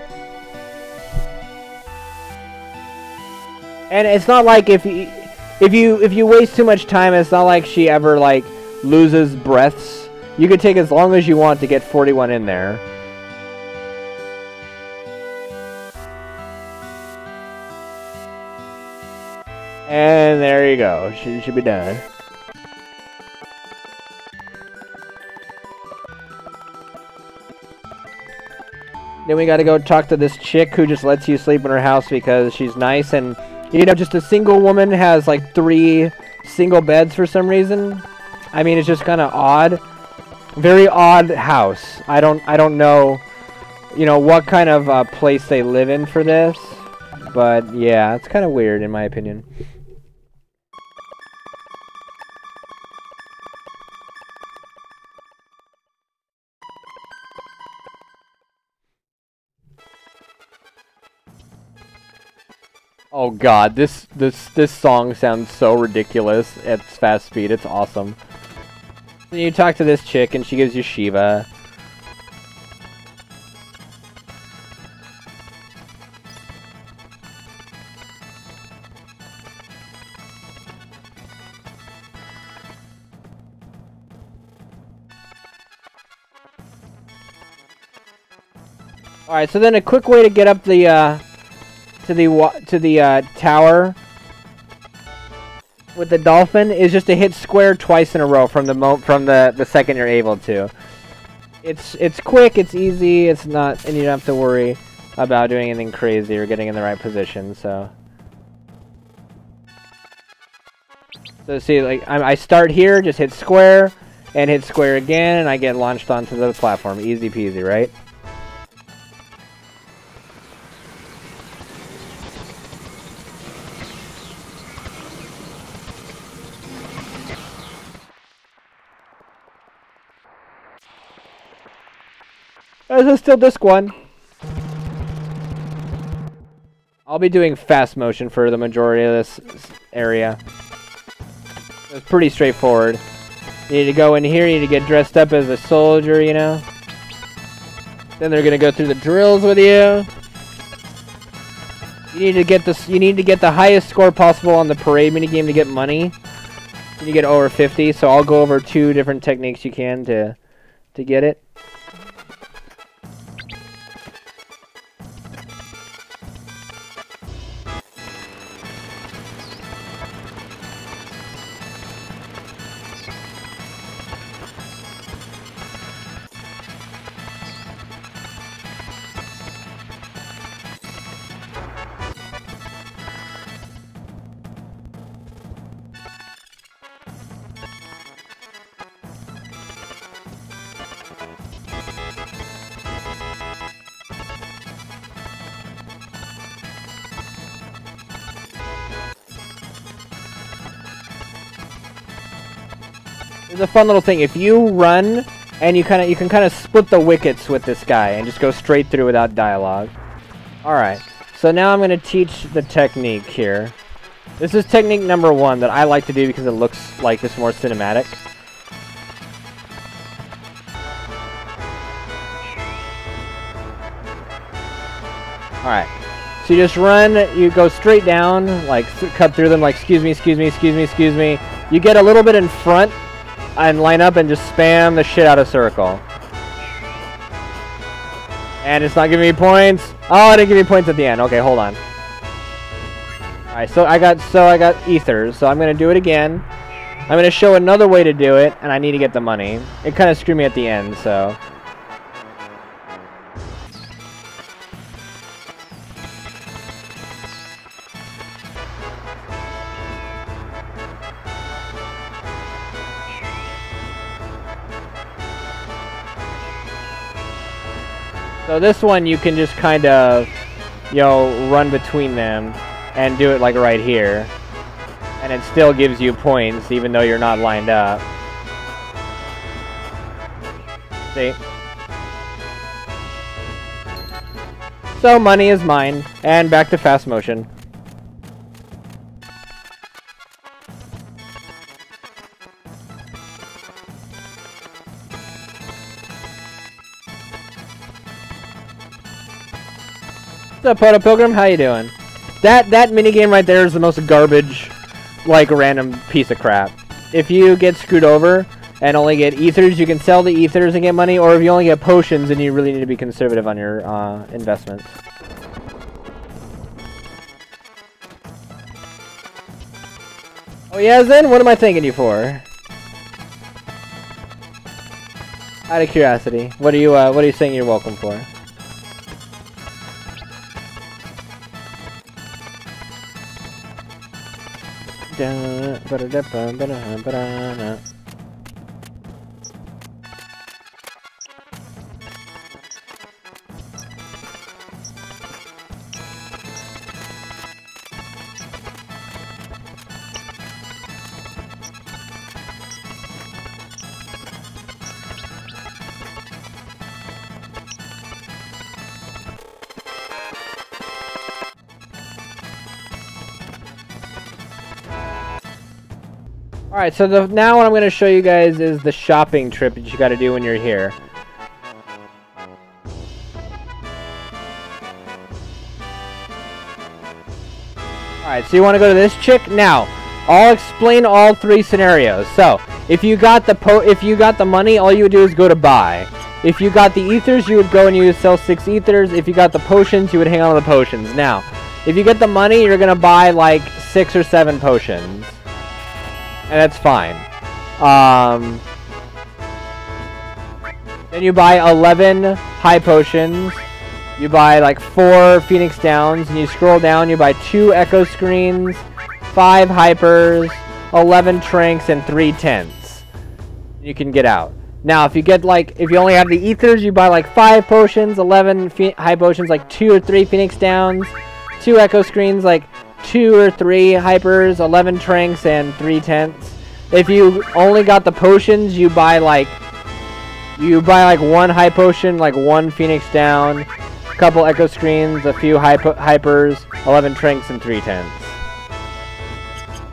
Speaker 1: and it's not like if you waste too much time, it's not like she ever, like, loses breaths. You could take as long as you want to get 41 in there. And there you go. She should be done. Then we gotta go talk to this chick who just lets you sleep in her house because she's nice, and you know, just a single woman has like 3 single beds for some reason. I mean, it's just kind of odd. Very odd house. I don't know, you know, what kind of place they live in for this. But yeah, it's kind of weird in my opinion. Oh god, this song sounds so ridiculous at fast speed. It's awesome. So you talk to this chick and she gives you Shiva. All right, so then a quick way to get up the to the tower with the dolphin is just to hit square twice in a row from the second you're able to. It's quick, it's easy, it's not, and you don't have to worry about doing anything crazy or getting in the right position. So see, like I start here, just hit square and hit square again, and I get launched onto the platform. Easy peasy, right? This is still disc 1. I'll be doing fast motion for the majority of this area. It's pretty straightforward. You need to go in here, you need to get dressed up as a soldier, you know. Then they're gonna go through the drills with you. You need to get the highest score possible on the parade minigame to get money. you get over 50. So I'll go over 2 different techniques you can to get it. It's a fun little thing. If you run and you can kind of split the wickets with this guy and just go straight through without dialogue. All right. So now I'm going to teach the technique here. This is technique number 1 that I like to do because it looks like it's more cinematic. All right. So you just run, you go straight down, like cut through them like excuse me, excuse me, excuse me, excuse me. You get a little bit in front and line up and just spam the shit out of circle. And it's not giving me points. Oh, it didn't give me points at the end. Okay, hold on. Alright, so I got ethers, so I'm gonna do it again. I'm gonna show another way to do it, and I need to get the money. It kinda screwed me at the end, so. So this one you can just kind of, you know, run between them and do it like right here. And it still gives you points even though you're not lined up. See? So money is mine. And back to fast motion. What's up, Poto Pilgrim? How you doing? That minigame right there is the most garbage, like, random piece of crap. If you get screwed over and only get ethers, you can sell the ethers and get money, or if you only get potions, then you really need to be conservative on your investments. Oh yeah, Zen? What am I thanking you for? Out of curiosity, what are you saying you're welcome for? Alright, so now what I'm going to show you guys is the shopping trip that you got to do when you're here. Alright, so you want to go to this chick? Now, I'll explain all 3 scenarios. So, if you got the money, all you would do is go to buy. If you got the ethers, you would go and you would sell 6 ethers. If you got the potions, you would hang on to the potions. Now, if you get the money, you're going to buy like 6 or 7 potions. And that's fine. Then you buy 11 high potions. You buy like 4 Phoenix Downs. And you scroll down, you buy 2 Echo Screens, 5 Hypers, 11 Tranks, and 3 Tents. You can get out. Now, if you get like, if you only have the ethers, you buy like 5 potions, 11 high potions, like 2 or 3 Phoenix Downs, 2 Echo Screens, like 2 or 3 Hypers, 11 Tranks, and 3 Tents. If you only got the potions, you buy like 1 high potion, like 1 Phoenix Down, a couple Echo Screens, a few Hypers, 11 Tranks, and 3 Tents.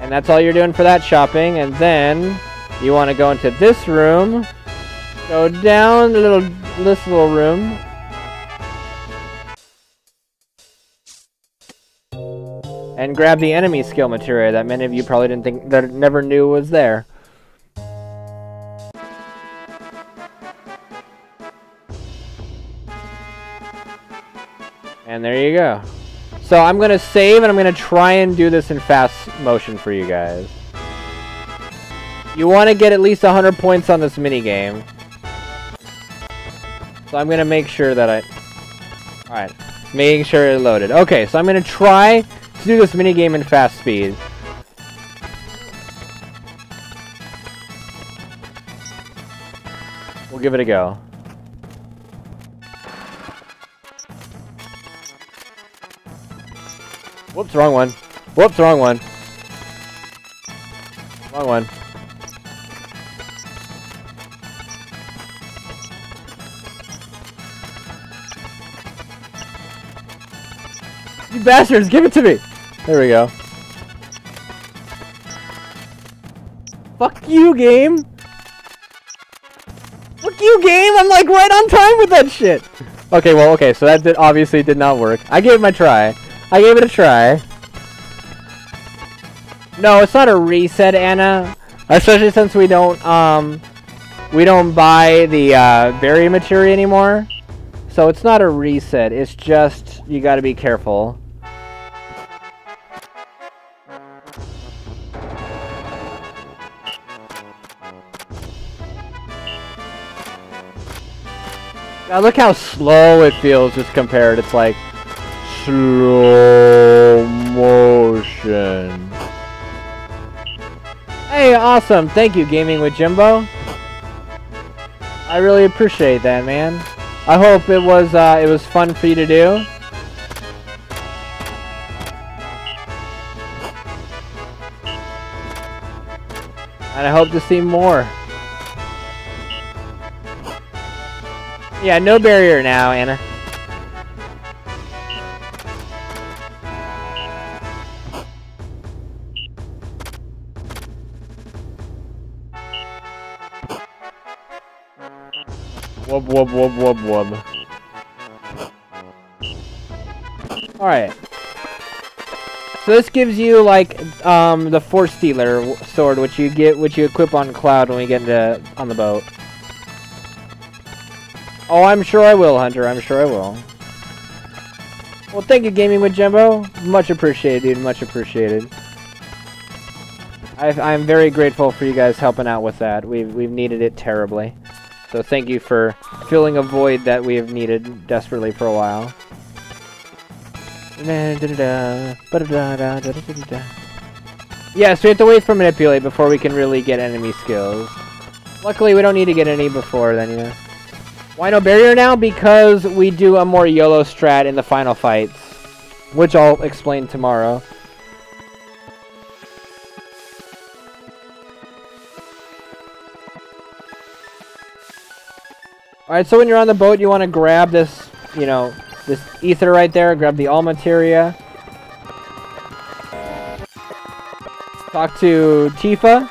Speaker 1: And that's all you're doing for that shopping. And then you want to go into this room, go down this little room. And grab the enemy skill materia that many of you probably didn't think, that never knew was there. And there you go. So I'm going to save and I'm going to try and do this in fast motion for you guys. You want to get at least 100 points on this minigame. So I'm going to make sure that I... Alright. Making sure it loaded. Okay, so I'm going to try to do this minigame in fast speed. We'll give it a go. Whoops, wrong one. Whoops, wrong one. Wrong one. You bastards, give it to me! There we go. Fuck you, game! Fuck you, game! I'm like right on time with that shit! Okay, well, okay, so that obviously did not work. I gave it my try. I gave it a try. No, it's not a reset, Anna. Especially since we don't buy the berry materia anymore. So it's not a reset, it's just, you gotta be careful. Now look how slow it feels just compared. It's like slow motion. Hey, awesome. Thank you, Gaming with Jimbo. I really appreciate that, man. I hope it was fun for you to do. And I hope to see more. Yeah, no barrier now, Anna. Wub wub wub wub wub. Alright. So this gives you like the Force Stealer sword, which you equip on Cloud when we get on the boat. Oh, I'm sure I will, Hunter. I'm sure I will. Well, thank you, Gaming with Jimbo. Much appreciated, dude. Much appreciated. I'm very grateful for you guys helping out with that. We've needed it terribly. So thank you for filling a void that we have needed desperately for a while. Yes, we have to wait for Manipulate before we can really get enemy skills. Luckily, we don't need to get any before then, you know. Why no barrier now? Because we do a more YOLO strat in the final fights, which I'll explain tomorrow. Alright, so when you're on the boat, you want to grab this, you know, this ether right there, grab the all materia. Talk to Tifa.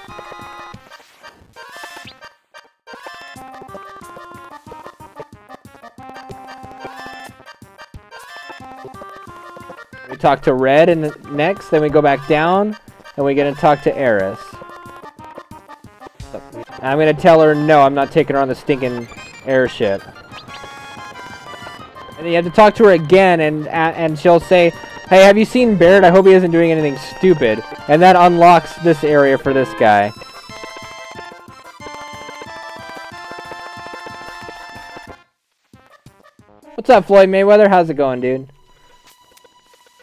Speaker 1: We talk to Red next, then we go back down, and we're going to talk to Eris. And I'm going to tell her, no, I'm not taking her on the stinking airship. And then you have to talk to her again, and she'll say, hey, have you seen Barrett? I hope he isn't doing anything stupid. And that unlocks this area for this guy. What's up, Floyd Mayweather? How's it going, dude?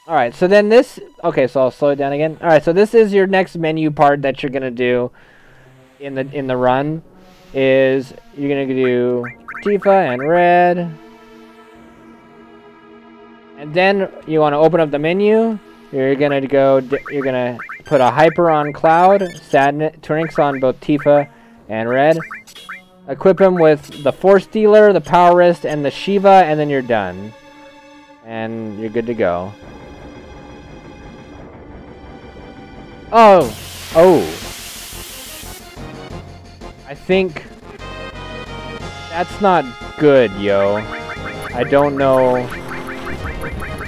Speaker 1: Alright, so then this... Okay, so I'll slow it down again. Alright, so this is your next menu part that you're going to do in the run. Is you're going to do Tifa and Red. And then you want to open up the menu. You're going to put a Hyper on Cloud, Sadness, Trinix on both Tifa and Red. Equip him with the Force Dealer, the Power Wrist, and the Shiva, and then you're done. And you're good to go. Oh! Oh! I think... That's not good, yo. I don't know...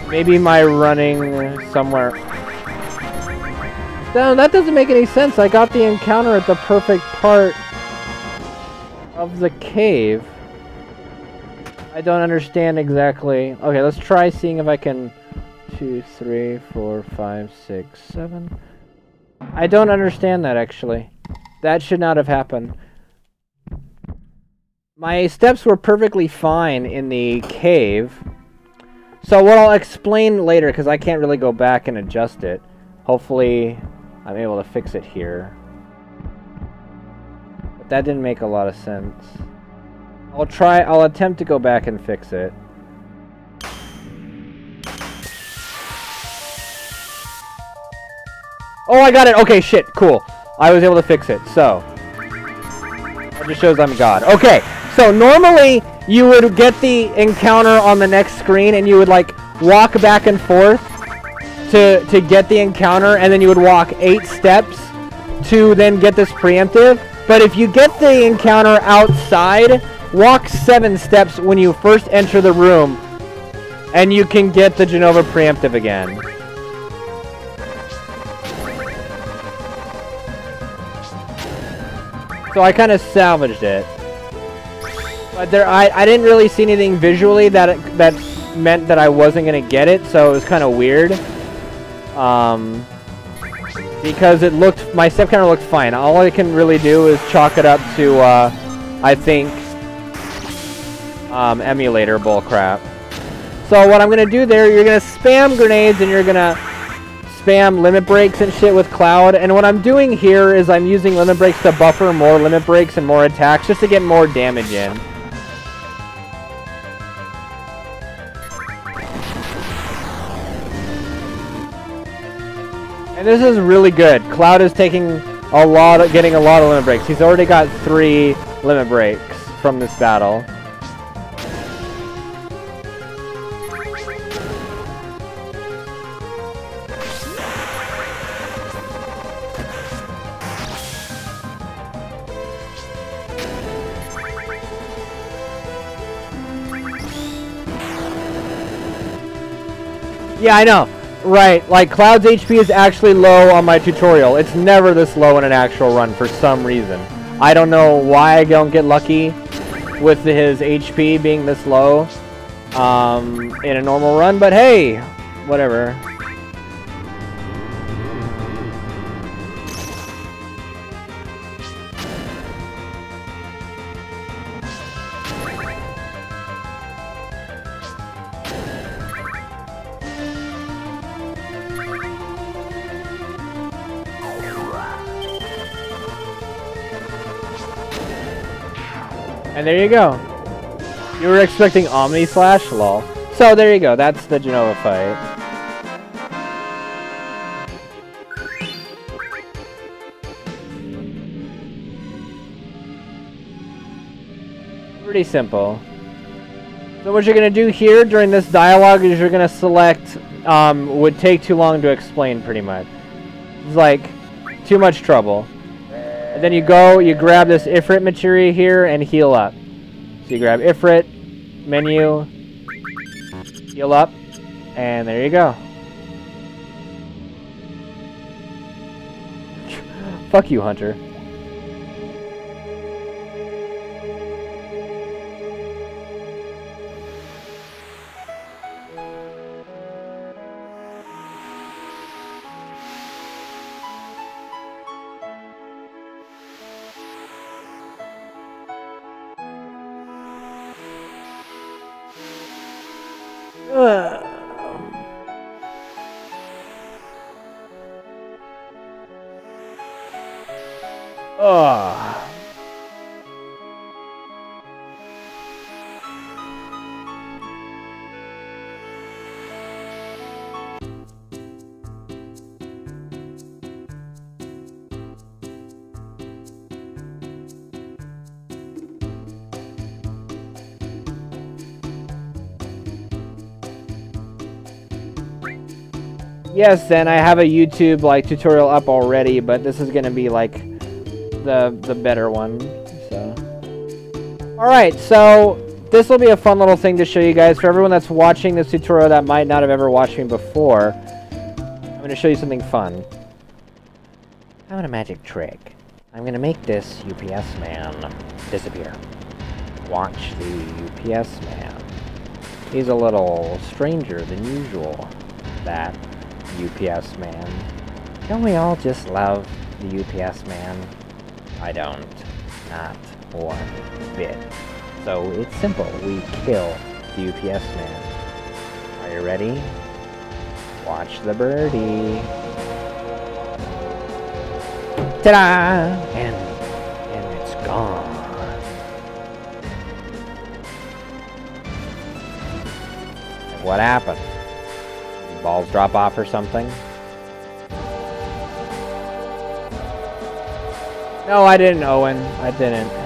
Speaker 1: Maybe my running somewhere... No, that doesn't make any sense. I got the encounter at the perfect part of the cave. I don't understand exactly. Okay, let's try seeing if I can... 2, 3, 4, 5, 6, 7. I don't understand that, actually. That should not have happened. My steps were perfectly fine in the cave. So what I'll explain later, because I can't really go back and adjust it. Hopefully, I'm able to fix it here. But that didn't make a lot of sense. I'll attempt to go back and fix it. Oh, I got it! Okay, shit, cool. I was able to fix it, so. That just shows I'm God. Okay, so normally you would get the encounter on the next screen and you would, like, walk back and forth to get the encounter, and then you would walk 8 steps to then get this preemptive. But if you get the encounter outside, walk 7 steps when you first enter the room, and you can get the Genova preemptive again. So I kind of salvaged it. But I didn't really see anything visually that meant that I wasn't going to get it, so it was kind of weird. Because it looked, my step counter looked fine. All I can really do is chalk it up to, I think, emulator bullcrap. So what I'm going to do there, you're going to spam grenades and you're going to spam limit breaks and shit with Cloud. And what I'm doing here is I'm using limit breaks to buffer more limit breaks and more attacks just to get more damage in. And this is really good. Cloud is taking getting a lot of limit breaks. He's already got 3 limit breaks from this battle. Yeah, I know. Right, like Cloud's HP is actually low on my tutorial. It's never this low in an actual run for some reason. I don't know why I don't get lucky with his HP being this low in a normal run, but hey, whatever. And there you go. You were expecting Omni Slash? Lol. So there you go. That's the Genova fight. Pretty simple. So what you're going to do here during this dialogue is you're going to select would take too long to explain pretty much. It's like too much trouble. And then you go, you grab this Ifrit materia here and heal up. So you grab Ifrit, menu, heal up, and there you go. Fuck you, Hunter. Yes, and I have a YouTube like tutorial up already, but this is gonna be like the better one. So, all right, so this will be a fun little thing to show you guys for everyone that's watching this tutorial that might not have ever watched me before. I'm gonna show you something fun. found a magic trick. I'm gonna make this UPS man disappear. Watch the UPS man. He's a little stranger than usual, that UPS man. Don't we all just love the UPS man? I don't. Not one bit. So it's simple. We kill the UPS man. Are you ready? Watch the birdie. Ta-da! And it's gone. What happened? Balls drop off or something? No, I didn't, Owen. I didn't.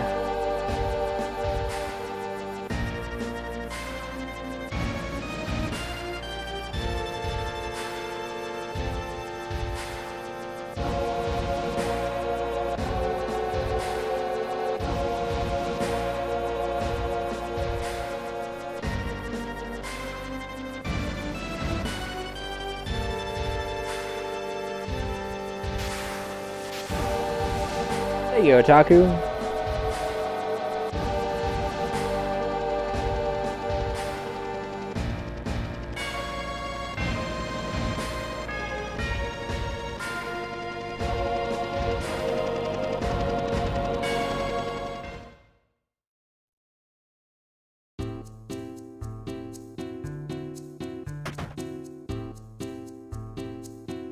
Speaker 1: There you go, Otaku.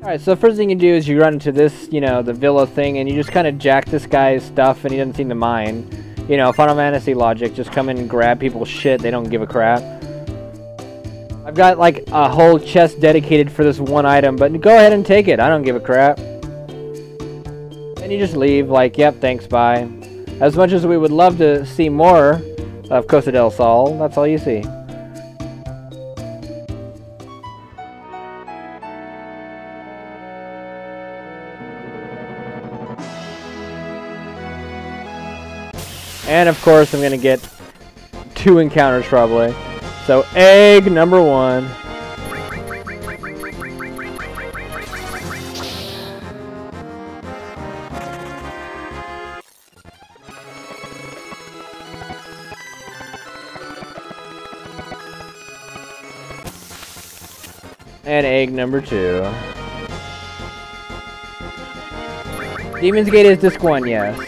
Speaker 1: Alright, so the first thing you do is you run into this, you know, the villa thing, and you just kind of jack this guy's stuff, and he doesn't seem to mind. You know, Final Fantasy logic, just come in and grab people's shit, they don't give a crap. I've got, like, a whole chest dedicated for this one item, but go ahead and take it, I don't give a crap. And you just leave, like, yep, thanks, bye. As much as we would love to see more of Costa del Sol, that's all you see. And of course, I'm gonna get 2 encounters probably. So, egg number 1. And egg number 2. Demon's Gate is disc 1, yes.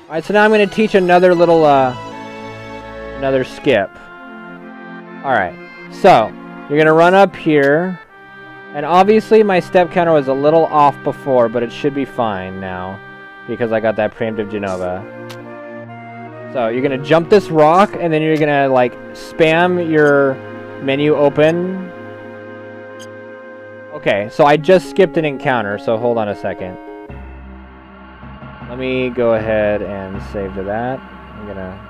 Speaker 1: Alright, so now I'm going to teach another little, another skip. Alright, so, you're going to run up here, and obviously my step counter was a little off before, but it should be fine now, because I got that preemptive Genova. So, you're going to jump this rock, and then you're going to, like, spam your menu open. Okay, so I just skipped an encounter, so hold on a second. Let me go ahead and save to that. I'm gonna...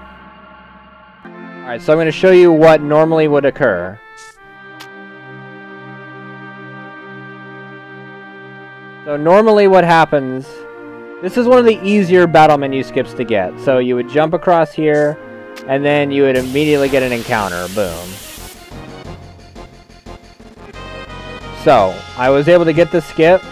Speaker 1: Alright, so I'm gonna show you what normally would occur. So normally what happens... This is one of the easier battle menu skips to get. So you would jump across here, and then you would immediately get an encounter. Boom. So, I was able to get the skip.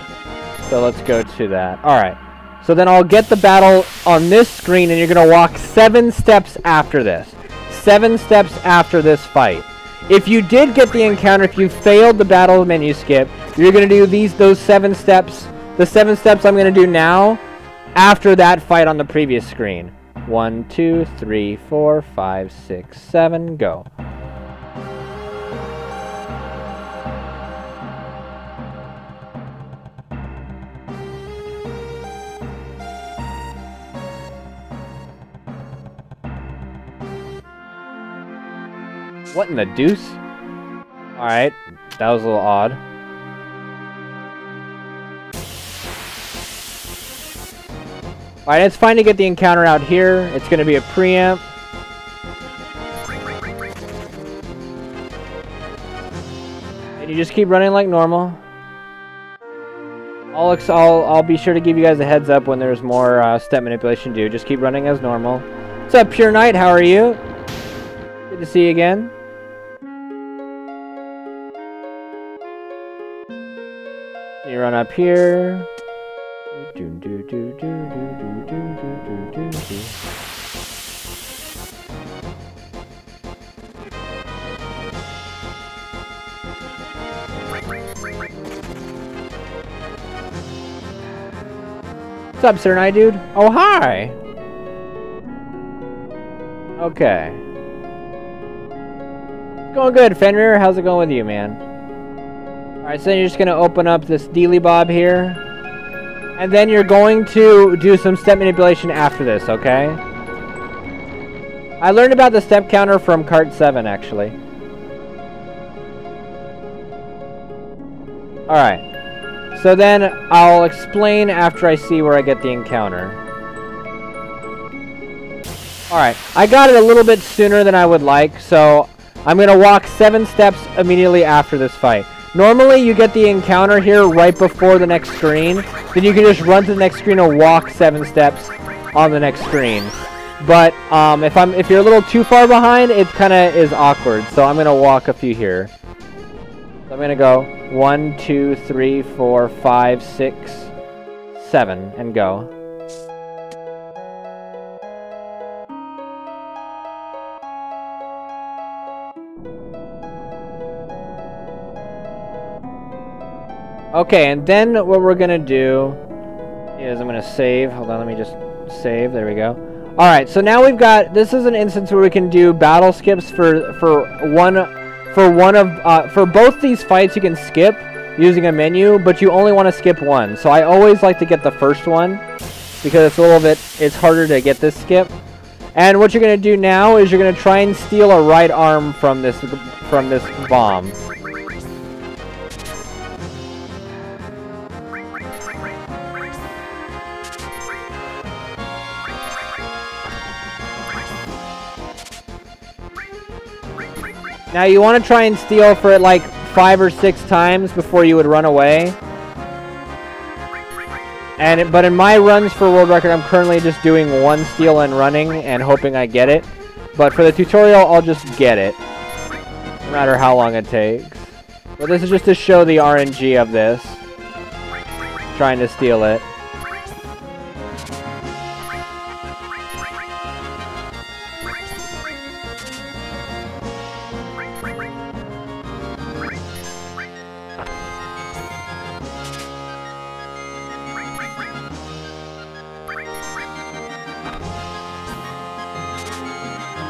Speaker 1: So let's go to that. Alright. So then I'll get the battle on this screen, and you're going to walk 7 steps after this. 7 steps after this fight. If you did get the encounter, if you failed the battle menu skip, you're going to do those 7 steps. The 7 steps I'm going to do now after that fight on the previous screen. 1, 2, 3, 4, 5, 6, 7, go. What in the deuce? Alright, that was a little odd. Alright, it's fine to get the encounter out here. It's going to be a preamp. And you just keep running like normal. I'll be sure to give you guys a heads up when there's more step manipulation to do. Just keep running as normal. What's up, Pure Knight? How are you? Good to see you again. you run up here. What's up, Sir Night Dude? Oh, hi! Okay. It's going good, Fenrir. How's it going with you, man? Alright, so then you're just going to open up this dealy bob here. And then you're going to do some step manipulation after this, okay? I learned about the step counter from Kart 7, actually. Alright. So then I'll explain after I see where I get the encounter. Alright, I got it a little bit sooner than I would like, so I'm going to walk 7 steps immediately after this fight. Normally you get the encounter here right before the next screen, then you can just run to the next screen and walk 7 steps on the next screen. But if you're a little too far behind, it kind of is awkward, so I'm going to walk a few here. So I'm going to go 1, 2, 3, 4, 5, 6, 7, and go. Okay, and then what we're going to do is I'm going to save. Hold on, let me just save. There we go. Alright, so now we've got, this is an instance where we can do battle skips for both these fights. You can skip using a menu, but you only want to skip one. So I always like to get the first one because it's harder to get this skip. And what you're going to do now is you're going to try and steal a right arm from this bomb. Now you want to try and steal for it like 5 or 6 times before you would run away. But in my runs for world record, I'm currently just doing 1 steal and running and hoping I get it. But for the tutorial, I'll just get it, no matter how long it takes. But this is just to show the RNG of this, trying to steal it.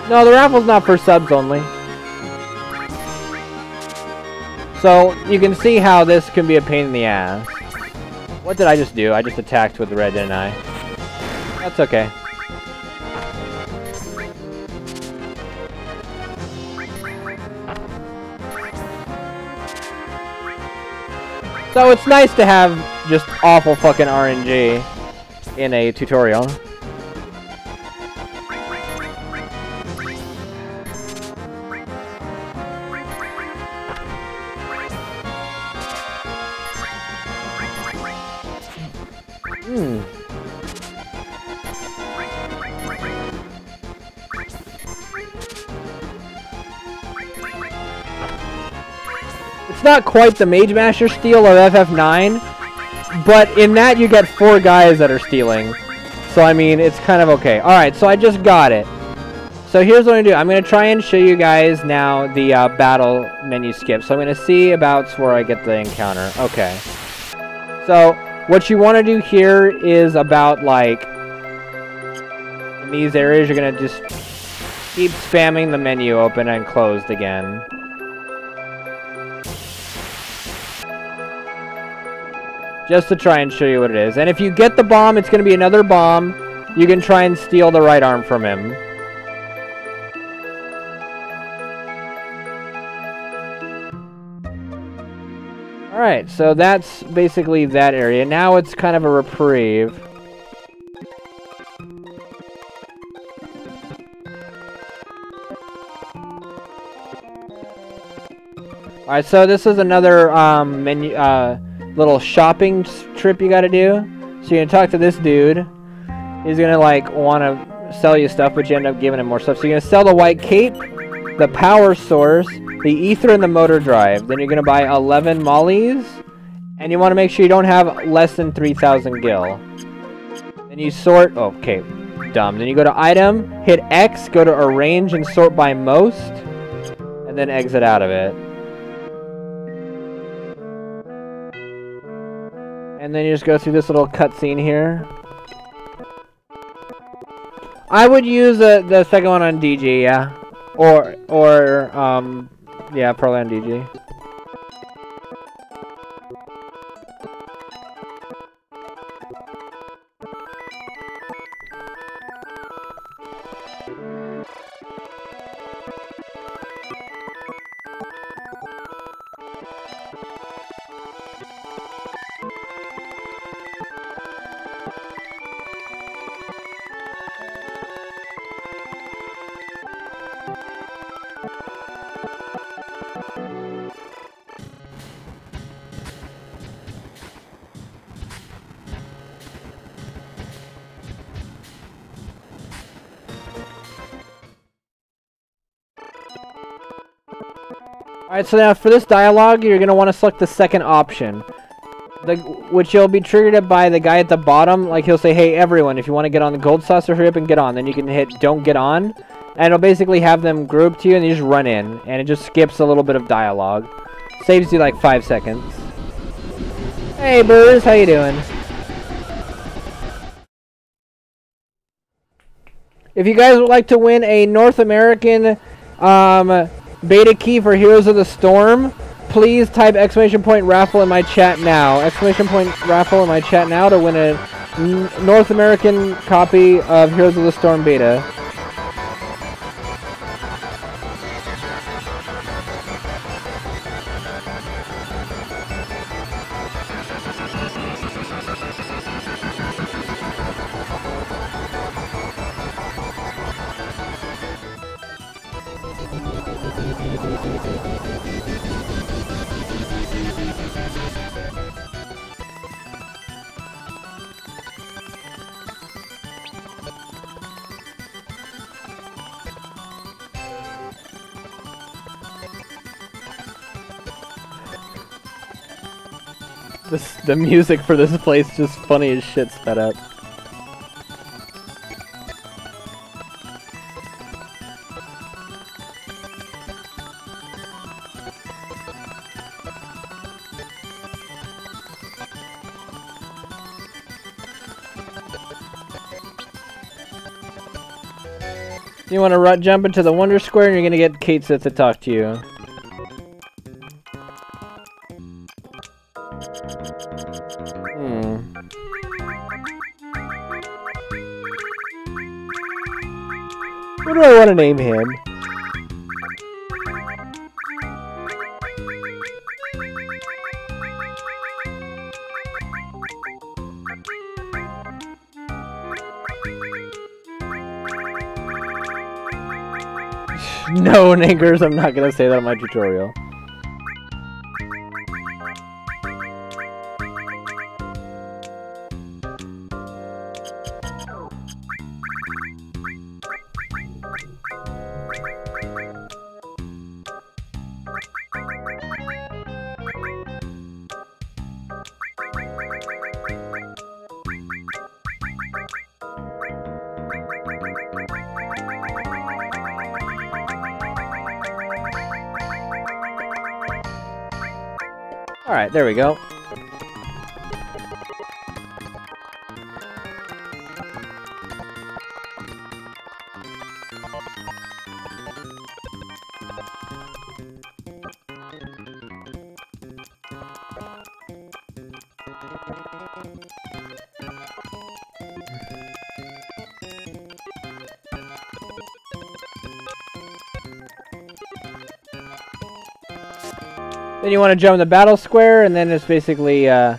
Speaker 1: No, the raffle's not for subs only. So, you can see how this can be a pain in the ass. What did I just do? I just attacked with red, didn't I? That's okay. So, it's nice to have just awful fucking RNG in a tutorial. It's not quite the Mage Master steal of FF9, but in that you get 4 guys that are stealing. So I mean, it's kind of okay. Alright, so I just got it. So here's what I'm going to do. I'm going to try and show you guys now the battle menu skip. So I'm going to see about where I get the encounter. Okay. So what you want to do here is about like in these areas you're going to just keep spamming the menu open and closed again. Just to try and show you what it is. And if you get the bomb, it's going to be another bomb. You can try and steal the right arm from him. Alright, so that's basically that area. Now it's kind of a reprieve. Alright, so this is another menu, little shopping trip you gotta do. So you're gonna talk to this dude. He's gonna like wanna sell you stuff, but you end up giving him more stuff. So you're gonna sell the white cape, the power source, the ether, and the motor drive. Then you're gonna buy 11 mollies And you want to make sure you don't have less than 3,000 gil. Then you sort... Oh, okay, dumb. Then you go to item, hit X, go to arrange and sort by most. And then exit out of it. And then you just go through this little cutscene here. I would use the second one on DG, yeah. Yeah, probably on DG. Alright, so now for this dialogue, you're going to want to select the second option. Which you'll be triggered by the guy at the bottom. Like, he'll say, hey, everyone, if you want to get on the gold saucer, hurry up and get on. Then you can hit don't get on. And it'll basically have them group to you, and you just run in. And it just skips a little bit of dialogue. Saves you like 5 seconds. Hey, Burrs, how you doing? If you guys would like to win a North American beta key for Heroes of the Storm, please type !raffle in my chat now. !raffle in my chat now to win a North American copy of Heroes of the Storm beta. The music for this place is just funny as shit sped up. You want to jump into the Wonder Square and you're going to get Kate Sith to talk to you. What do I want to name him? No, Niggers, I'm not gonna say that in my tutorial. Alright, there we go. Then you want to jump in the battle square, and then it's basically going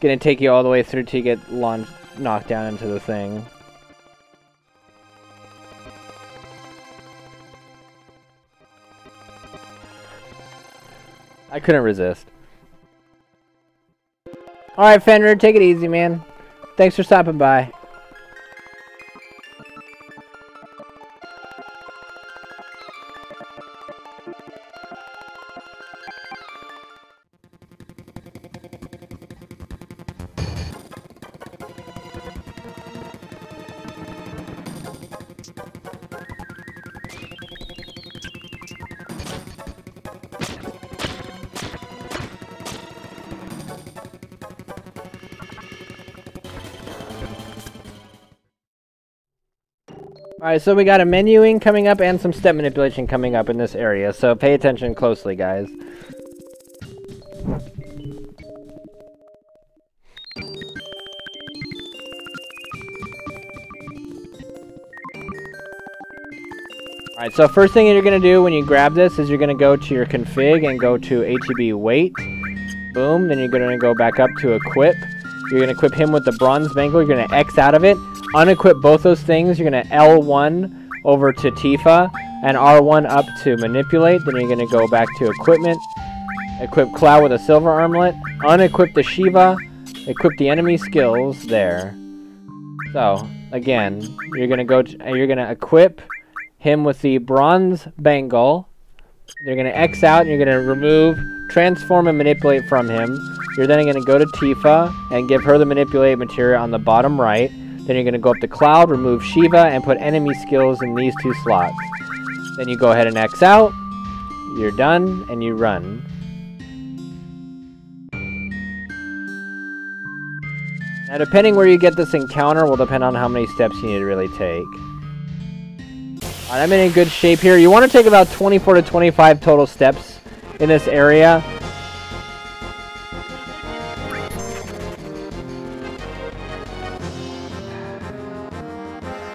Speaker 1: to take you all the way through till you get knocked down into the thing. I couldn't resist. Alright, Fender, take it easy, man. Thanks for stopping by. Alright, so we got a menuing coming up and some step manipulation coming up in this area, so pay attention closely, guys. Alright, so first thing you're going to do when you grab this is you're going to go to your config and go to ATB wait. Boom, then you're going to go back up to equip. You're going to equip him with the bronze bangle. You're going to X out of it. Unequip both those things. You're going to L1 over to Tifa and R1 up to manipulate. Then you're going to go back to equipment. Equip Cloud with a silver armlet. Unequip the Shiva. Equip the enemy skills there. So, again, you're going to equip him with the bronze bangle. You're going to X out and you're going to remove, transform and manipulate from him. You're then going to go to Tifa and give her the manipulate material on the bottom right. Then you're going to go up to Cloud, remove Shiva, and put enemy skills in these 2 slots. Then you go ahead and X out. You're done and you run. Now depending where you get this encounter will depend on how many steps you need to really take. Alright, I'm in good shape here. You want to take about 24 to 25 total steps in this area.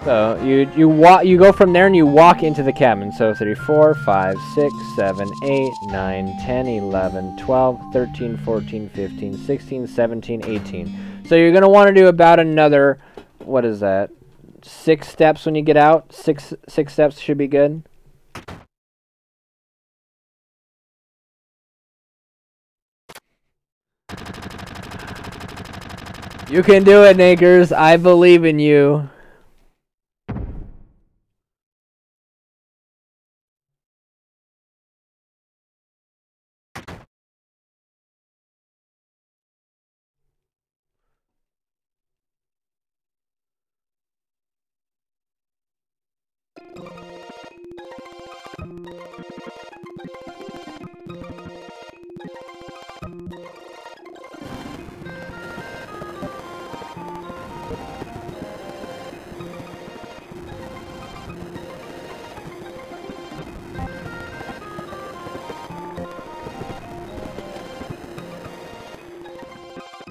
Speaker 1: So you go from there and you walk into the cabin. So 3, 4, 5, 6, 7, 8, 9, 10, 11, 12, 13, 14, 15, 16, 17, 18. So you're going to want to do about another, what is that? 6 steps when you get out. Six steps should be good. You can do it, Nakers. I believe in you.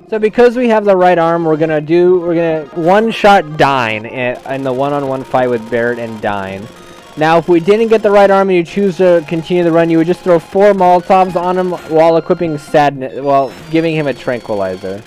Speaker 1: So because we have the right arm, we're gonna one-shot Dine in the one-on-one fight with Barrett and Dine. Now, if we didn't get the right arm and you choose to continue the run, you would just throw 4 Molotovs on him while equipping Sadness, while giving him a Tranquilizer.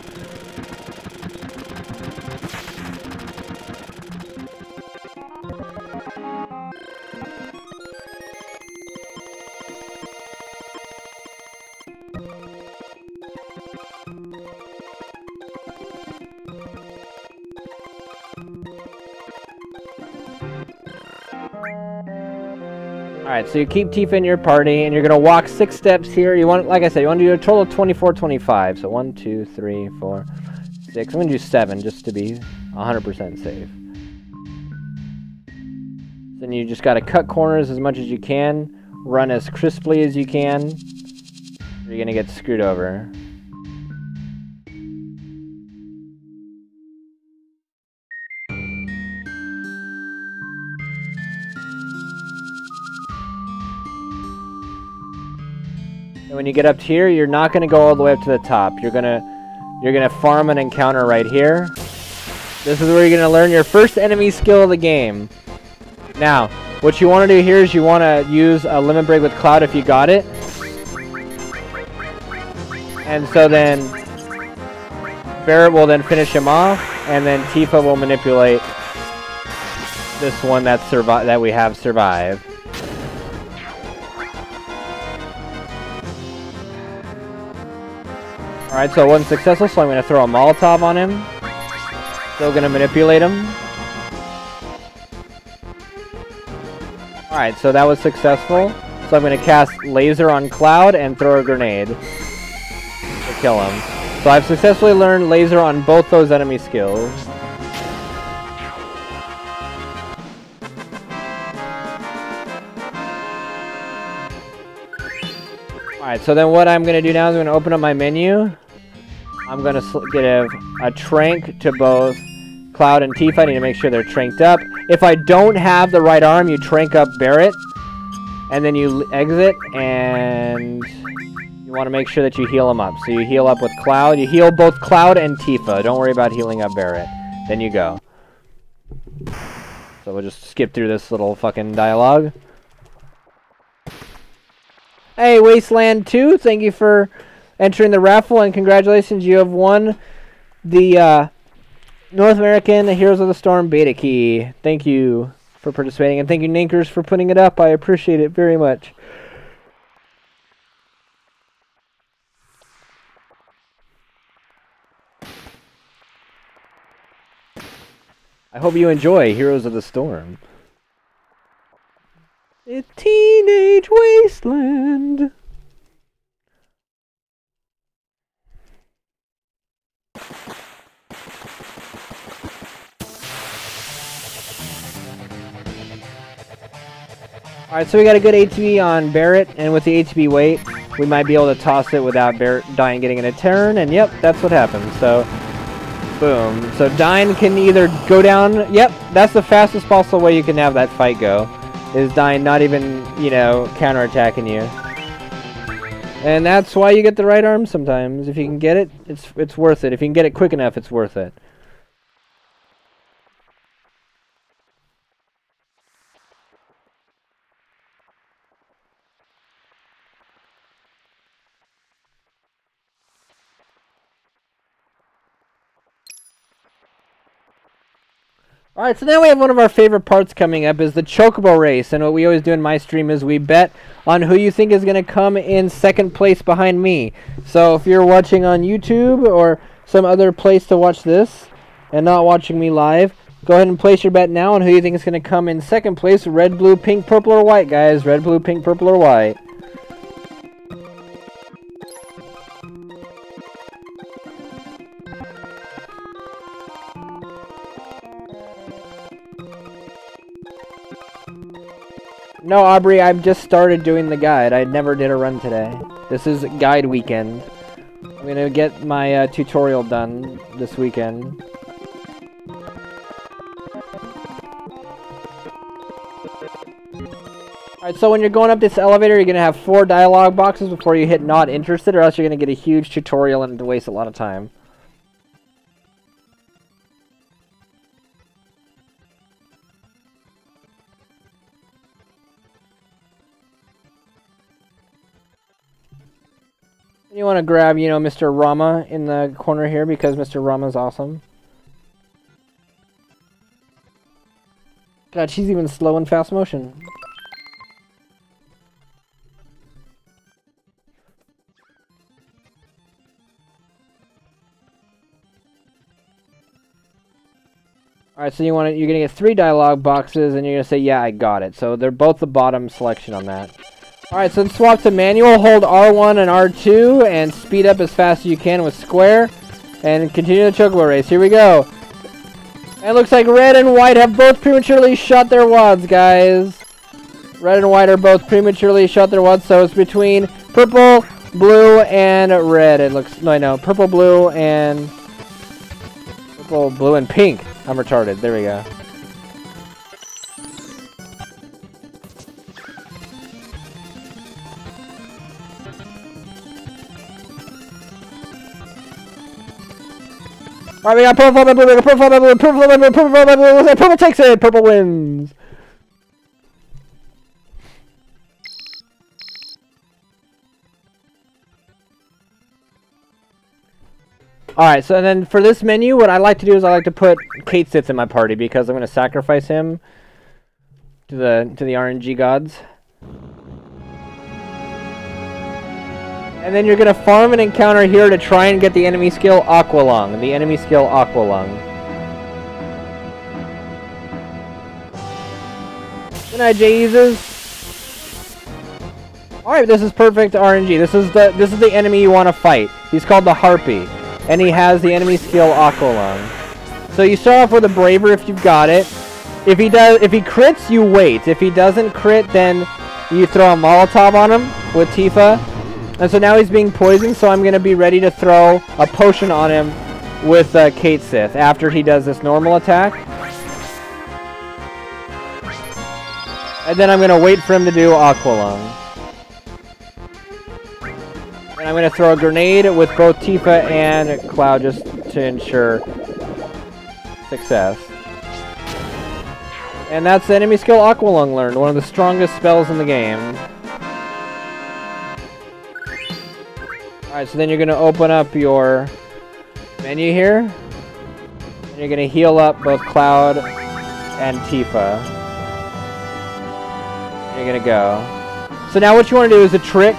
Speaker 1: Alright, so you keep Tifa in your party, and you're going to walk 6 steps here. You want, like I said, you want to do a total of 24, 25. So 1, 2, 3, 4, 6. I'm going to do 7 just to be 100% safe. Then you just got to cut corners as much as you can. Run as crisply as you can. Or you're going to get screwed over. And when you get up here, you're not going to go all the way up to the top. You're gonna farm an encounter right here. This is where you're going to learn your first enemy skill of the game. Now, what you want to do here is you want to use a Limit Break with Cloud if you got it. And so then Barrett will then finish him off, and then Tifa will manipulate this one that we have survived. Alright, so it wasn't successful, so I'm going to throw a Molotov on him. Still going to manipulate him. Alright, so that was successful. So I'm going to cast Laser on Cloud and throw a grenade to kill him. So I've successfully learned Laser on both those enemy skills. Alright, so then what I'm going to do now is I'm going to open up my menu. I'm going to give a trank to both Cloud and Tifa, I need to make sure they're tranked up. If I don't have the right arm, you trank up Barret, and then you exit, and you want to make sure that you heal them up. So you heal up with Cloud. You heal both Cloud and Tifa. Don't worry about healing up Barret. Then you go. So we'll just skip through this little fucking dialogue. Hey, Wasteland 2, thank you for entering the raffle, and congratulations, you have won the North American Heroes of the Storm beta key. Thank you for participating, and thank you, Ninkers, for putting it up. I appreciate it very much. I hope you enjoy Heroes of the Storm. It's Teenage Wasteland. Alright, so we got a good ATB on Barret, and with the ATB weight, we might be able to toss it without Barret dying getting in a turn, and yep, that's what happens. So, boom. So Dyne can either go down, yep, that's the fastest possible way you can have that fight go, is Dyne not even, you know, counterattacking you. And that's why you get the right arm sometimes. If you can get it, it's worth it. If you can get it quick enough, it's worth it. Alright, so now we have one of our favorite parts coming up, is the Chocobo race. And what we always do in my stream is we bet on who you think is going to come in second place behind me. So if you're watching on YouTube or some other place to watch this and not watching me live, go ahead and place your bet now on who you think is going to come in second place. Red, blue, pink, purple, or white, guys. Red, blue, pink, purple, or white. No, Aubrey, I've just started doing the guide. I never did a run today. This is guide weekend. I'm gonna get my tutorial done this weekend. Alright, so when you're going up this elevator, you're gonna have 4 dialogue boxes before you hit not interested, or else you're gonna get a huge tutorial and waste a lot of time. You want to grab, you know, Mr. Rama in the corner here because Mr. Rama's awesome. God, she's even slow in fast motion. Alright, so you're gonna get 3 dialogue boxes and you're gonna say, yeah, I got it. So they're both the bottom selection on that. Alright, so then swap to manual, hold R1 and R2, and speed up as fast as you can with square, and continue the Chocobo race. Here we go. And it looks like red and white have both prematurely shot their wads, guys. Red and white are both prematurely shot their wads, so it's between purple, blue, and red. It looks, no, I know, purple, blue, and pink. I'm retarded. There we go. Alright, we got purple, blue, purple, blue, purple, blue, purple, blue, purple takes it, purple wins. Alright, so then for this menu, what I like to do is I like to put Kate Sith in my party because I'm going to sacrifice him to the RNG gods. And then you're going to farm an encounter here to try and get the enemy skill Aqualung. The enemy skill Aqualung. Good night, Jesus. Alright, this is perfect RNG. This is the enemy you want to fight. He's called the Harpy. And he has the enemy skill Aqualung. So you start off with a Braver if you've got it. If he crits, you wait. If he doesn't crit, then you throw a Molotov on him with Tifa. And so now he's being poisoned, so I'm going to be ready to throw a potion on him with Kate Sith after he does this normal attack. And then I'm going to wait for him to do Aqualung. And I'm going to throw a grenade with both Tifa and Cloud just to ensure success. And that's the enemy skill Aqualung learned, one of the strongest spells in the game. Alright, so then you're going to open up your menu here. And you're going to heal up both Cloud and Tifa. And you're going to go. So now what you want to do is a trick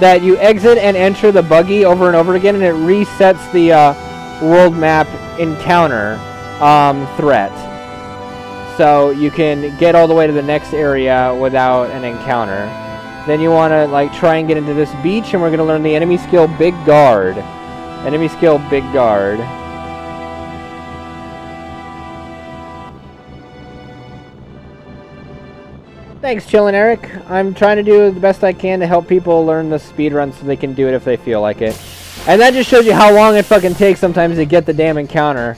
Speaker 1: that you exit and enter the buggy over and over again, and it resets the world map encounter threat. So you can get all the way to the next area without an encounter. Then you want to like try and get into this beach, and we're going to learn the enemy skill Big Guard. Enemy skill Big Guard. Thanks, Chillin' Eric. I'm trying to do the best I can to help people learn the speedrun so they can do it if they feel like it. And that just shows you how long it fucking takes sometimes to get the damn encounter.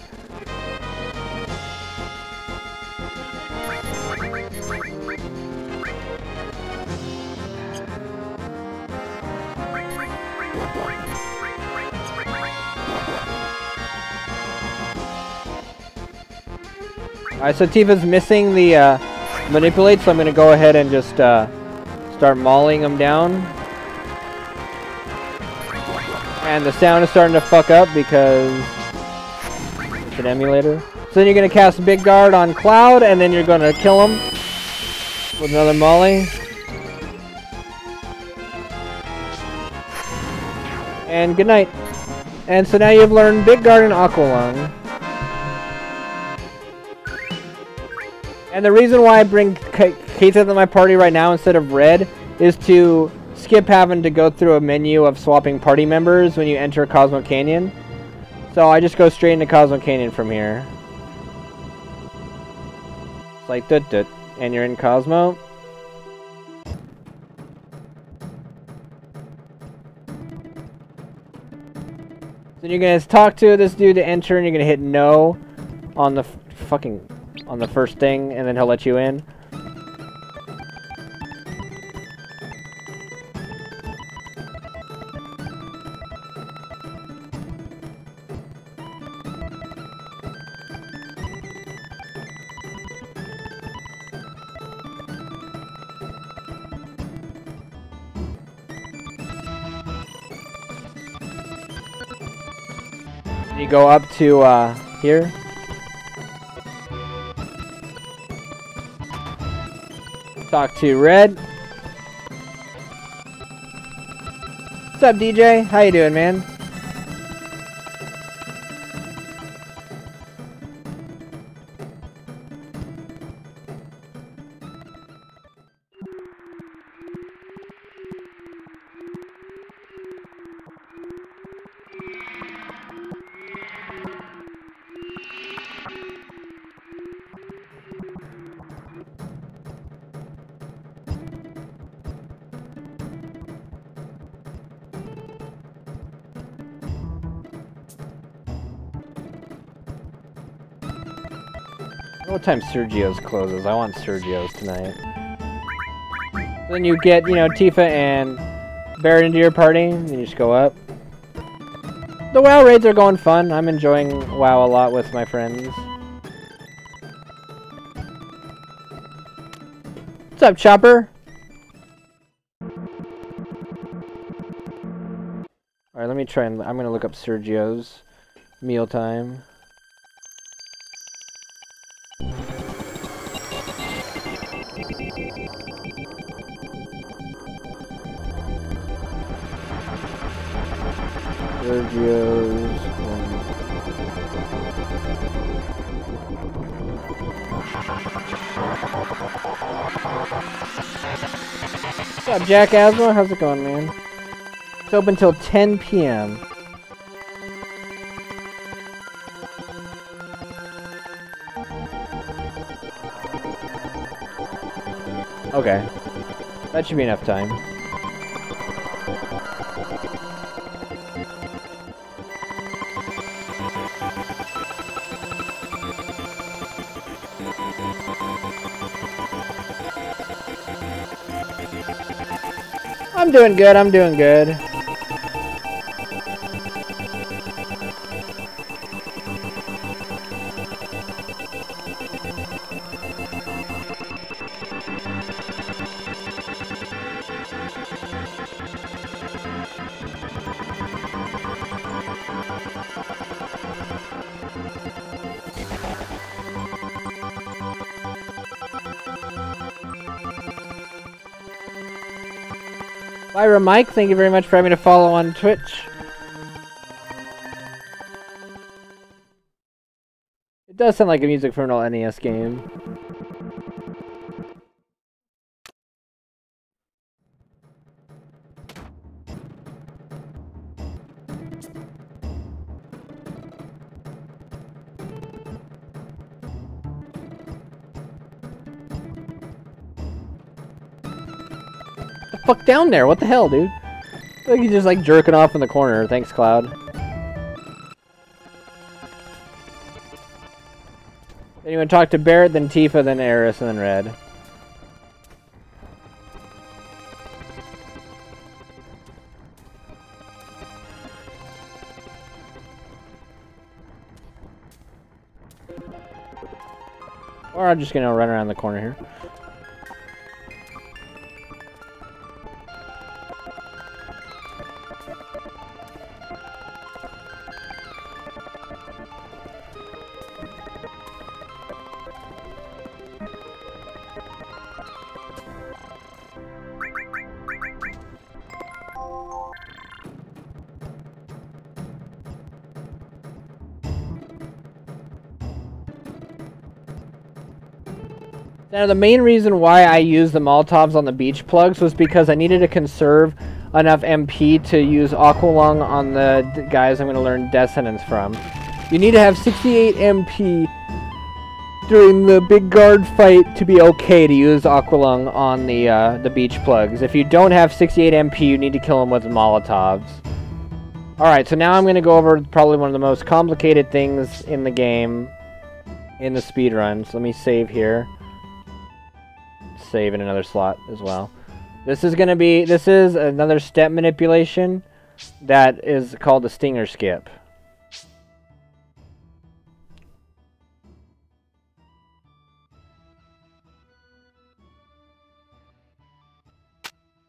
Speaker 1: Alright, so Tifa's missing the manipulate, so I'm going to go ahead and just start mauling him down. And the sound is starting to fuck up because it's an emulator. So then you're going to cast Big Guard on Cloud, and then you're going to kill him with another molly. And good night. And so now you've learned Big Guard and Aqualung. And the reason why I bring Kate into my party right now instead of Red is to skip having to go through a menu of swapping party members when you enter Cosmo Canyon. So I just go straight into Cosmo Canyon from here. It's like dut, and you're in Cosmo. Then you're gonna talk to this dude to enter, and you're gonna hit no on the on the first thing, and then he'll let you in. You go up to here. Talk to Red. What's up, DJ? How you doing, man? What time Sergio's closes? I want Sergio's tonight. Then you get, you know, Tifa and Barrett into your party, and you just go up. The WoW raids are going fun. I'm enjoying WoW a lot with my friends. What's up, Chopper? Alright, let me try and... I'm gonna look up Sergio's mealtime. Sergio's. What's up, Jack Asma? How's it going, man? It's open till 10 p.m. Okay. That should be enough time. I'm doing good, I'm doing good. Lyra Mike, thank you very much for having me to follow on Twitch. It does sound like a music from an old NES game. Fuck down there, what the hell, dude? Like he's just like jerking off in the corner. Thanks, Cloud. Then you want to talk to Barrett, then Tifa, then Eris, and then Red. Or I'm just gonna run around the corner here. Now, the main reason why I used the Molotovs on the beach plugs was because I needed to conserve enough MP to use Aqualung on the guys I'm going to learn Death Sentence from. You need to have 68 MP during the big guard fight to be okay to use Aqualung on the beach plugs. If you don't have 68 MP, you need to kill them with Molotovs. Alright, so now I'm going to go over probably one of the most complicated things in the game, in the speedrun. So let me save here. Save in another slot as well. This is another step manipulation that is called the stinger skip.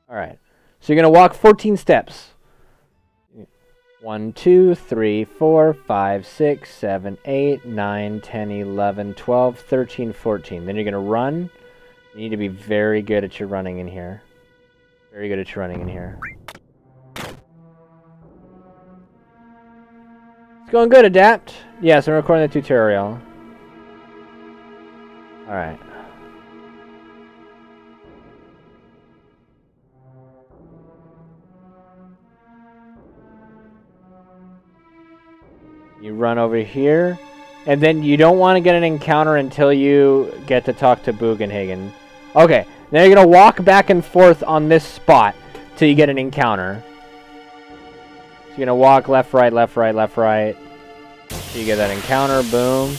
Speaker 1: Alright, so you're going to walk 14 steps. 1, 2, 3, 4, 5, 6, 7, 8, 9, 10, 11, 12, 13, 14. Then you're going to run. You need to be very good at your running in here. Very good at your running in here. It's going good, Adapt. Yes, I'm recording the tutorial. Alright. You run over here. And then you don't want to get an encounter until you get to talk to Bugenhagen. Okay, now you're going to walk back and forth on this spot till you get an encounter. So you're going to walk left, right, left, right, left, right. So you get that encounter, boom.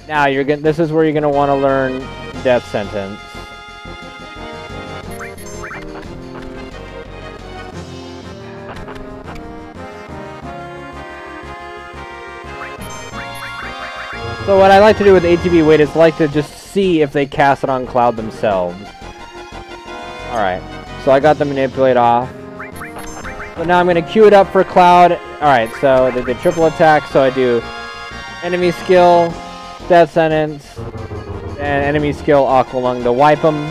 Speaker 1: Now you're going. This is where you're going to want to learn Death Sentence. So what I like to do with ATB Wait is like to just see if they cast it on Cloud themselves. Alright, so I got the manipulate off. So now I'm going to queue it up for Cloud. Alright, so they did triple attack, so I do enemy skill, Death Sentence, and enemy skill Aqualung to wipe them.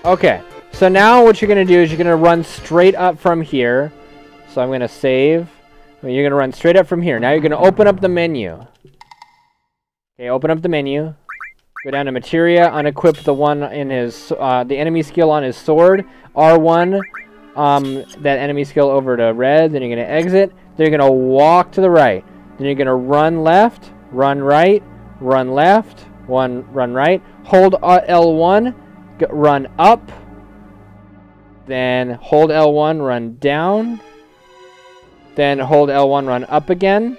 Speaker 1: Okay, so now what you're going to do is you're going to run straight up from here. So I'm going to save. You're going to run straight up from here. Now you're going to open up the menu. Okay, open up the menu. Go down to Materia, unequip the one in his, the enemy skill on his sword. R1, that enemy skill over to red. Then you're going to exit. Then you're going to walk to the right. Then you're going to run left, run right, run left, run right. Hold L1. Run up, Then hold L1, run down. Then hold L1, run up again.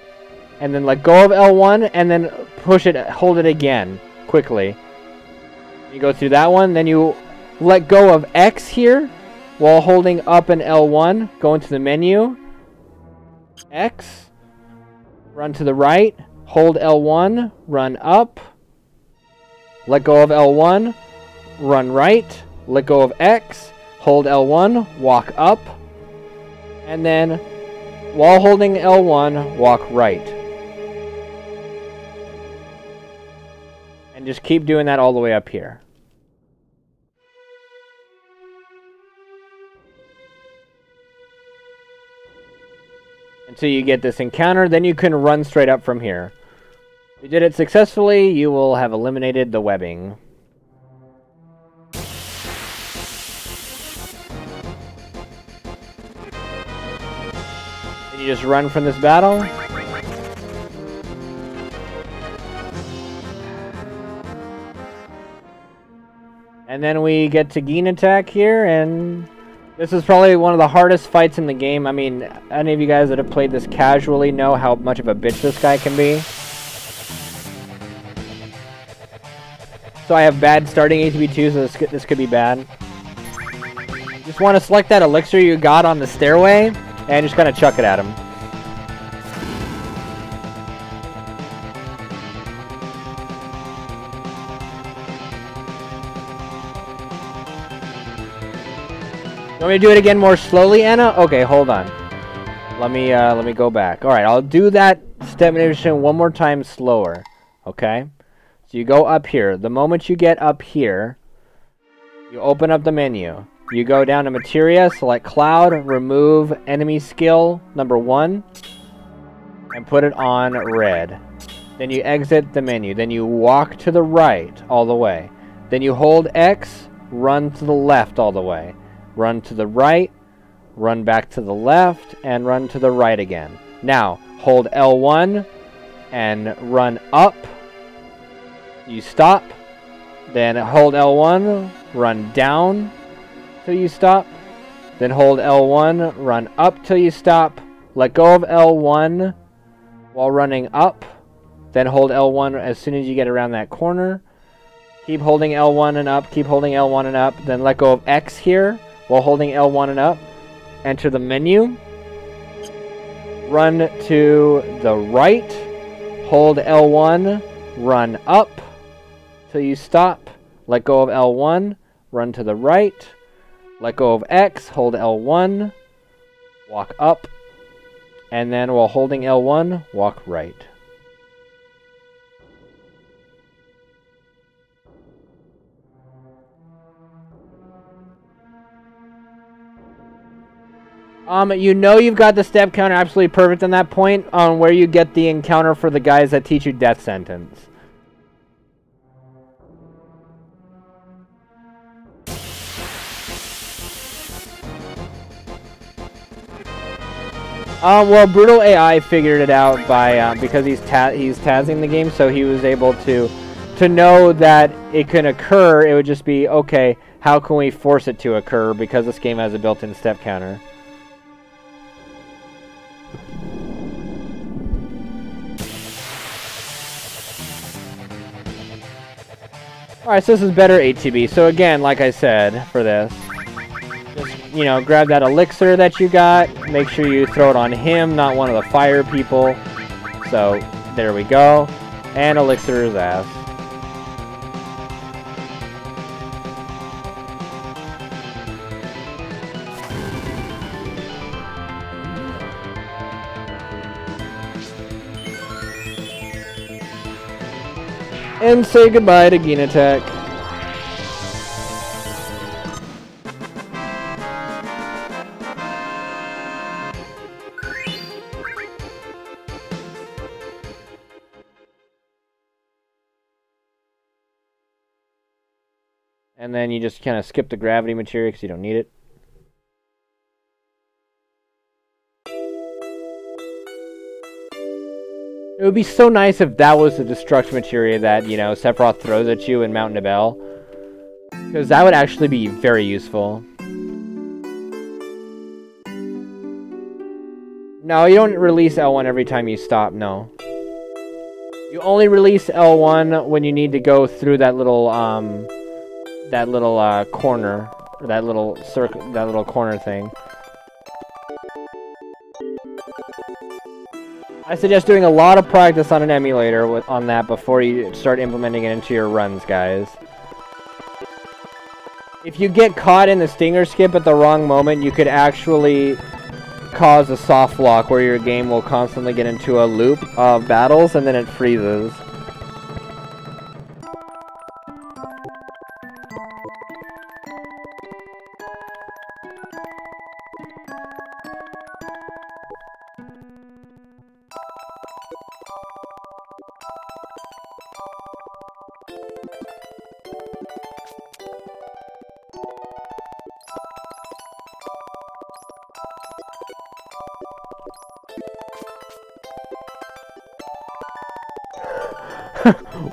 Speaker 1: And then let go of L1, and then push it, hold it again, quickly. You go through that one, then you let go of X here, while holding up and L1, go into the menu. X, run to the right, hold L1, run up. Let go of L1, run right, let go of X, hold L1, walk up. And then, while holding L1, walk right. And just keep doing that all the way up here. Until you get this encounter, then you can run straight up from here. If you did it successfully, you will have eliminated the webbing. Then you just run from this battle. And then we get to Geen attack here, and this is probably one of the hardest fights in the game. I mean, any of you guys that have played this casually know how much of a bitch this guy can be. So I have bad starting ATB2, so this could be bad. Just want to select that elixir you got on the stairway, and just kind of chuck it at him. You want me to do it again more slowly, Anna? Okay, hold on. Let me go back. All right, I'll do that step manipulation one more time slower. Okay? So you go up here. The moment you get up here, you open up the menu. You go down to Materia, select Cloud, remove enemy skill number 1, and put it on red. Then you exit the menu. Then you walk to the right all the way. Then you hold X, run to the left all the way. Run to the right, run back to the left, and run to the right again. Now, hold L1 and run up. You stop. Then hold L1, run down till you stop. Then hold L1, run up till you stop. Let go of L1 while running up. Then hold L1 as soon as you get around that corner. Keep holding L1 and up, keep holding L1 and up. Then let go of X here while holding L1 and up. Enter the menu. Run to the right. Hold L1, run up till you stop. Let go of L1, run to the right. Let go of X, hold L1, walk up. And then while holding L1, walk right. You know you've got the step counter absolutely perfect on that point on where you get the encounter for the guys that teach you death sentence. Well, Brutal AI figured it out by because he's tazzing the game, so he was able to know that it can occur. It would just be, okay, how can we force it to occur because this game has a built-in step counter. Alright, so this is better ATB. So again, like I said, for this, just, you know, grab that elixir that you got. Make sure you throw it on him, not one of the fire people. So, there we go. And elixir his ass. And say goodbye to Geen attack. And then you just kind of skip the gravity materia because you don't need it. It would be so nice if that was the destruction materia that, you know, Sephiroth throws at you in Mount Nibel. Because that would actually be very useful. No, you don't release L1 every time you stop, no. You only release L1 when you need to go through that little corner, or that little circle, that little corner thing. I suggest doing a lot of practice on an emulator on that before you start implementing it into your runs, guys. If you get caught in the stinger skip at the wrong moment, you could actually cause a soft lock where your game will constantly get into a loop of battles and then it freezes.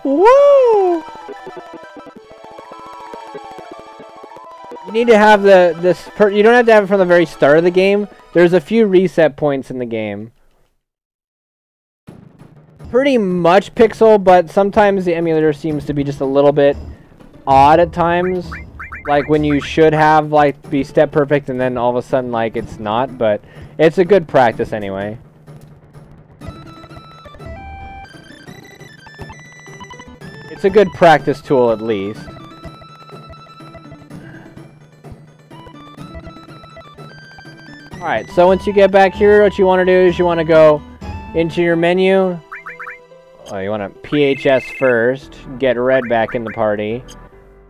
Speaker 1: Woo! You need to have you don't have to have it from the very start of the game. There's a few reset points in the game. Pretty much Pixel, but sometimes the emulator seems to be just a little bit odd at times. Like when you should have like be step perfect and then all of a sudden like it's not, but it's a good practice anyway. It's a good practice tool at least. Alright, so once you get back here, what you want to do is you want to go into your menu. Oh, you want to PHS first, get red back in the party.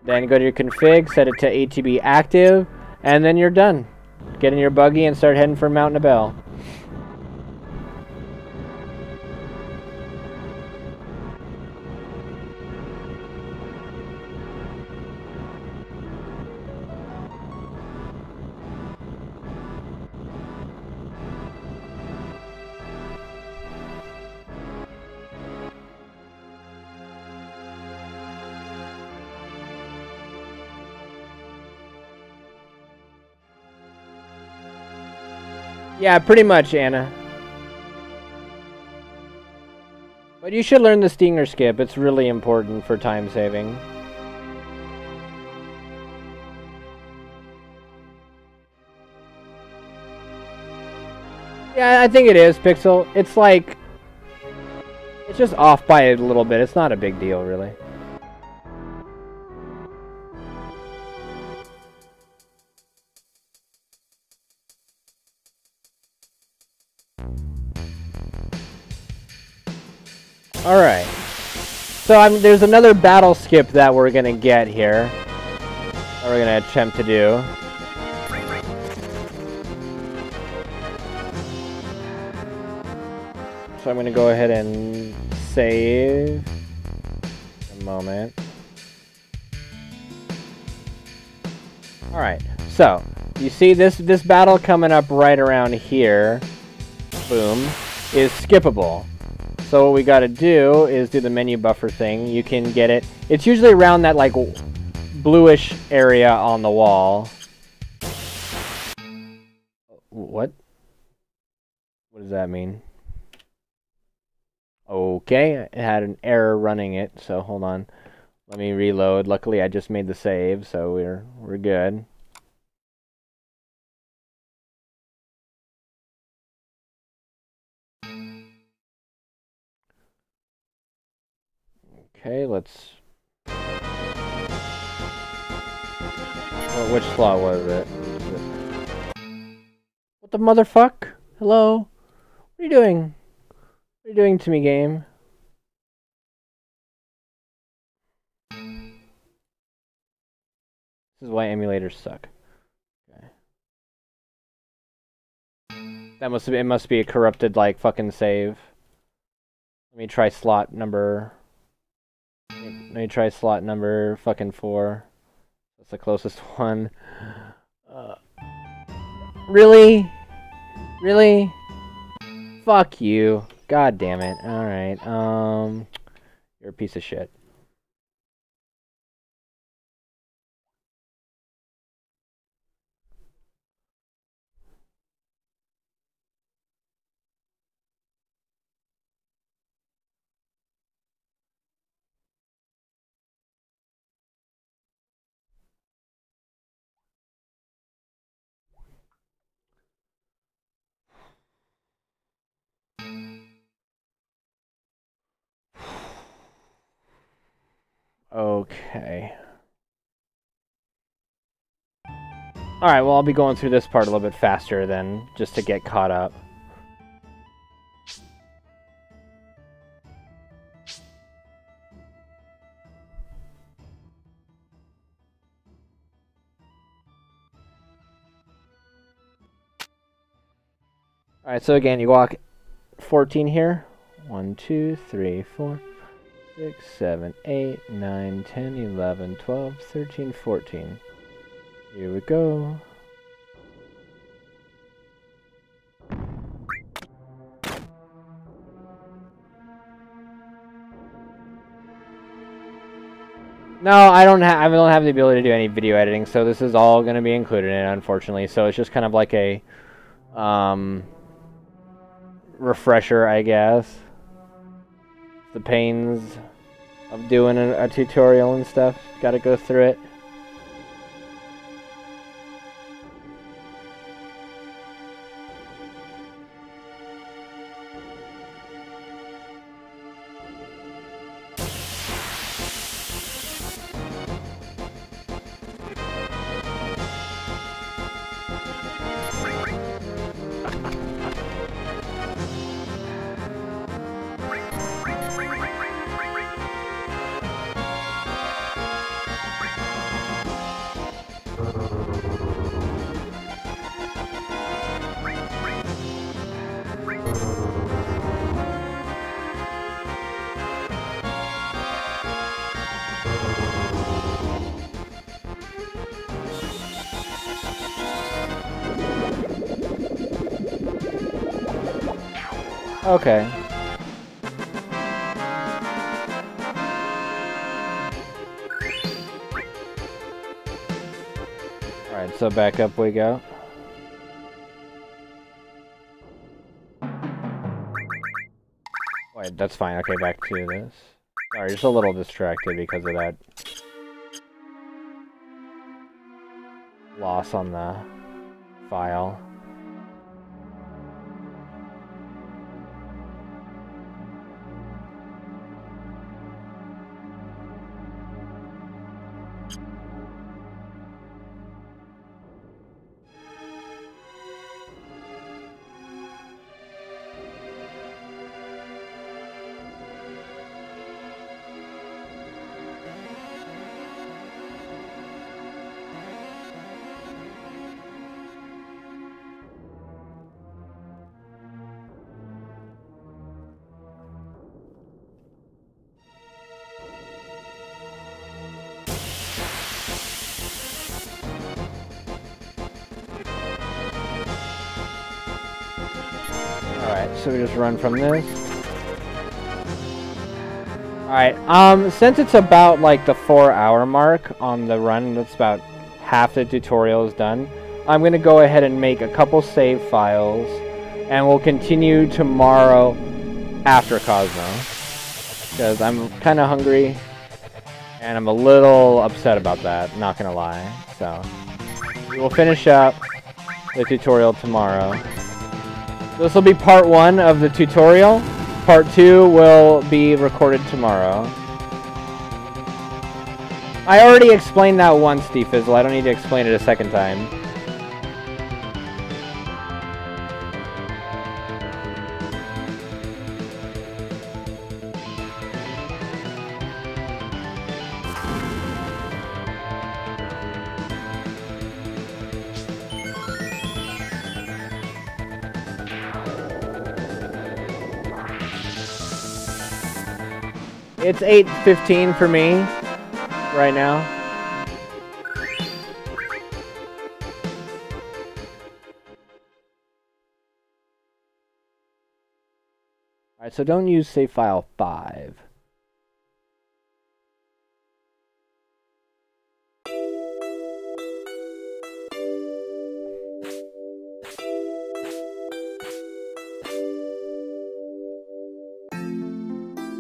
Speaker 1: Then go to your config, set it to ATB active, and then you're done. Get in your buggy and start heading for Mountain of Bell. Yeah, pretty much, Anna. But you should learn the stinger skip. It's really important for time saving. Yeah, I think it is, Pixel. It's like... it's just off by a little bit. It's not a big deal, really. Alright. So there's another battle skip that we're gonna get here. That we're gonna attempt to do. So I'm gonna go ahead and save. A moment. Alright, so you see this battle coming up right around here. Boom. Is skippable. So what we gotta do is do the menu buffer thing. You can get it. It's usually around that like bluish area on the wall. What? What does that mean? Okay, it had an error running it, so hold on. Let me reload. Luckily I just made the save, so we're good. Okay, let's... which slot was it? What the motherfuck? Hello? What are you doing? What are you doing to me, game? This is why emulators suck. Okay. It must be a corrupted, like, fucking save. Let me try slot number... Let me try slot number fucking 4. That's the closest one. Really? Really? Fuck you. God damn it. Alright, you're a piece of shit. Okay. Alright, well, I'll be going through this part a little bit faster then, just to get caught up. Alright, so again, you walk 14 here. 1, 2, 3, 4, 6, 7, 8, 9, 10, 11, 12, 13, 14. Here we go. No, I don't have the ability to do any video editing, so this is all going to be included in it, unfortunately. So it's just kind of like a refresher, I guess. The pains of doing a tutorial and stuff. Got to go through it. Okay. Alright, so back up we go. Wait, that's fine. Okay, back to this. Sorry, just a little distracted because of that loss on the file. Alright, so we just run from this. Alright, since it's about like the 4-hour mark on the run, that's about half the tutorial is done, I'm gonna go ahead and make a couple save files, and we'll continue tomorrow after Cosmo. Because I'm kinda hungry, and I'm a little upset about that, not gonna lie. So, we will finish up the tutorial tomorrow. This will be part 1 of the tutorial. Part 2 will be recorded tomorrow. I already explained that once, D-Fizzle. I don't need to explain it a second time. It's 8:15 for me right now. Alright, so don't use save file 5.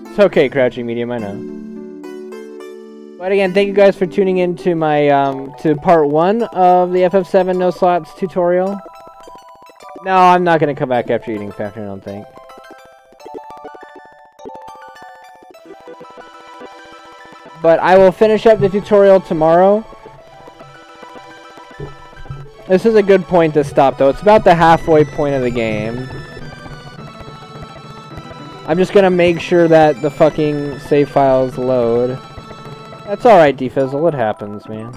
Speaker 1: It's okay, Crouching Medium, I know. But again, thank you guys for tuning in to my, to part 1 of the FF7 No Slots tutorial. No, I'm not gonna come back after eating factor, I don't think. But I will finish up the tutorial tomorrow. This is a good point to stop, though. It's about the halfway point of the game. I'm just gonna make sure that the fucking save files load. That's alright, Defizzle. It happens, man.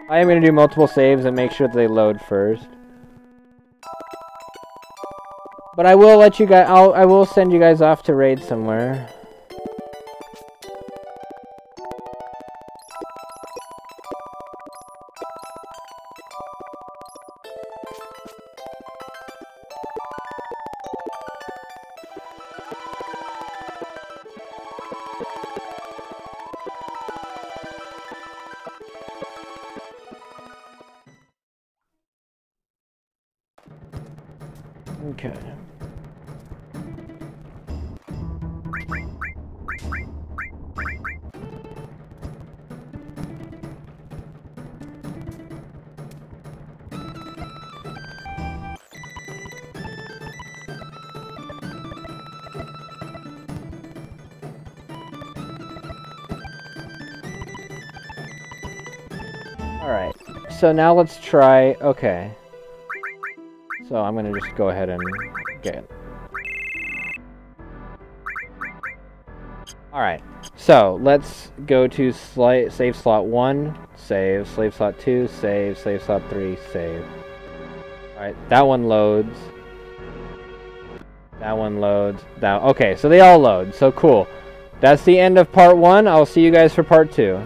Speaker 1: I am gonna do multiple saves and make sure that they load first. But I will let you guys. I will send you guys off to raid somewhere. Okay. Alright, so now let's try, okay. So I'm gonna just go ahead and get it. Alright, so let's go to save slot 1, save slot 2, save slot 3, save. Alright, that one loads. That one loads. Okay, so they all load, so cool. That's the end of part 1. I'll see you guys for part 2.